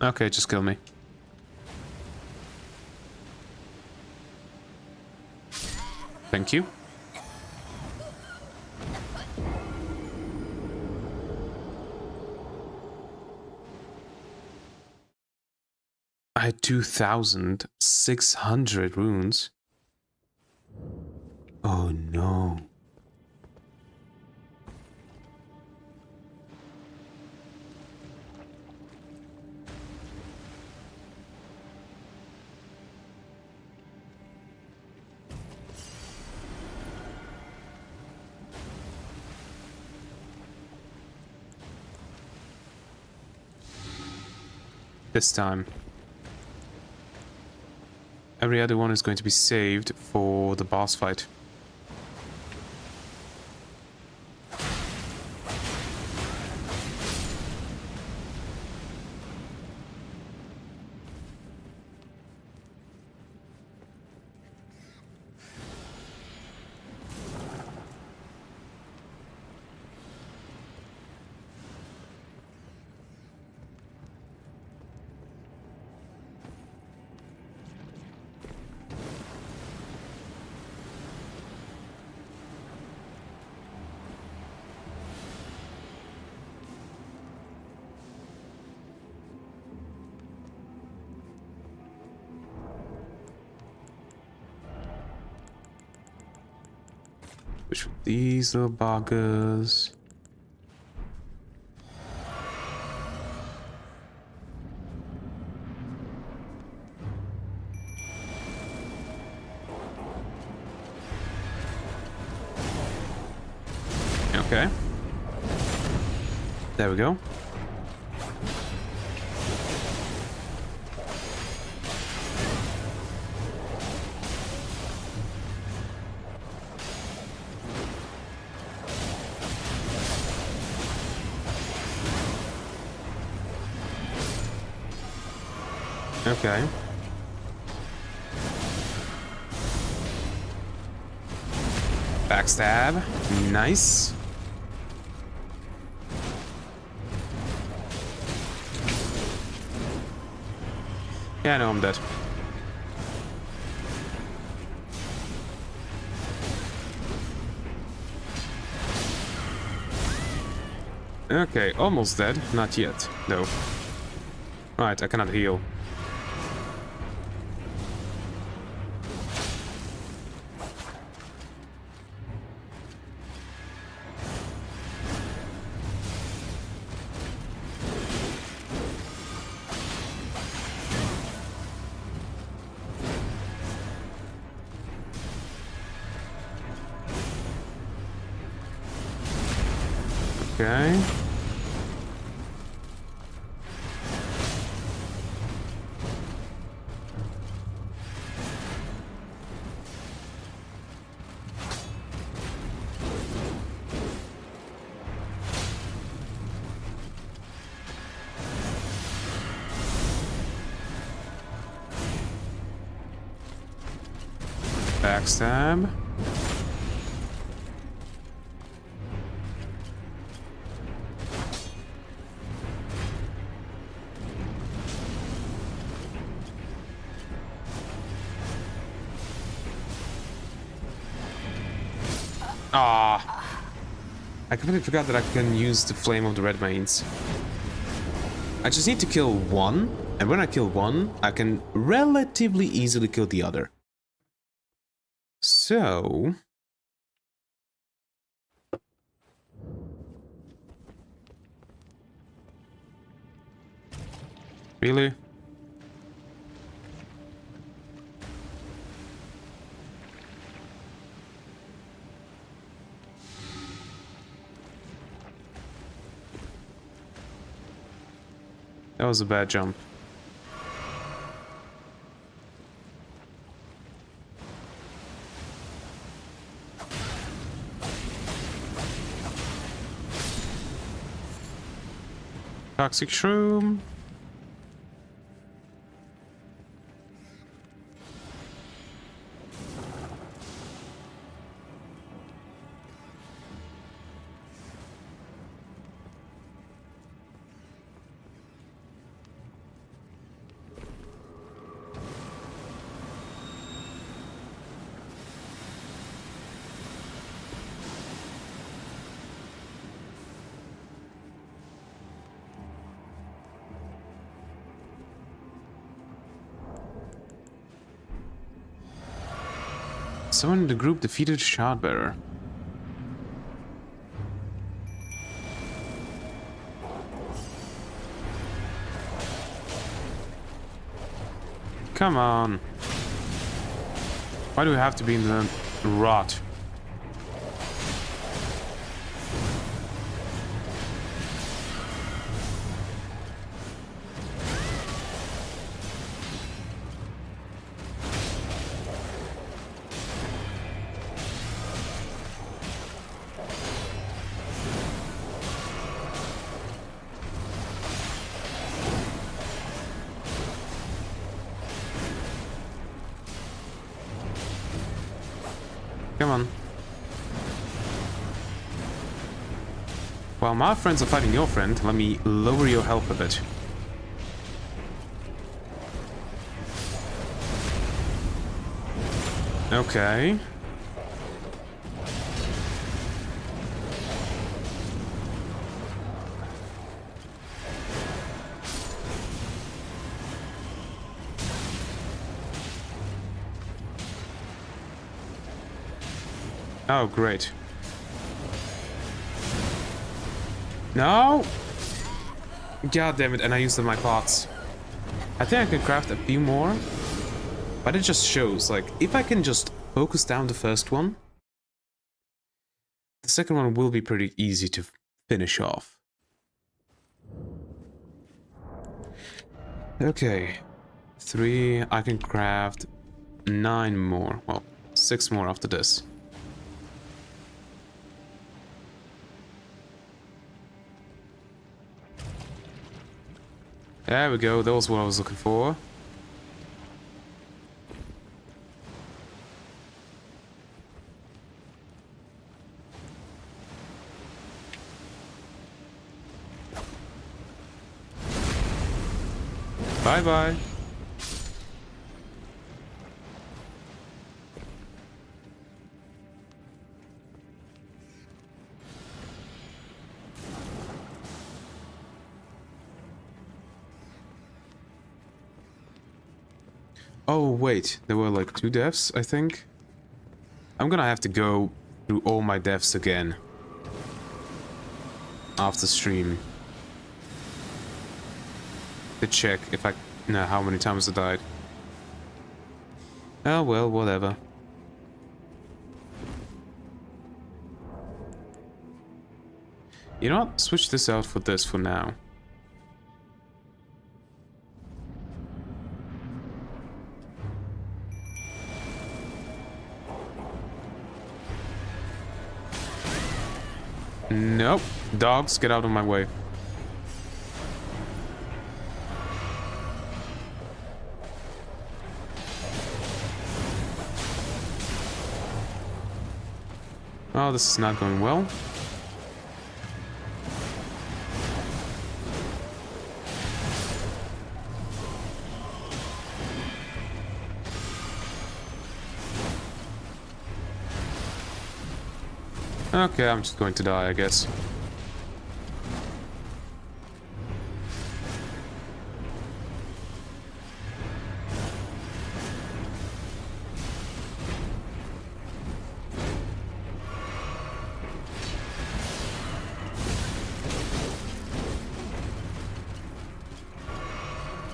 Okay, just kill me. Thank you. I had 2,600 runes. Oh no. This time. Every other one is going to be saved for the boss fight. Which these little buggers. Okay. There we go. Okay. Backstab. Nice. Yeah, I know I'm dead. Okay, almost dead. Not yet, though. Right, I cannot heal. Okay. Backstab. Ah! I completely forgot that I can use the Flame of the Red Mains. I just need to kill one, and when I kill one, I can relatively easily kill the other. So... Really? That was a bad jump. Toxic Shroom. Someone in the group defeated Shardbearer. Come on. Why do we have to be in the rot? Come on. While my friends are fighting your friend, let me lower your health a bit. Okay. Oh, great. No! God damn it, and I used my pots. I think I can craft a few more. But it just shows, like, if I can just focus down the first one, the second one will be pretty easy to finish off. Okay. 3, I can craft 9 more. Well, 6 more after this. There we go, that was what I was looking for. Bye-bye. Oh, wait. There were like 2 deaths, I think. I'm gonna have to go through all my deaths again. After stream. To check if I know how many times I died. Oh well, whatever. You know what? Switch this out for this for now. Nope. Dogs, get out of my way. Oh, this is not going well. Okay, I'm just going to die, I guess.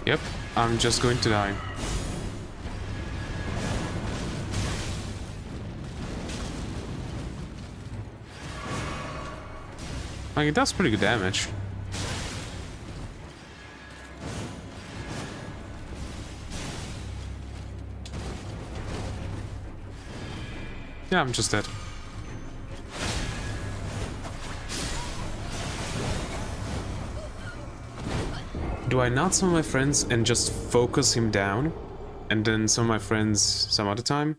Yep, I'm just going to die. Like, it does pretty good damage. Yeah, I'm just dead. Do I not summon my friends and just focus him down? And then summon my friends some other time?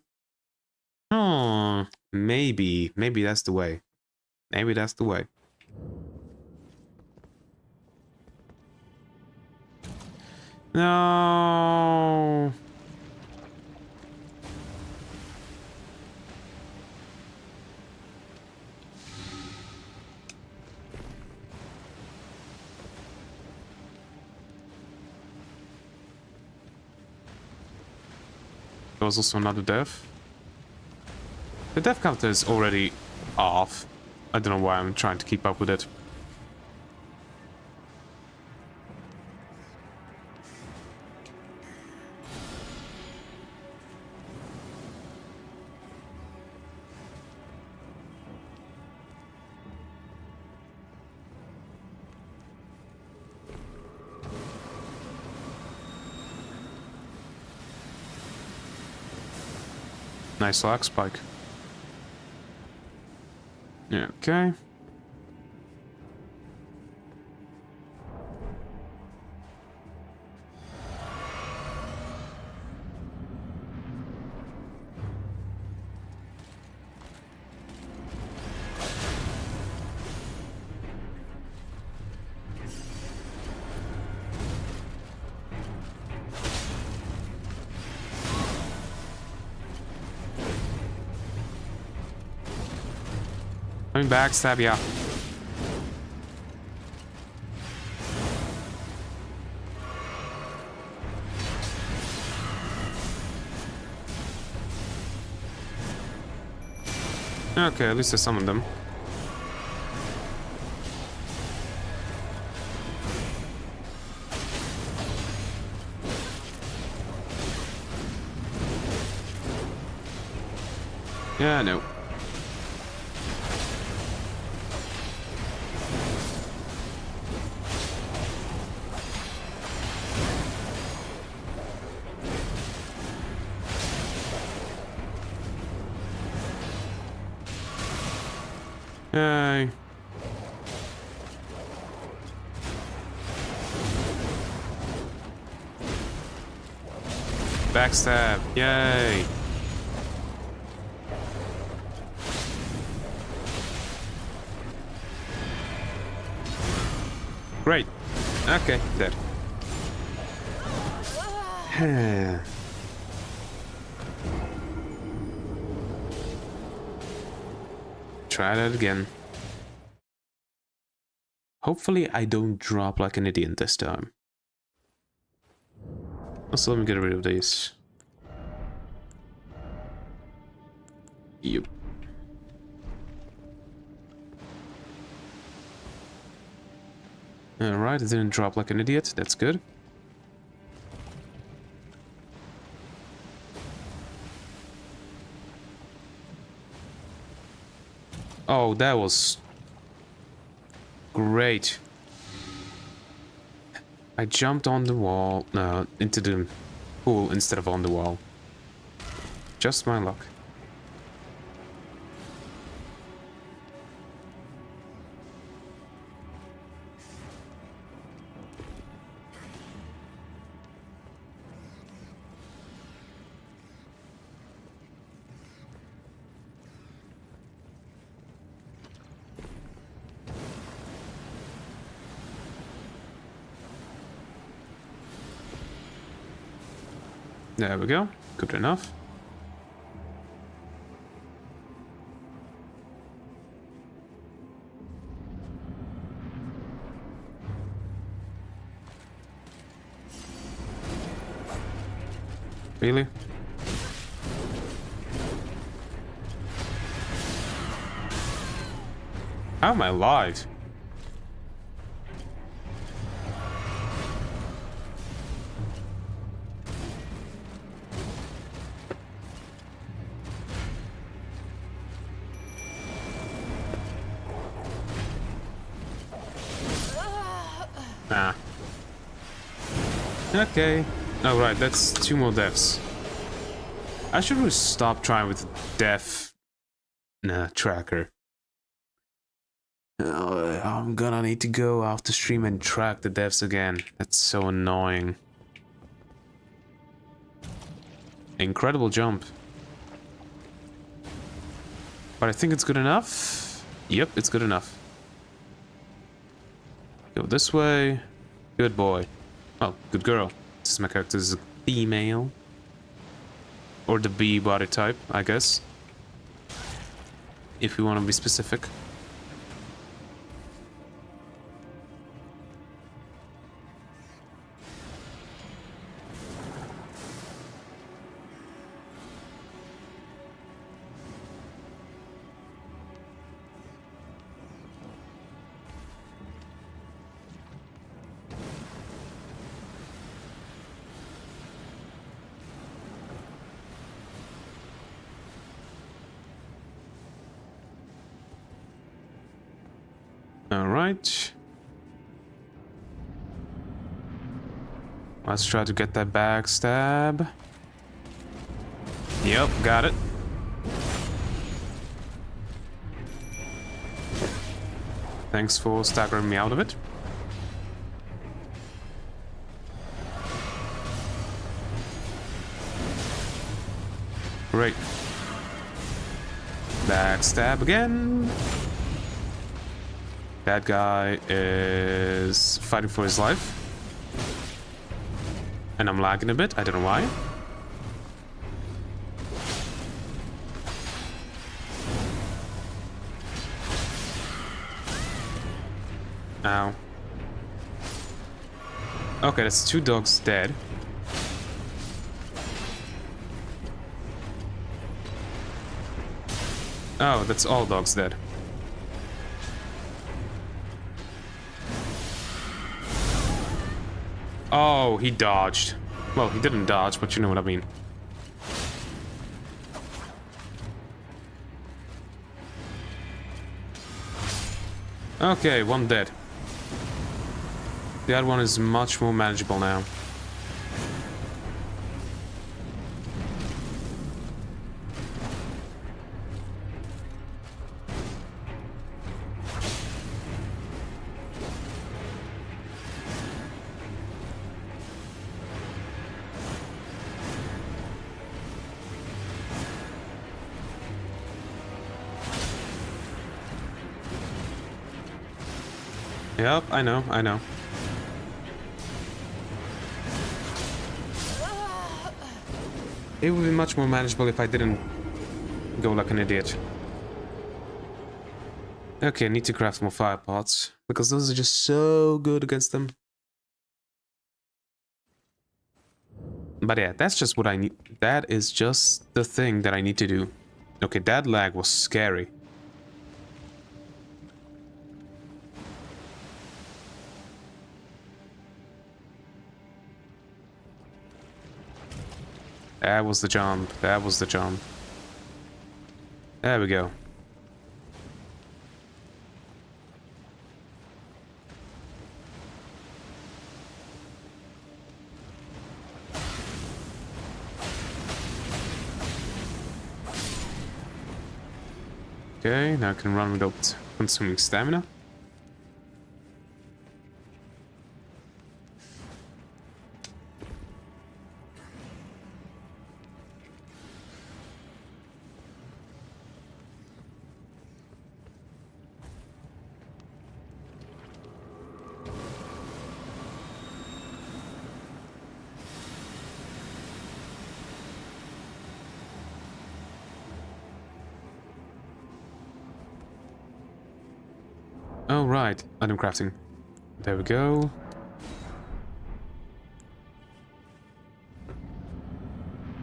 Oh, maybe. Maybe that's the way. Maybe that's the way. No. There was also another death. The death counter is already off. I don't know why I'm trying to keep up with it. Nice lag spike. Yeah, okay. Coming back, stab ya. Okay, at least I summoned them. Yeah, no. Yay. Backstab. Yay. Great. Okay, dead. Try that again. Hopefully I don't drop like an idiot this time. Also, let me get rid of these. Yep. Alright, it didn't drop like an idiot. That's good. Oh, that was great. I jumped on the wall, into the pool instead of on the wall. Just my luck. There we go. Good enough. Really? How am I alive? Nah. Okay. Oh, right, that's 2 more deaths. I should really stop trying with the death tracker. I'm gonna need to go after stream and track the deaths again. That's so annoying. Incredible jump. But I think it's good enough. Yep, it's good enough. Go this way. Good boy. Oh, good girl. Since my character is a female. Or the B body type, I guess. If we want to be specific. Alright. Let's try to get that backstab. Yep, got it. Thanks for staggering me out of it. Great. Backstab again. That guy is fighting for his life. And I'm lagging a bit, I don't know why. Ow. Okay, that's 2 dogs dead. Oh, that's all dogs dead. Oh, he dodged. Well, he didn't dodge, but you know what I mean. Okay, 1 dead. The other one is much more manageable now. Yep, I know, I know. It would be much more manageable if I didn't go like an idiot. Okay, I need to craft more fire pots, because those are just so good against them. But yeah, that's just what I need. That is just the thing that I need to do. Okay, that lag was scary. That was the jump. That was the jump. There we go. Okay, now I can run without consuming stamina. Oh, right. Item crafting. There we go.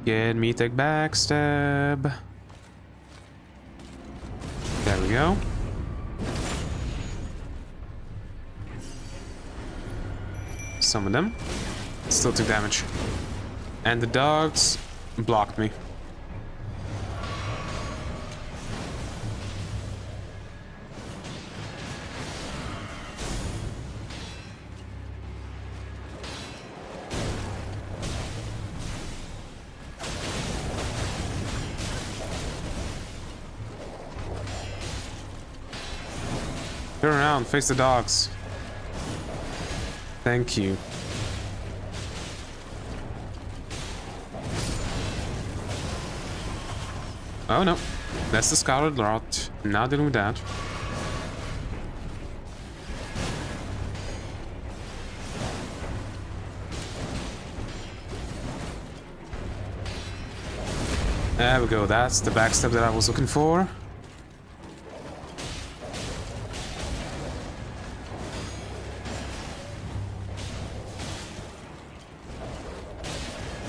Get me take backstab. There we go. Some of them still took damage. And the dogs blocked me. Turn around, face the dogs. Thank you. Oh no, that's the Scarlet Rot. Not dealing with that. There we go, that's the backstab that I was looking for.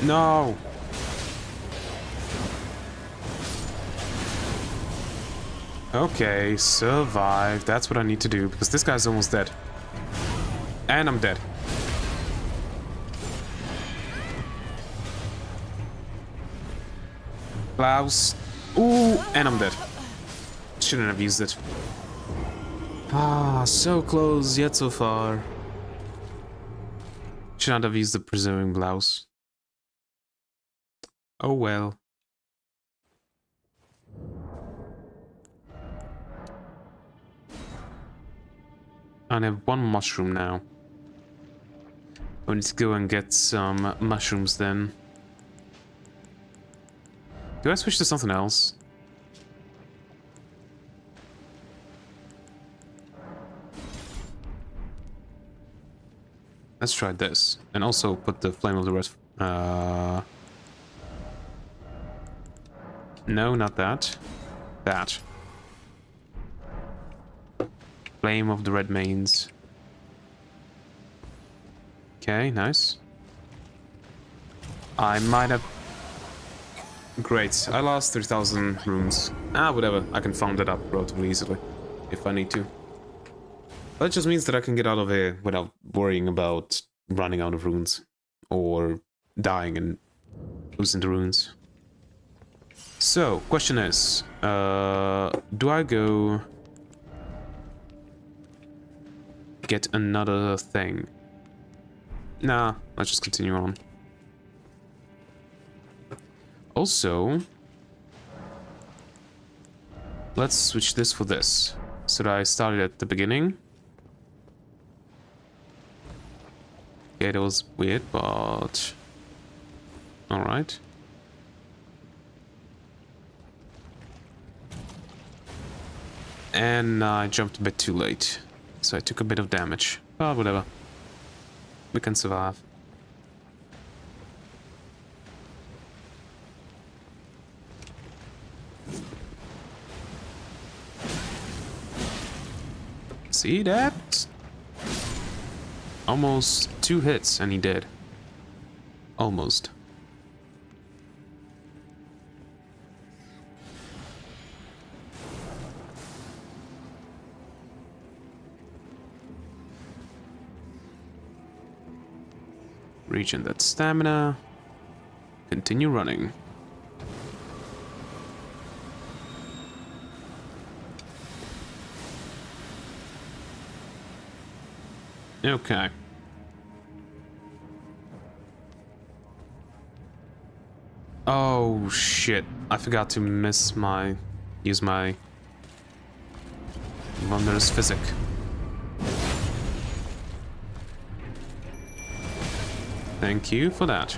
No! Okay, survive. That's what I need to do, because this guy's almost dead. And I'm dead. Klaus. Ooh, and I'm dead. Shouldn't have used it. Ah, so close, yet so far. Should not have used the preserving blouse. Oh well. I have one mushroom now. I need to go and get some mushrooms then. Do I switch to something else? Let's try this. And also put the Flame of the Red... No, not that. That. Flame of the Red Mains. Okay, nice. I might have... Great, I lost 3,000 runes. Ah, whatever, I can farm that up relatively easily, if I need to. That just means that I can get out of here without worrying about running out of runes. Or dying and losing the runes. So, question is... do I go... get another thing? Nah, let's just continue on. Also, let's switch this for this. So that I started at the beginning. Yeah, that was weird, but... Alright. And I jumped a bit too late. So I took a bit of damage. But whatever. We can survive. See that? Almost 2 hits and he did. Almost. Regen that stamina. Continue running. Okay. Oh shit. I forgot to use my wondrous physic. Thank you for that.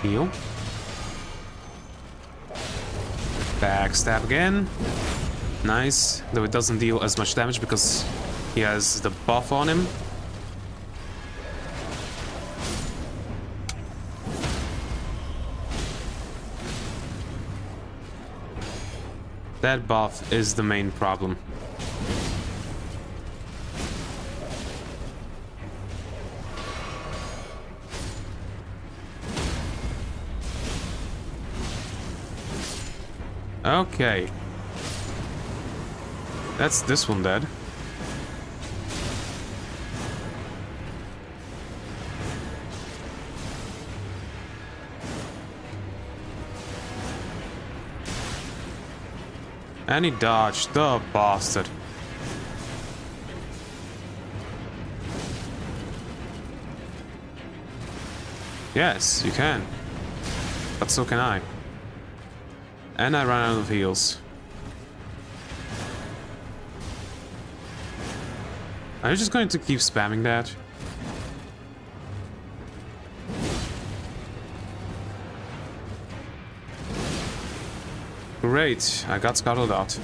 Heal. Backstab again. Nice. Though it doesn't deal as much damage because he has the buff on him. That buff is the main problem. Okay. That's this one dead. And he dodged, the bastard. Yes, you can. But so can I. And I ran out of heals. Are you just going to keep spamming that? Great, I got scuttled out.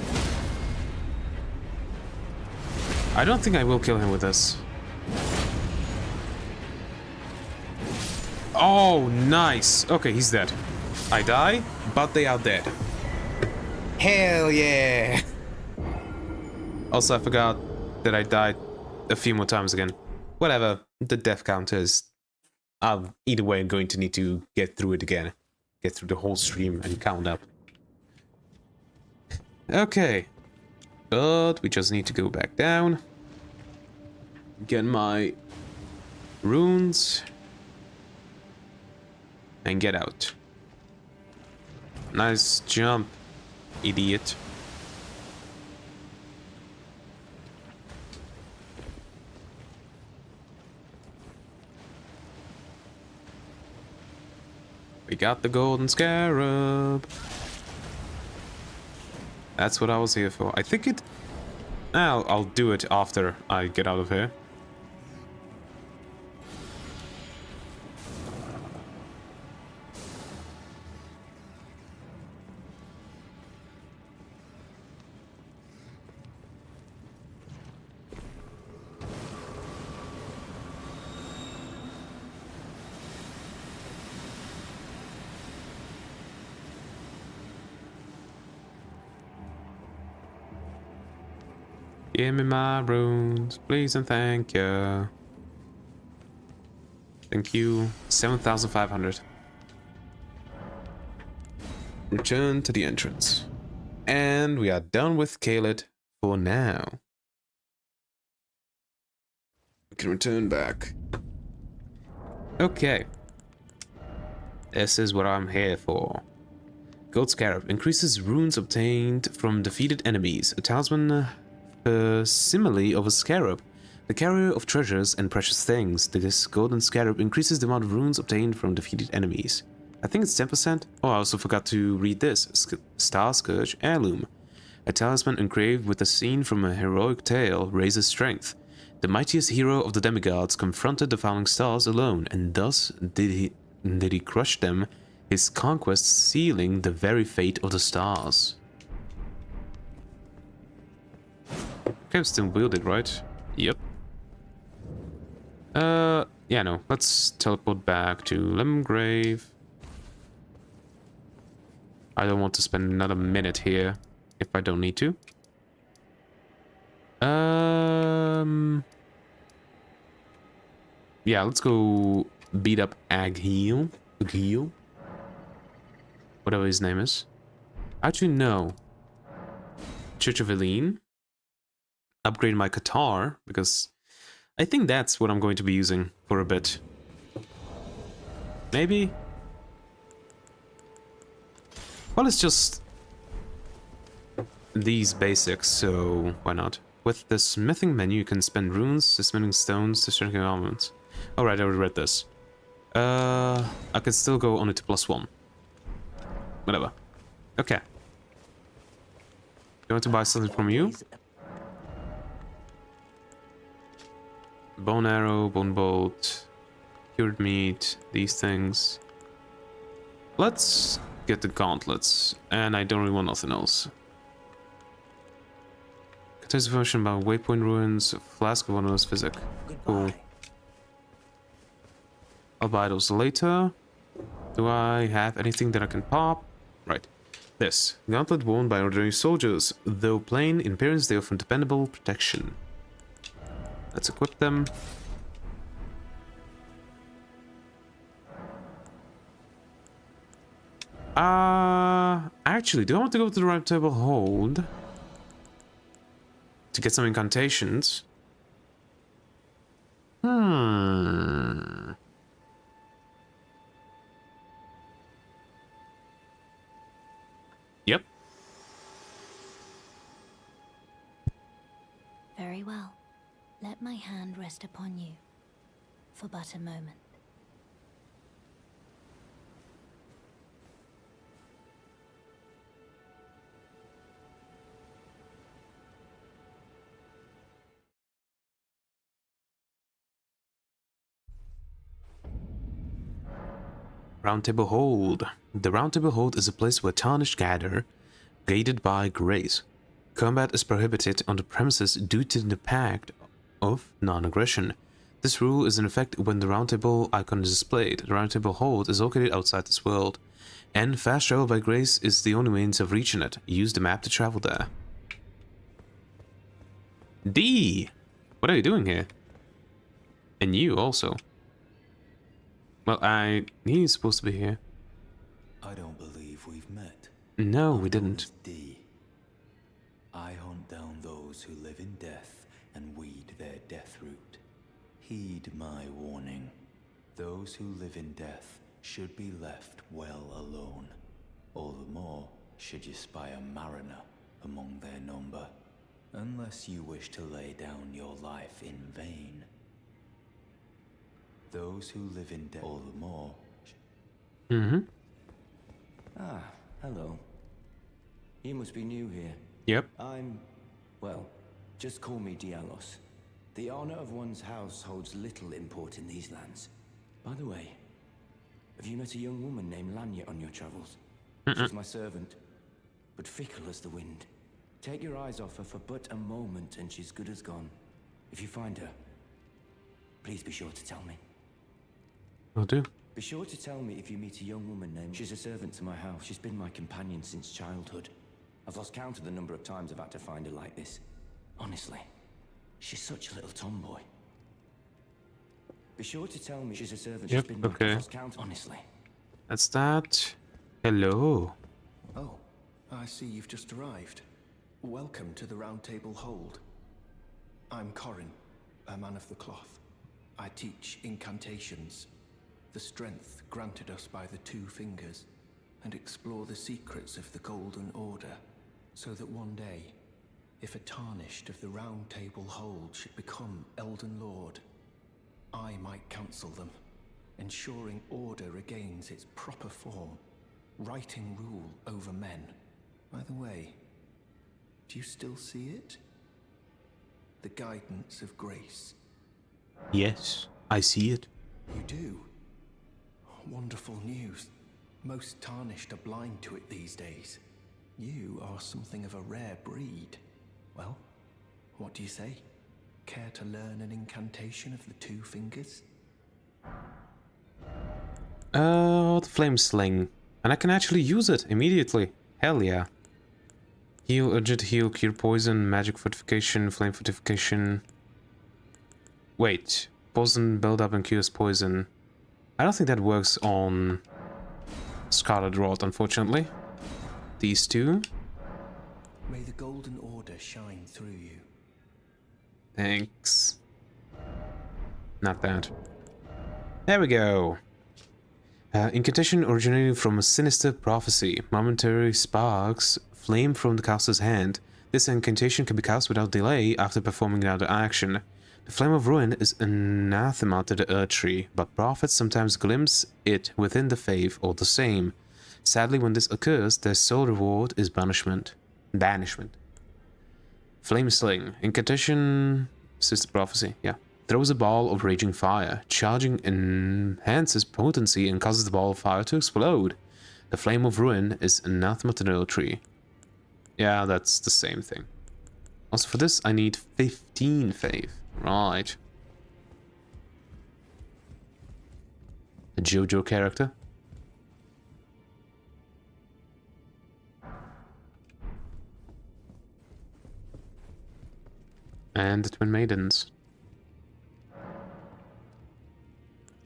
I don't think I will kill him with this. Oh, nice. Okay, he's dead. I die, but they are dead. Hell yeah! Also, I forgot that I died a few more times again. Whatever, the death count is... either way, I'm going to need to get through it again. Get through the whole stream and count up. Okay. But we just need to go back down. Get my runes. And get out. Nice jump, idiot. We got the golden scarab. That's what I was here for. I think it... I'll do it after I get out of here. Give me my runes, please and thank you. Thank you. 7,500. Return to the entrance. And we are done with Kaled for now. We can return back. Okay. This is what I'm here for. Gold Scarab increases runes obtained from defeated enemies. A talisman simile of a scarab, the carrier of treasures and precious things. This golden scarab increases the amount of runes obtained from defeated enemies. I think it's 10%. Oh, I also forgot to read this. Star Scourge Heirloom. A talisman engraved with a scene from a heroic tale raises strength. The mightiest hero of the demigods confronted the falling stars alone, and thus did he crush them, his conquest sealing the very fate of the stars. Okay, I'm still wielded, right? Yep. Yeah, no. Let's teleport back to Lemgrave. I don't want to spend another minute here if I don't need to. Yeah, let's go beat up Agheel. Whatever his name is. Actually, no. Church of Eileen. Upgrade my Qatar, because I think that's what I'm going to be using for a bit. Maybe? Well, it's just these basics, so why not? With the smithing menu, you can spend runes, the smithing stones, to strengthen armaments. Alright, I already read this. I can still go on it to +1. Whatever. Okay. Going to buy something from you? Bone arrow, bone bolt, cured meat, these things. Let's get the gauntlets, and I don't really want nothing else. Contains information about waypoint ruins, a flask of one of those physic. Cool. I'll buy those later. Do I have anything that I can pop? Right. This. Gauntlet worn by ordinary soldiers. Though plain in appearance, they offer dependable protection. Let's equip them. Actually, do I want to go to the Round Table Hold to get some incantations? Yep. Very well. Let my hand rest upon you for but a moment. Round Table Hold. The Round Table Hold is a place where tarnished gather, gated by grace. Combat is prohibited on the premises due to the pact of non-aggression. This rule is in effect when the Round Table icon is displayed. The Round Table Hold is located outside this world, and fast travel by grace is the only means of reaching it. Use the map to travel there. D! What are you doing here? And you also. Well, he's supposed to be here. I don't believe we've met. No, I'm we known didn't. as D. I hunt down those who live in death and weed their death root. Heed my warning. Those who live in death should be left well alone. All the more should you spy a mariner among their number, unless you wish to lay down your life in vain. Those who live in death, all the more. Ah, hello. You must be new here. Yep. Well, just call me Dialos. The honor of one's house holds little import in these lands. By the way, have you met a young woman named Lanya on your travels? She's my servant, but fickle as the wind. Take your eyes off her for but a moment and she's good as gone. If you find her, please be sure to tell me. Will do. Be sure to tell me if you meet a young woman named... She's a servant to my house. She's been my companion since childhood. I've lost count of the number of times I've had to find her like this. Honestly, she's such a little tomboy. Be sure to tell me she's a servant. Yep, She's been okay. I've lost count, honestly. That's that. Hello. Oh, I see you've just arrived. Welcome to the Round Table Hold. I'm Corin, a man of the cloth. I teach incantations, the strength granted us by the Two Fingers, and explore the secrets of the Golden Order, so that one day, if a tarnished of the Round Table Hold should become Elden Lord, I might counsel them, ensuring order regains its proper form, righting rule over men. By the way, do you still see it? The guidance of grace. Yes, I see it. You do? Wonderful news. Most tarnished are blind to it these days. You are something of a rare breed. Well, what do you say? Care to learn an incantation of the Two Fingers? The Flame Sling. And I can actually use it immediately. Hell yeah. Heal, urgent heal, cure poison, magic fortification, flame fortification. Wait. Poison build up and cures poison. I don't think that works on Scarlet Rot, unfortunately. These two. May the Golden Order shine through you. Thanks. Not that. There we go. Incantation originating from a sinister prophecy. Momentary sparks flame from the caster's hand. This incantation can be cast without delay after performing another action. The Flame of Ruin is anathema to the Earth Tree, but prophets sometimes glimpse it within the faith all the same. Sadly, when this occurs, their sole reward is banishment. Flame Sling. Incantation... Sister Prophecy, yeah. Throws a ball of raging fire. Charging enhances potency and causes the ball of fire to explode. The Flame of Ruin is anathema to the Earth Tree. Yeah, that's the same thing. Also for this, I need 15 faith. Right. A JoJo character. And the Twin Maidens.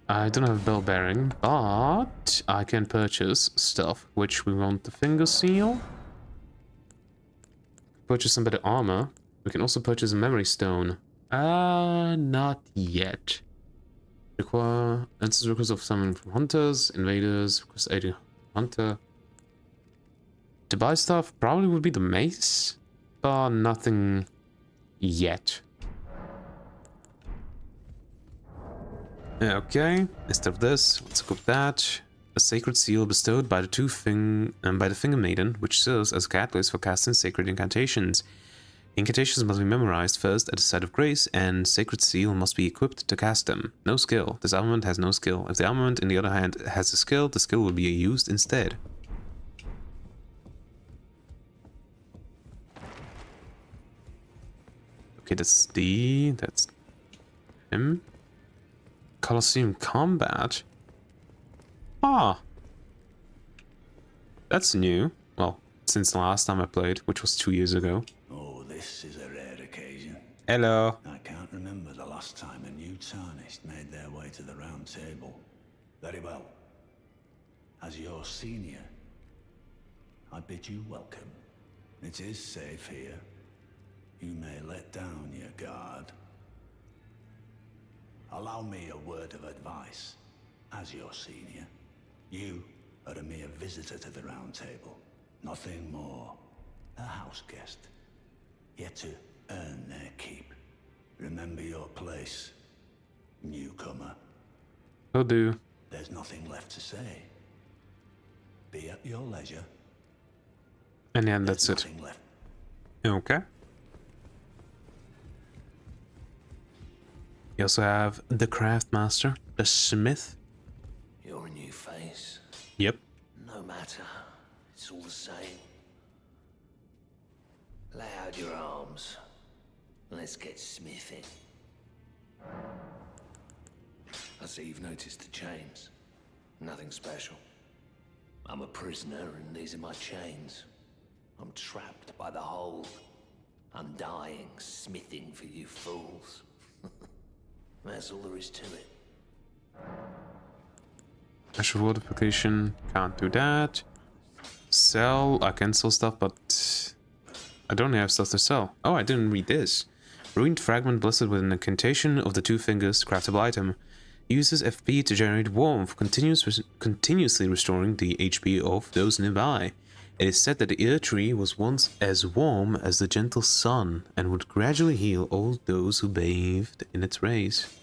I don't have a bell bearing, but I can purchase stuff, which we want the finger seal. Purchase some better armor. We can also purchase a memory stone. Not yet. Require answers requests of summon from hunters, invaders, request aid hunter. To buy stuff probably would be the mace, but nothing yet. Okay, instead of this, let's equip that. A sacred seal bestowed by the finger maiden, which serves as a catalyst for casting sacred incantations. Incantations must be memorized first at the site of grace, and sacred seal must be equipped to cast them. No skill. This armament has no skill. If the armament, in the other hand, has a skill, the skill will be used instead. Okay, that's him. Colosseum Combat. Ah, that's new. Well, since the last time I played, which was 2 years ago. Oh, this is a rare occasion. Hello. I can't remember the last time a new tarnished made their way to the round table. Very well. As your senior, I bid you welcome. It is safe here. You may let down your guard. Allow me a word of advice. As your senior, you are a mere visitor to the round table. Nothing more. A house guest. Yet to earn their keep. Remember your place, newcomer. Will do. There's nothing left to say. Be at your leisure. And yeah, that's it. Nothing left. Okay. You also have the Craftmaster, the Smith. You're a new face. Yep. No matter. It's all the same. Lay out your arms. Let's get smithing. I see you've noticed the chains. Nothing special. I'm a prisoner and these are my chains. I'm trapped by the hold. I'm dying, smithing for you fools. That's all there is to it. Special fortification, can't do that. Sell, I can sell stuff, but I don't have stuff to sell. Oh, I didn't read this. Ruined fragment blessed with an incantation of the two fingers, craftable item. Uses FP to generate warmth, continuously restoring the HP of those nearby. It is said that the ear tree was once as warm as the gentle sun and would gradually heal all those who bathed in its rays.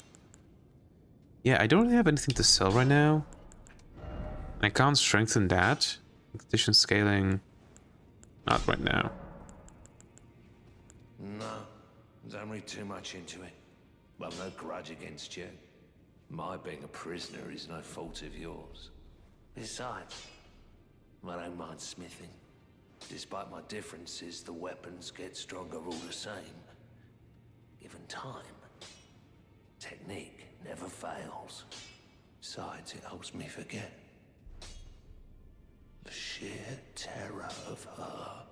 Yeah, I don't really have anything to sell right now. I can't strengthen that. Addition scaling, not right now. No, don't read too much into it. I've no grudge against you. My being a prisoner is no fault of yours. Besides, I don't mind smithing. Despite my differences, the weapons get stronger all the same. Given time, technique never fails. Besides, it helps me forget the sheer terror of her.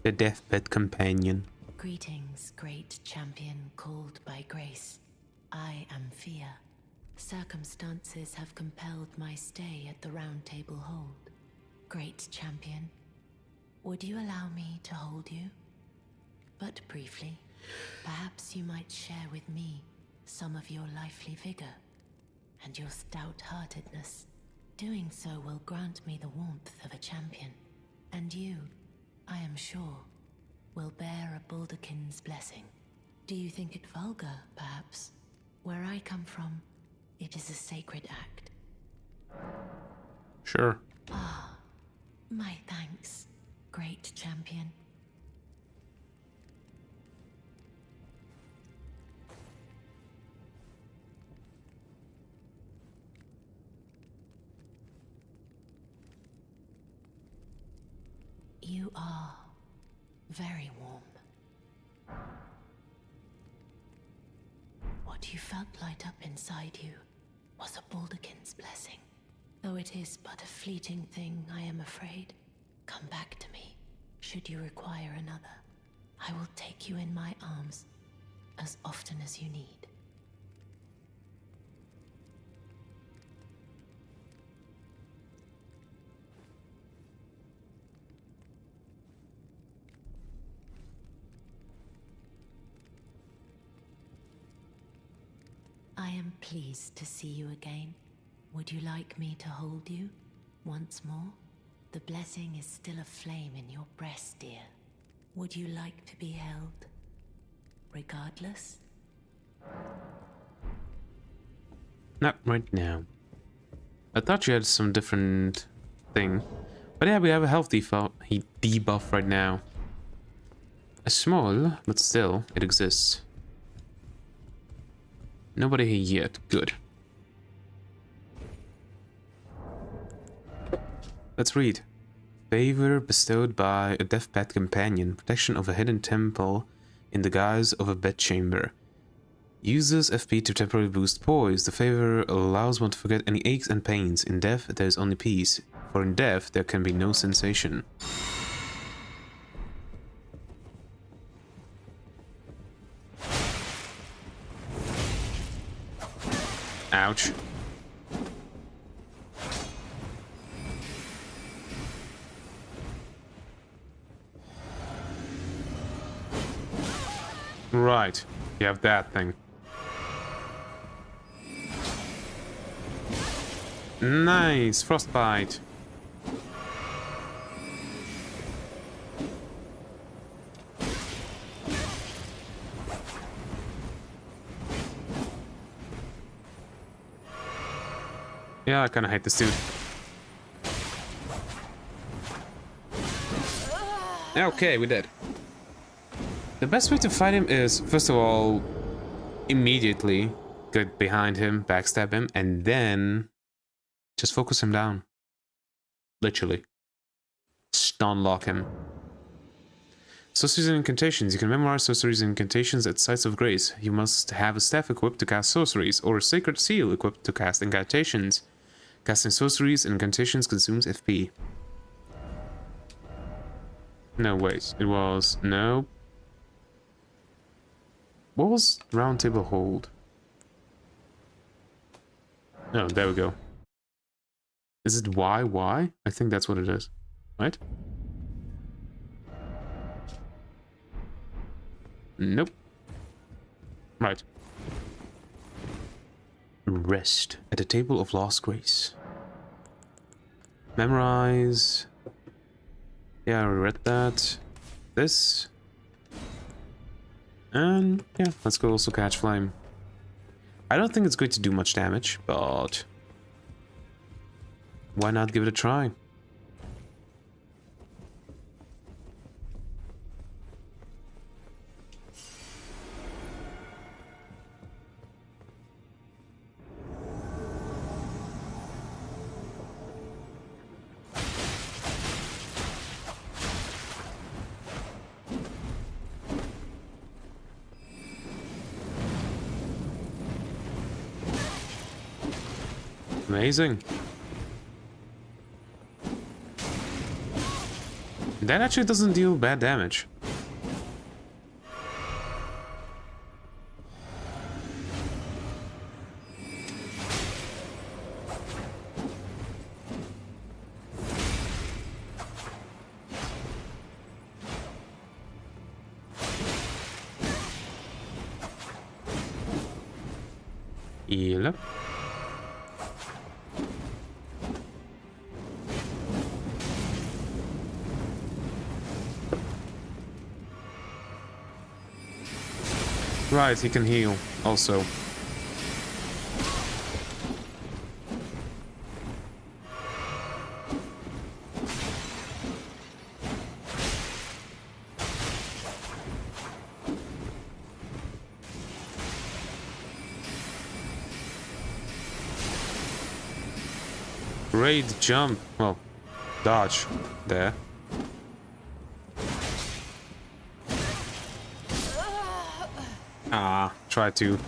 The deathbed companion. Greetings, great champion called by grace. I am Fia. Circumstances have compelled my stay at the Round Table Hold. Great champion, would you allow me to hold you? But briefly, perhaps you might share with me some of your lively vigor and your stout-heartedness. Doing so will grant me the warmth of a champion, and you, I am sure, will bear a Baldakin's blessing. Do you think it vulgar, perhaps? Where I come from, it is a sacred act. Sure. Ah, my thanks, great champion. You are very warm. What you felt light up inside you was a Baldakin's blessing. though it is but a fleeting thing, I am afraid. Come back to me, should you require another. I will take you in my arms as often as you need. I am pleased to see you again. Would you like me to hold you once more? The blessing is still aflame in your breast, dear. Would you like to be held, regardless? Not right now. I thought you had some different thing. But yeah, we have a health debuff right now. A small, but still, it exists. Nobody here yet. Good. Let's read. Favor bestowed by a deathbed companion. Protection of a hidden temple in the guise of a bedchamber. Uses FP to temporarily boost poise. The favor allows one to forget any aches and pains. In death, there is only peace. For in death, there can be no sensation. Ouch. Right, you have that thing. Nice, frostbite. Yeah, I kinda hate this dude. Okay, we did. The best way to fight him is, first of all, immediately get behind him, backstab him, and then just focus him down. Literally. Stun lock him. Sorceries and incantations. You can memorize sorceries and incantations at sites of grace. You must have a staff equipped to cast sorceries, or a sacred seal equipped to cast incantations. Casting sorceries and incantations consumes FP. No, wait. It was... No. What was round table hold? Oh, there we go. Is it Y? I think that's what it is. Right? Nope. Right. Rest at a table of lost grace. Memorize. Yeah, I read that. This. And yeah, let's go also catch flame. I don't think it's going to do much damage, but why not give it a try? Amazing. That actually doesn't deal bad damage. Yep. Right, he can heal also. Great jump. Well, dodge there. Ah, tried to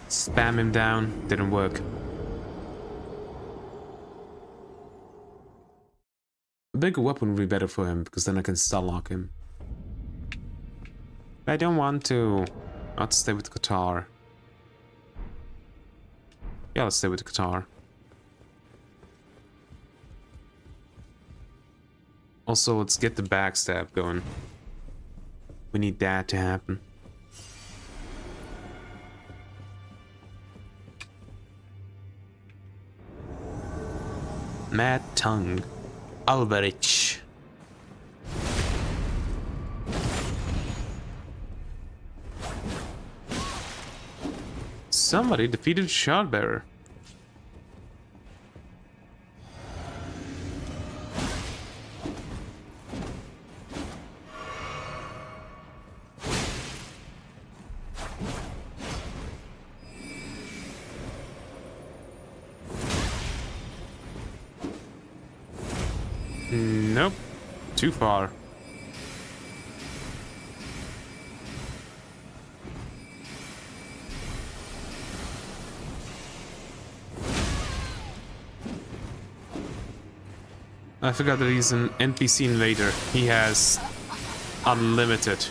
spam him down, didn't work. A bigger weapon would be better for him, because then I can stun lock him. I don't want to. Let's stay with Qatar. Yeah, let's stay with Qatar. Also, let's get the backstab going. We need that to happen. Mad Tongue. Alberich. Somebody defeated Shardbearer. Nope. Too far. I forgot that he's an NPC invader. He has unlimited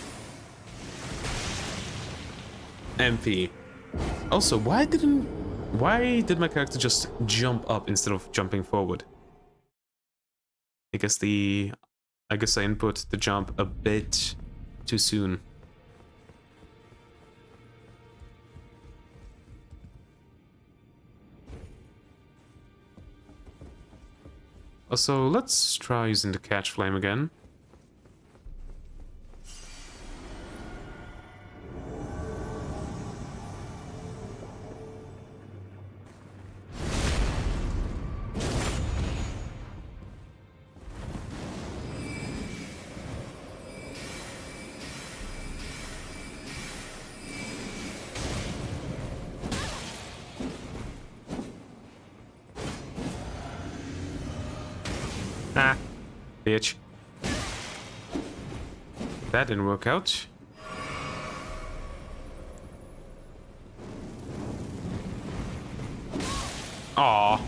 MP. Also, why did my character just jump up instead of jumping forward? I guess I input the jump a bit too soon. Also, let's try using the catch flame again. Ah, bitch. That didn't work out. Aww.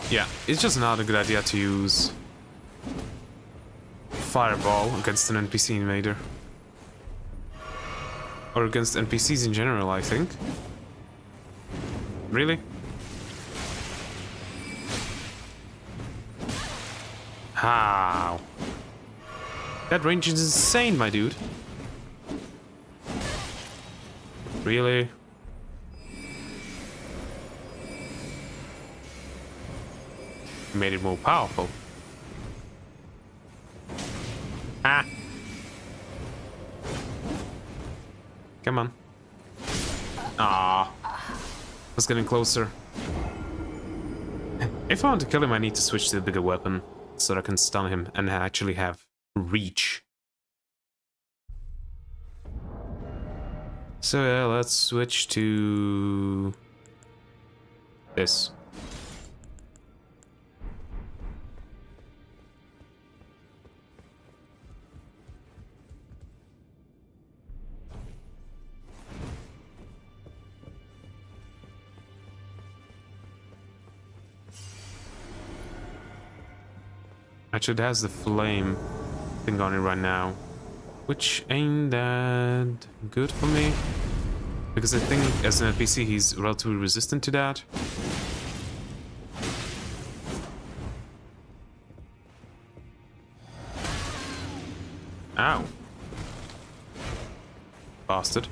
Yeah, it's just not a good idea to use Fireball against an NPC invader. Or against NPCs in general, I think. Really? How? That range is insane, my dude. Really? Made it more powerful. Ah. Come on. Ah. Was getting closer. If I want to kill him, I need to switch to the bigger weapon so that I can stun him and actually have reach. So yeah, let's switch to this. Actually, it has the flame thing on it right now, which ain't that good for me, because I think as an NPC he's relatively resistant to that. Ow. Bastard.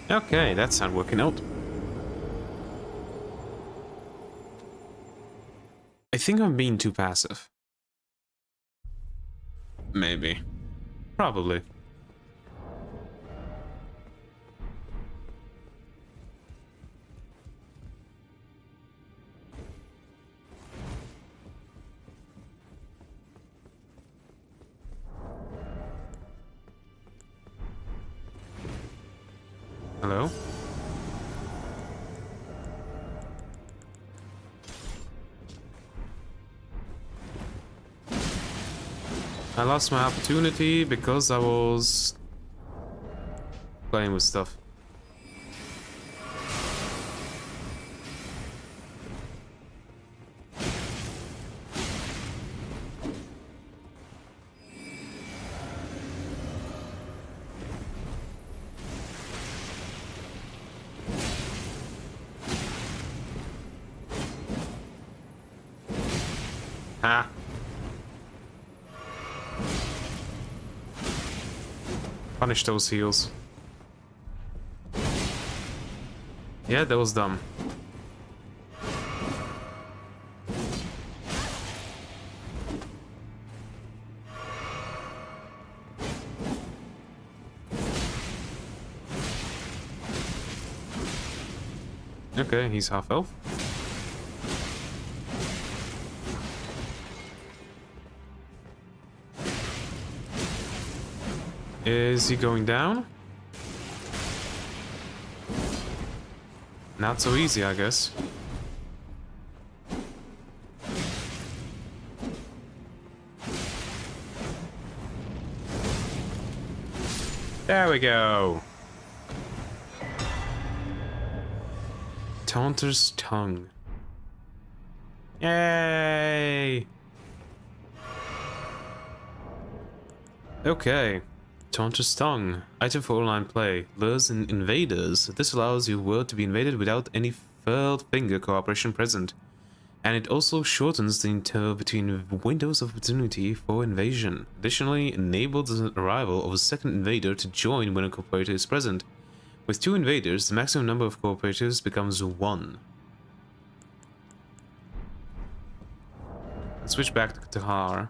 Okay, that's not working out. I think I'm being too passive. Maybe. Probably. Hello? I lost my opportunity because I was playing with stuff. Ah. Punish those heals. Yeah, that was dumb. Okay, he's half health. Is he going down? Not so easy, I guess. There we go. Taunter's Tongue. Yay! Okay. Taunter's Tongue. Item for online play. Lures in invaders. This allows your world to be invaded without any furled finger cooperation present. And it also shortens the interval between windows of opportunity for invasion. Additionally, enables the arrival of a second invader to join when a cooperator is present. With 2 invaders, the maximum number of cooperators becomes 1. Let's switch back to Tahar.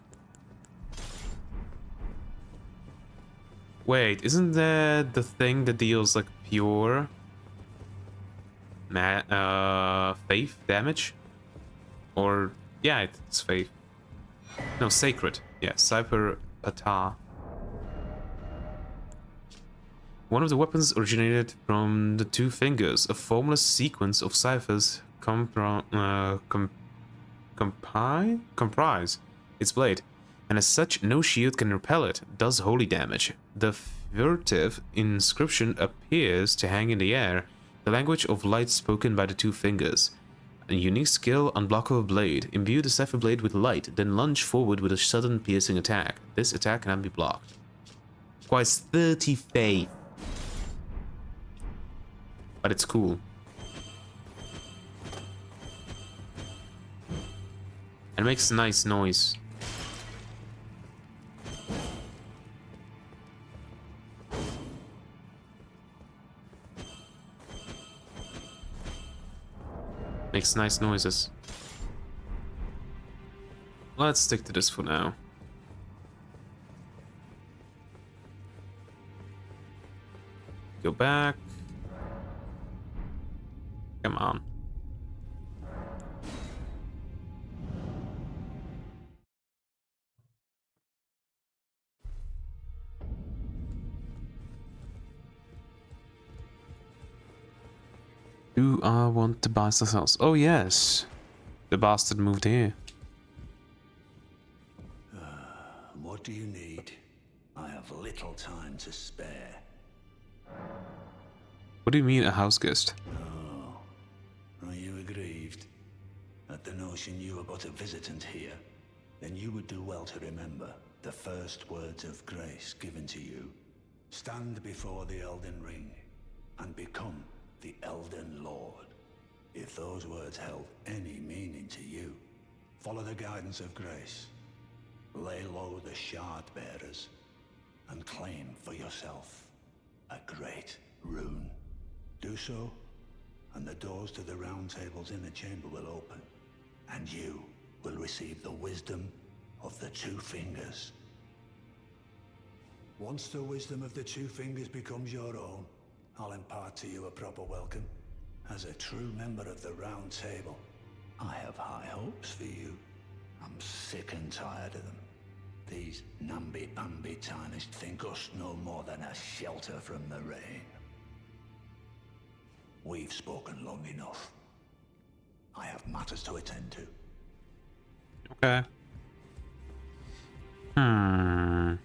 Wait, isn't that the thing that deals like pure faith damage? Or yeah, it's faith. No, sacred. Yeah, Cyper Patah. One of the weapons originated from the 2 fingers, a formless sequence of ciphers comprise its blade, and as such, no shield can repel it. Does holy damage. The furtive inscription appears to hang in the air, the language of light spoken by the 2 fingers. A unique skill, Unblockable Blade. Imbue the cipher blade with light, then lunge forward with a sudden piercing attack. This attack cannot be blocked. Requires 30 faith. But it's cool. And it makes a nice noise. Makes nice noises. Let's stick to this for now. Go back. Come on. Do I want to buy something else? Oh yes. The bastard moved here. What do you need? I have little time to spare. What do you mean a house guest? Oh, are you aggrieved at the notion you are but a visitant here? Then you would do well to remember the first words of grace given to you. Stand before the Elden Ring and become the Elden Lord. If those words held any meaning to you, follow the guidance of grace. Lay low the shard bearers and claim for yourself a great rune. Do so, and the doors to the Round Table's inner chamber will open, and you will receive the wisdom of the 2 fingers. Once the wisdom of the 2 fingers becomes your own, I'll impart to you a proper welcome. As a true member of the Round Table, I have high hopes for you. I'm sick and tired of them. These namby-pamby tarnished think us no more than a shelter from the rain. We've spoken long enough. I have matters to attend to. Okay. I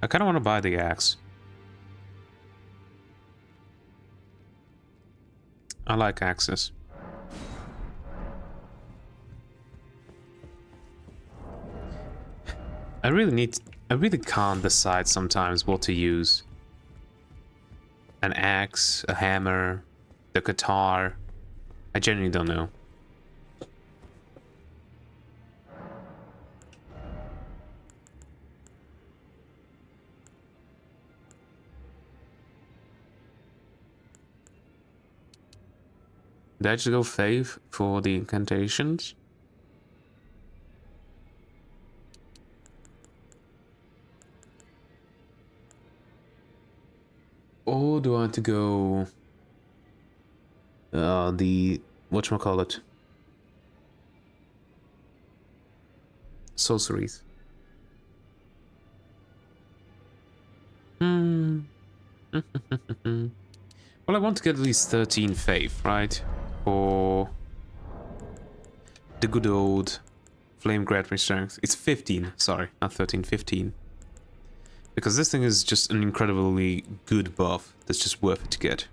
kind of want to buy the axe. I like axes. I really can't decide sometimes what to use. An axe, a hammer, the guitar. I genuinely don't know. Did I just go fave for the incantations? Or do I want to go the whatchamacallit? Sorceries. Well, I want to get at least 13 faith, right? For the good old flame granting strength. It's 15, sorry, not 13, 15. Because this thing is just an incredibly good buff that's just worth it to get.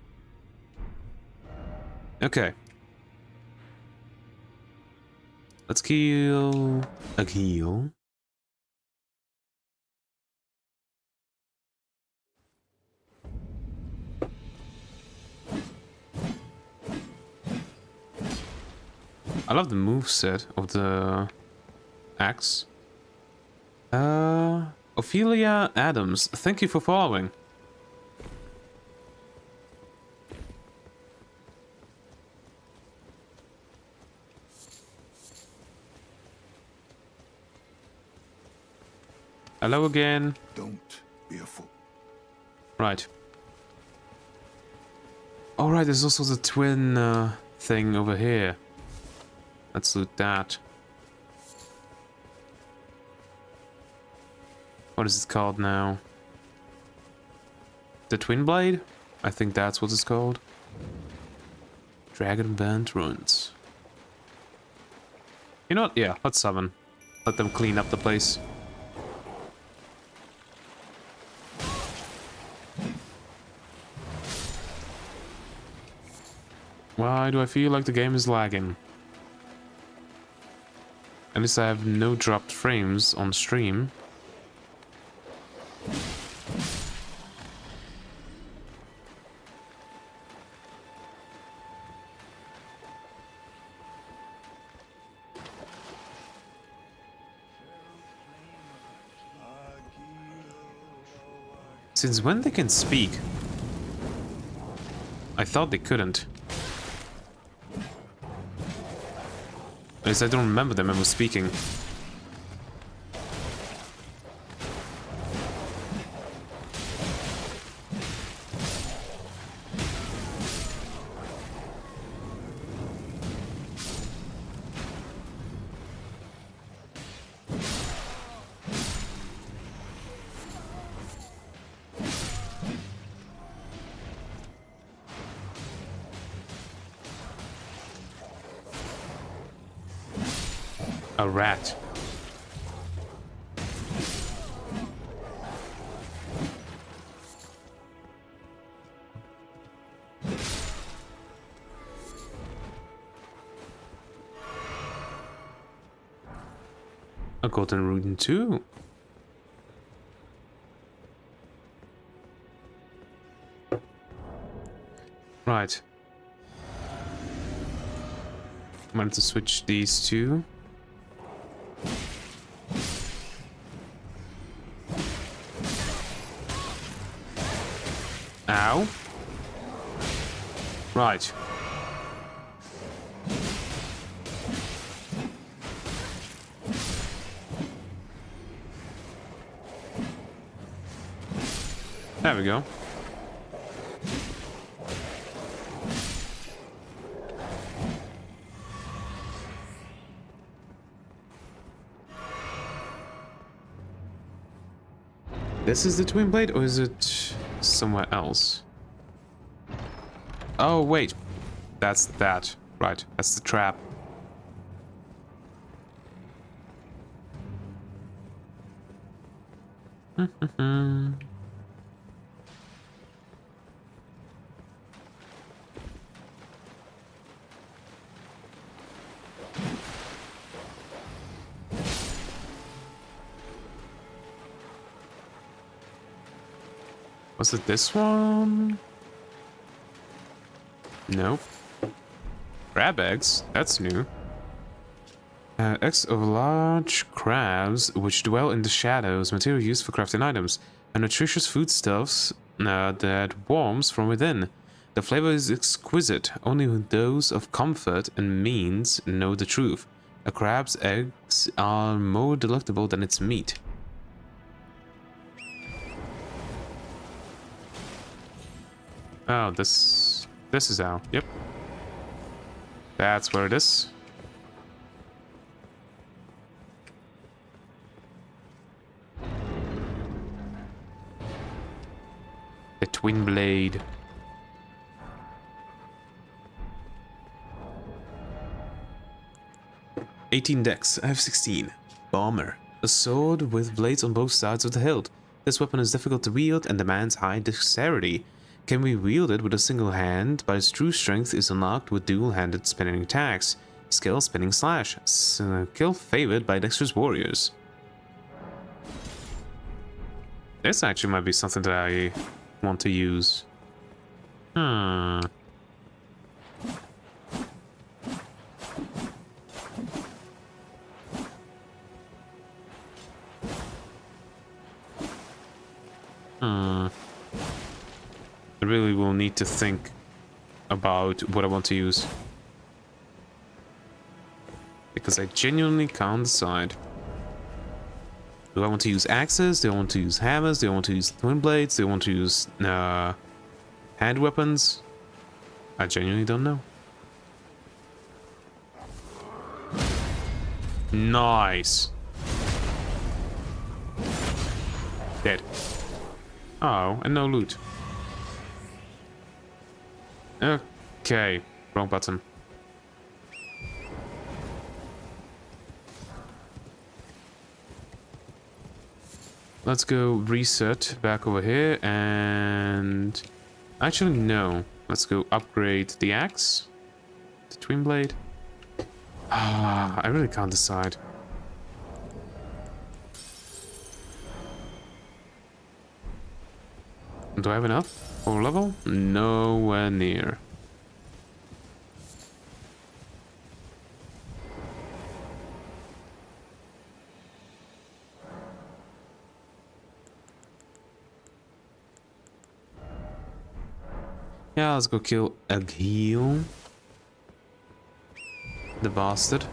Okay. Let's kill a heal. I love the moveset of the axe. Ophelia Adams, thank you for following. Hello again. Don't be a fool. Right. Alright, there's also the twin thing over here. Let's loot that. What is it called now? The Twin Blade? I think that's what it's called. Dragon Band Ruins. You know what? Yeah, let's summon. Let them clean up the place. Why do I feel like the game is lagging? At least I have no dropped frames on stream. Since when they can speak? I thought they couldn't. At least I don't remember them ever speaking. A rat. A golden rune too. Right. I'm going to switch these two. Ow. Right. There we go. This is the twin blade, or is it somewhere else. Oh, wait. That's that. Right, that's the trap. Was it this one? Nope. Crab eggs? That's new. Eggs of large crabs which dwell in the shadows, material used for crafting items, and nutritious foodstuffs that warms from within. The flavor is exquisite. Only those of comfort and means know the truth. A crab's eggs are more delectable than its meat. Oh, this is how. Yep. That's where it is. The twin blade. "18 decks. I have 16. Bomber. A sword with blades on both sides of the hilt. This weapon is difficult to wield and demands high dexterity. Can we wield it with a single hand, but its true strength is unlocked with dual-handed spinning attacks. Skill Spinning Slash. Skill favored by dexterous warriors." This actually might be something that I want to use. I really will need to think about what I want to use. Because I genuinely can't decide. Do I want to use axes? Do I want to use hammers? Do I want to use twin blades? Do I want to use hand weapons? I genuinely don't know. Nice. Dead. Oh, and no loot. Okay, wrong button. Let's go reset back over here and... Actually, no. Let's go upgrade the axe. The twin blade. Ah, I really can't decide. Do I have enough for level? Nowhere near. Yeah, let's go kill Agil. The bastard.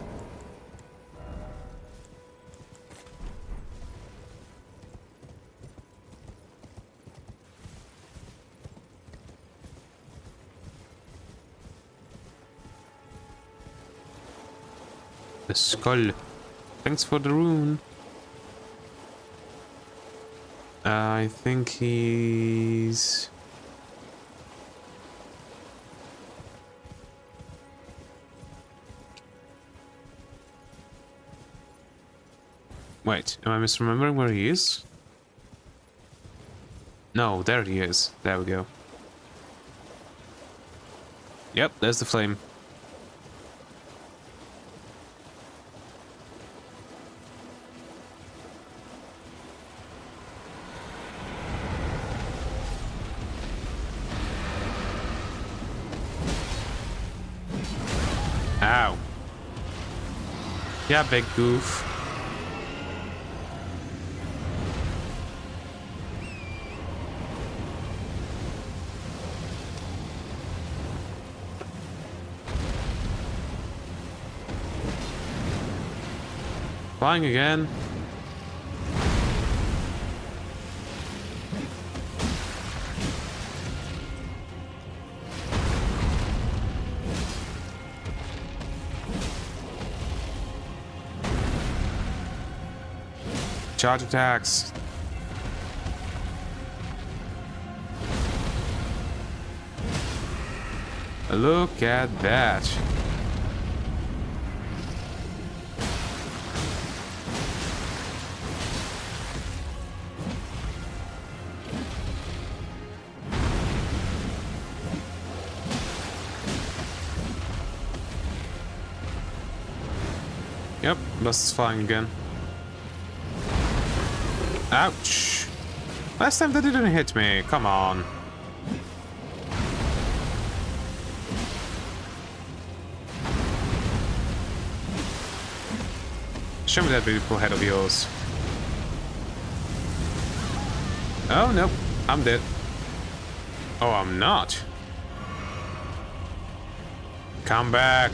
The skull. Thanks for the rune. I think he's... Wait, am I misremembering where he is? No, there he is. There we go. Yep, there's the flame. Ow. Yeah, big goof. Flying again. Charge attacks. Look at that. Yep, Dust is flying again. Ouch. Last time that didn't hit me. Come on. Show me that beautiful head of yours. Oh, nope. I'm dead. Oh, I'm not. Come back.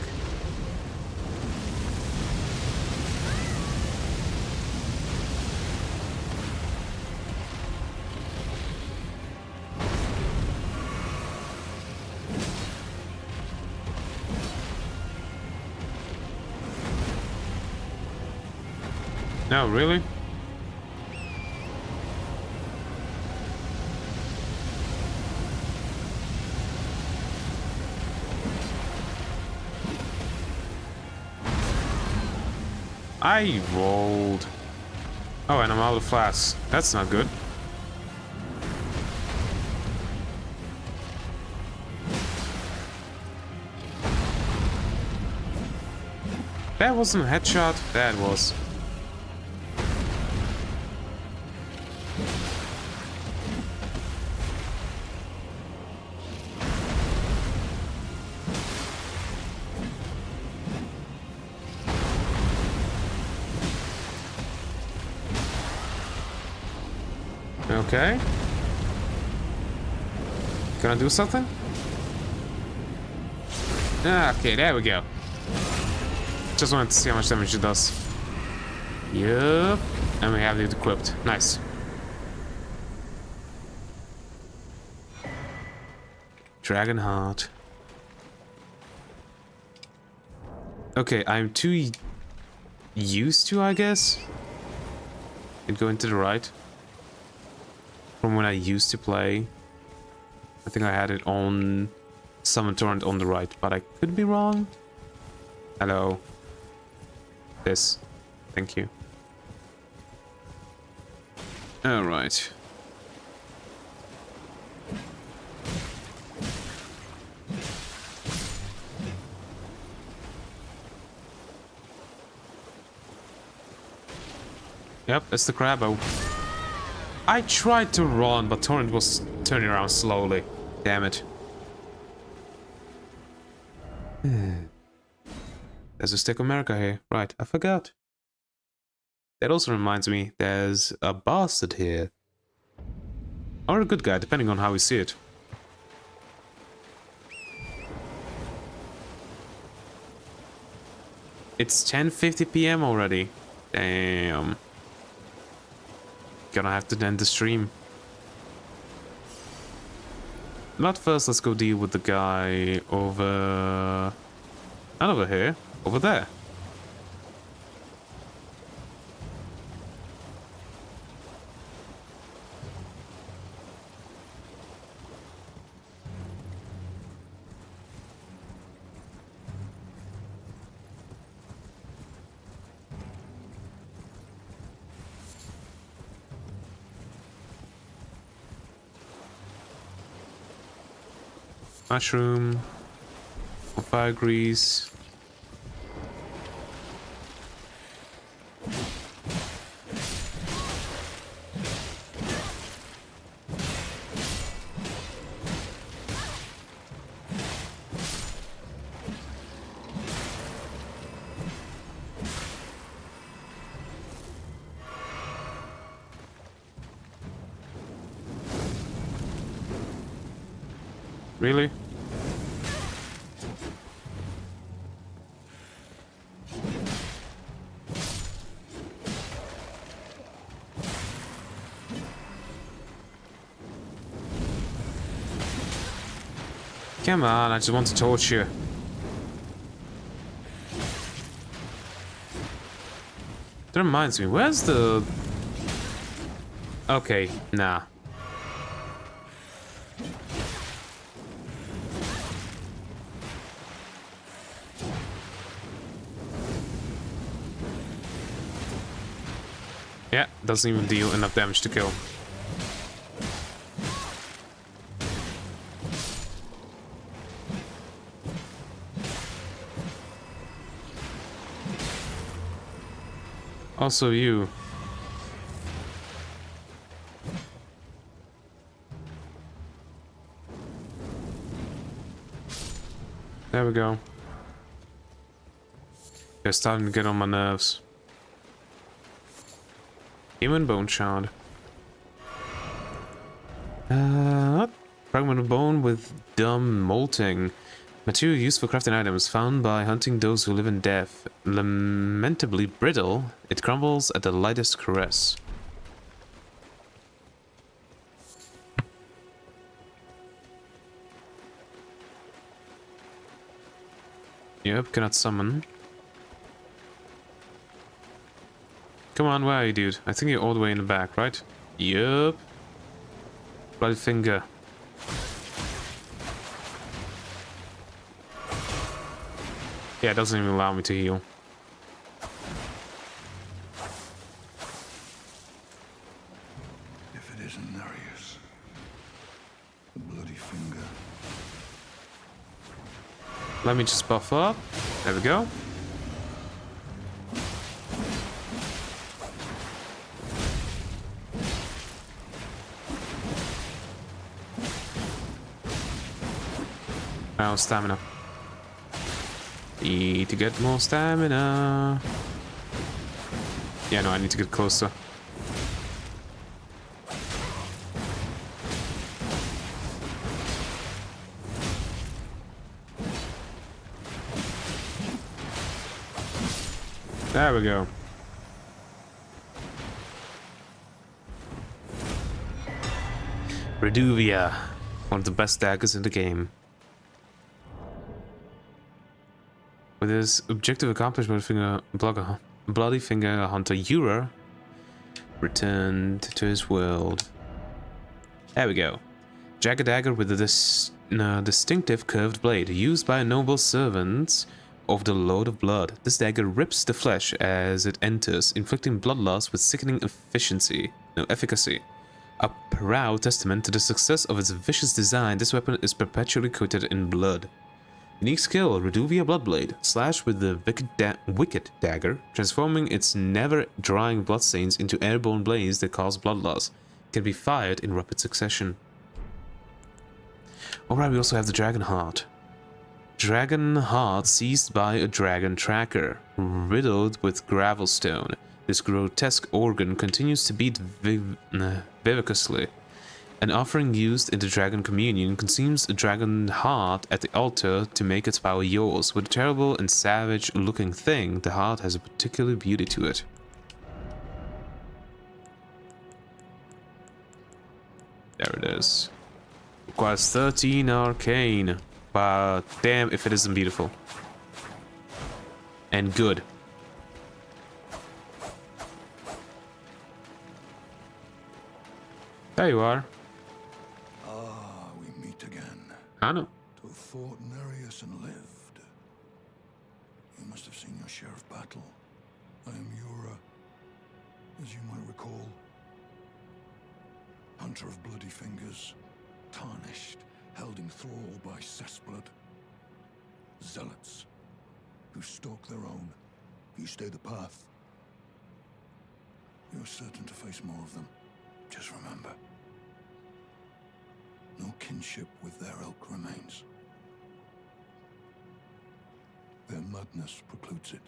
No, really? I rolled. Oh, and I'm out of flasks. That's not good. That wasn't a headshot. That was. Okay. Gonna do something? Okay, there we go. Just wanted to see how much damage it does. Yup. And we have it equipped. Nice. Dragon Heart. Okay, I'm too used to, I guess. And going to the right. From when I used to play. I think I had it on Summon Torrent on the right, but I could be wrong. Hello. This. Thank you. Alright. Yep, that's the Crabbo. I tried to run, but Torrent was turning around slowly. Damn it. There's a Stick of America here. Right, I forgot. That also reminds me, there's a bastard here. Or a good guy, depending on how we see it. It's 10:50 PM already. Damn. Gonna have to end the stream. But first, let's go deal with the guy over... Not over here. Over there. Mushroom. Fire grease. Really? Come on, I just want to torch you. That reminds me, where's the... Okay, nah. Yeah, doesn't even deal enough damage to kill. Also you. There we go. They're starting to get on my nerves. Human bone shard. Fragment of bone with dumb molting. Material used for crafting items found by hunting those who live in death. Lamentably brittle, it crumbles at the lightest caress. Yep, cannot summon. Come on, where are you, dude? I think you're all the way in the back, right? Yup. Bloody finger. Yeah, it doesn't even allow me to heal. If it isn't Nereus, the bloody finger. Let me just buff up. There we go. Now stamina. Need to get more stamina. Yeah, no, I need to get closer. There we go. Reduvia, one of the best daggers in the game. With his objective accomplished, Bloody Finger Hunter Yura returned to his world. There we go. Jagged dagger with a distinctive curved blade, used by noble servants of the Lord of Blood. This dagger rips the flesh as it enters, inflicting blood loss with sickening efficacy. A proud testament to the success of its vicious design, this weapon is perpetually coated in blood. Unique skill, Reduvia Bloodblade. Slash with the Wicked Dagger, transforming its never-drying bloodstains into airborne blades that cause blood loss. Can be fired in rapid succession. Alright, we also have the Dragon Heart. Dragon Heart seized by a dragon tracker, riddled with gravelstone. This grotesque organ continues to beat vivaciously. An offering used in the Dragon Communion consumes a dragon heart at the altar to make its power yours. With a terrible and savage-looking thing, the heart has a particular beauty to it. There it is. Requires 13 arcane. But damn if it isn't beautiful. And good. There you are. We meet again. I know. To have fought Nereus and lived. You must have seen your share of battle. I am Yura, as you might recall. Hunter of bloody fingers, tarnished, held in thrall by cessblood. Zealots, who stalk their own. You stay the path. You're certain to face more of them. Just remember. No kinship with their ilk remains. Their madness precludes it.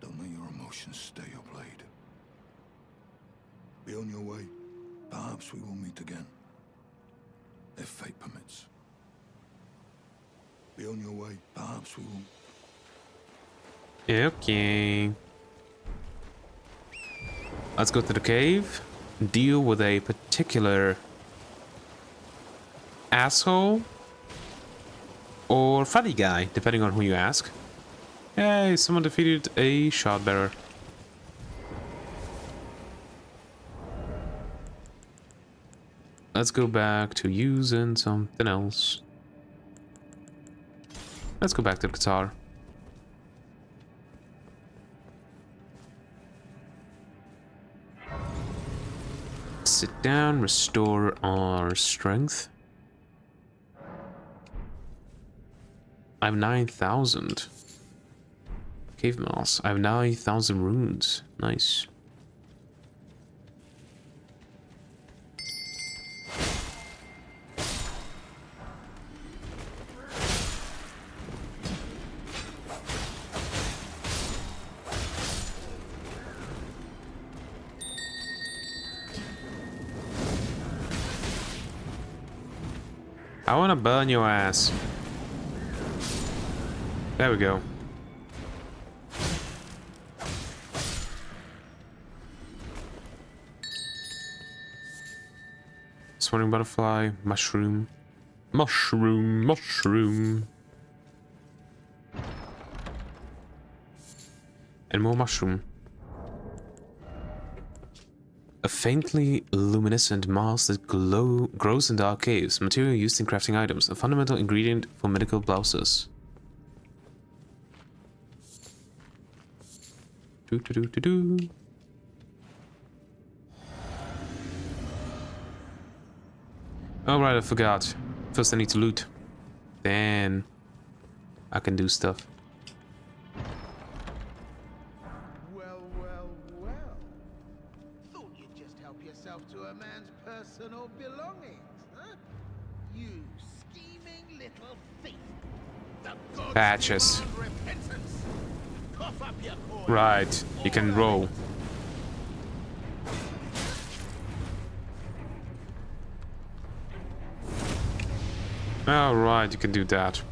Don't let your emotions stay your blade. Be on your way. Perhaps we will meet again. If fate permits. Be on your way. Perhaps we will... Okay. Let's go to the cave. Deal with a particular asshole or funny guy, depending on who you ask. Hey, someone defeated a shard bearer. Let's go back to using something else. Let's go back to the guitar. down, restore our strength. I have 9,000. Cave moss. I have 9,000 runes. Nice. I want to burn your ass. There we go. Swarming butterfly, mushroom. Mushroom, mushroom. And more mushroom. A faintly luminescent mass that grows in dark caves. Material used in crafting items. A fundamental ingredient for medical blouses. Do. Oh right, I forgot. First I need to loot. Then I can do stuff. Well. Thought you'd just help yourself to a man's personal belongings, huh? You scheming little thief. The gods Patches. demand repentance. Cough up your coin. Right, you can roll. Alright, you can do that.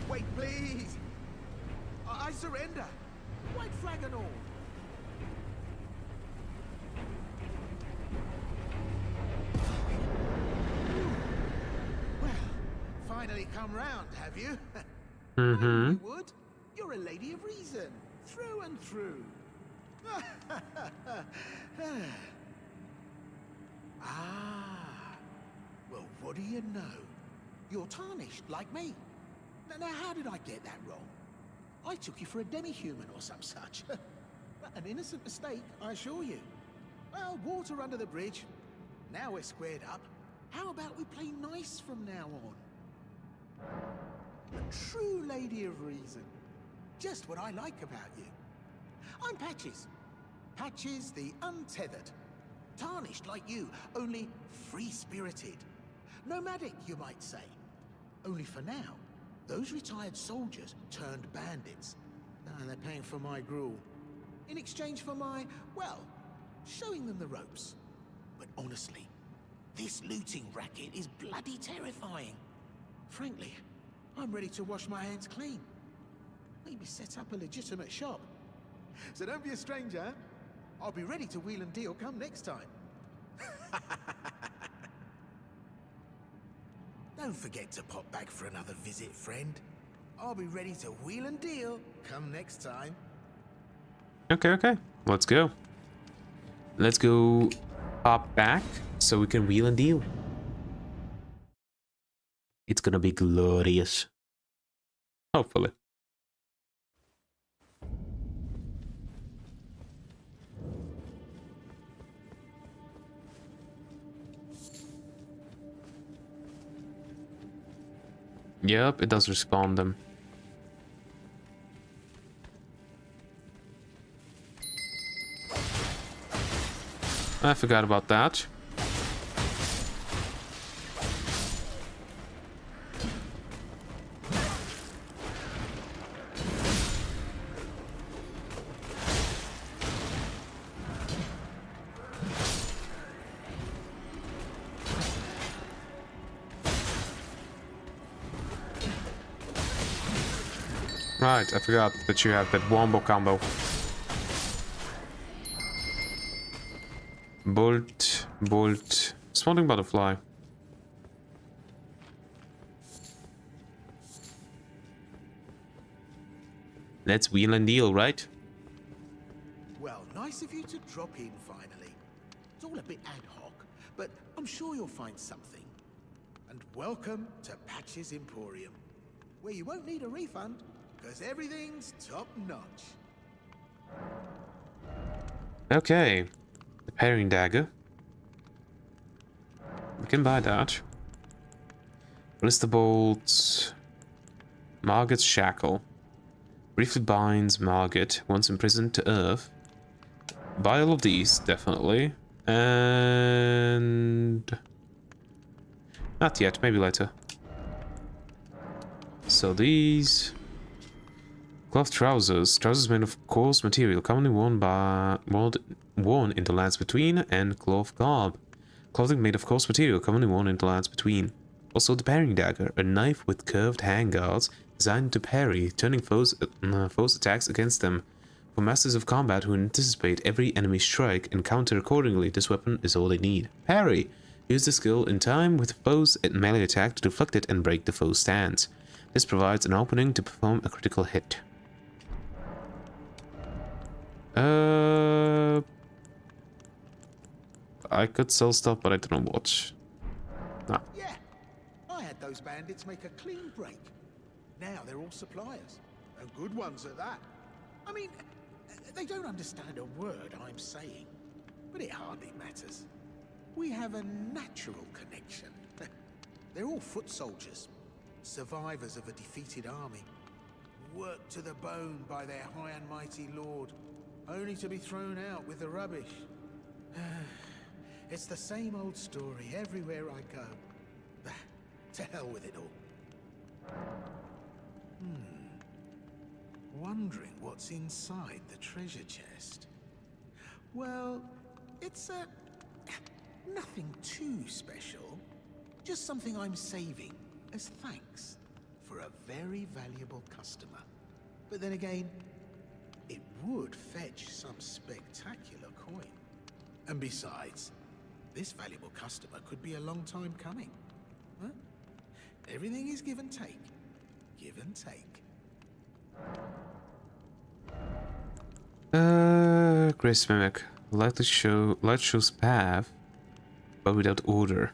Wait, please. I surrender. White flag and all. Well, finally come round, have you? Mm-hmm. You would. You're a lady of reason, through and through. Well, what do you know? You're tarnished, like me. Now, how did I get that wrong? I took you for a demi-human or some such. An innocent mistake, I assure you. Well, water under the bridge. Now we're squared up. How about we play nice from now on? A true lady of reason. Just what I like about you. I'm Patches. Patches the untethered. Tarnished like you, only free-spirited. Nomadic, you might say. Only for now, those retired soldiers turned bandits. And they're paying for my gruel. In exchange for my, well, showing them the ropes. But honestly, this looting racket is bloody terrifying. Frankly, I'm ready to wash my hands clean. Maybe set up a legitimate shop. So don't be a stranger, huh? I'll be ready to wheel and deal come next time. Don't forget to pop back for another visit, friend. I'll be ready to wheel and deal come next time. Okay. Let's go. Let's go pop back so we can wheel and deal. It's gonna be glorious. Hopefully. Yep, it does respawn them. I forgot about that. Right, I forgot that you have that wombo combo. Bolt, spawning butterfly. Let's wheel and deal, right? Well, nice of you to drop in finally. It's all a bit ad hoc, but I'm sure you'll find something. And welcome to Patch's Emporium, where you won't need a refund, because everything's top-notch. Okay. The parrying dagger. We can buy that. Blister bolt. Margot's shackle. Briefly binds Margot, once imprisoned, to Earth. Buy all of these, definitely. And... not yet, maybe later. So these... cloth trousers. Trousers made of coarse material, commonly worn in the lands between, and cloth garb. Clothing made of coarse material, commonly worn in the lands between. Also the parrying dagger, a knife with curved handguards designed to parry, turning foes' attacks against them. For masters of combat who anticipate every enemy strike and counter accordingly, this weapon is all they need. Parry! Use the skill in time with the foe's melee attack to deflect it and break the foe's stance. This provides an opening to perform a critical hit. I could sell stuff, but I don't know what. No. Yeah, I had those bandits make a clean break. Now they're all suppliers, and good ones at that. I mean, they don't understand a word I'm saying, but it hardly matters. We have a natural connection. They're all foot soldiers, survivors of a defeated army, worked to the bone by their high and mighty lord, only to be thrown out with the rubbish. It's the same old story everywhere I go. To hell with it all. Wondering what's inside the treasure chest. Well, it's nothing too special. Just something I'm saving as thanks for a very valuable customer. But then again, it would fetch some spectacular coin. And besides, this valuable customer could be a long time coming. Huh? Everything is give and take. Give and take. Grace Mimic. Light shows path, but without order.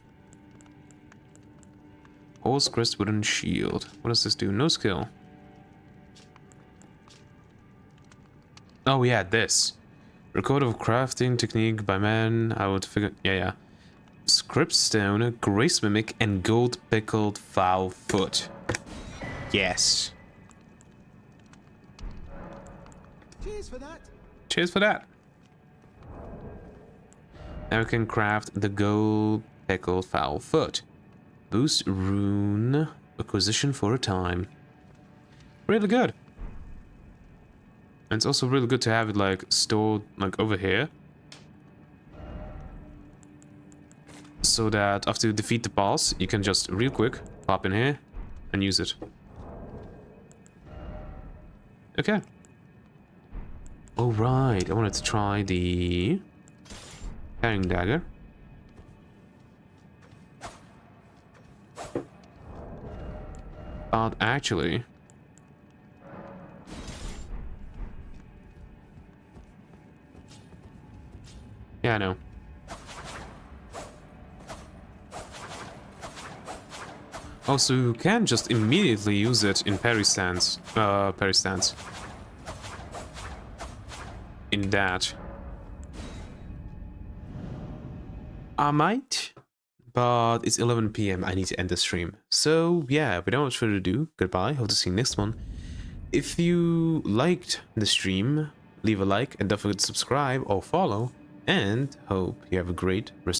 Horse crest wooden shield. What does this do? No skill. Oh yeah, this. Record of crafting technique by man. I would figure. Yeah. Script stone, grace mimic, and gold pickled foul foot. Yes. Cheers for that. Cheers for that. Now we can craft the gold pickled foul foot. Boost rune acquisition for a time. Really good. And it's also really good to have it like stored like over here. So that after you defeat the boss, you can just real quick pop in here and use it. Okay. Alright, I wanted to try the carrying dagger. But actually, yeah, I know. Also, you can just immediately use it in parry stance. In that. I might, but it's 11 PM. I need to end the stream. So, yeah, without much further ado, goodbye. Hope to see you next one. If you liked the stream, leave a like and don't forget to subscribe or follow. And hope you have a great rest.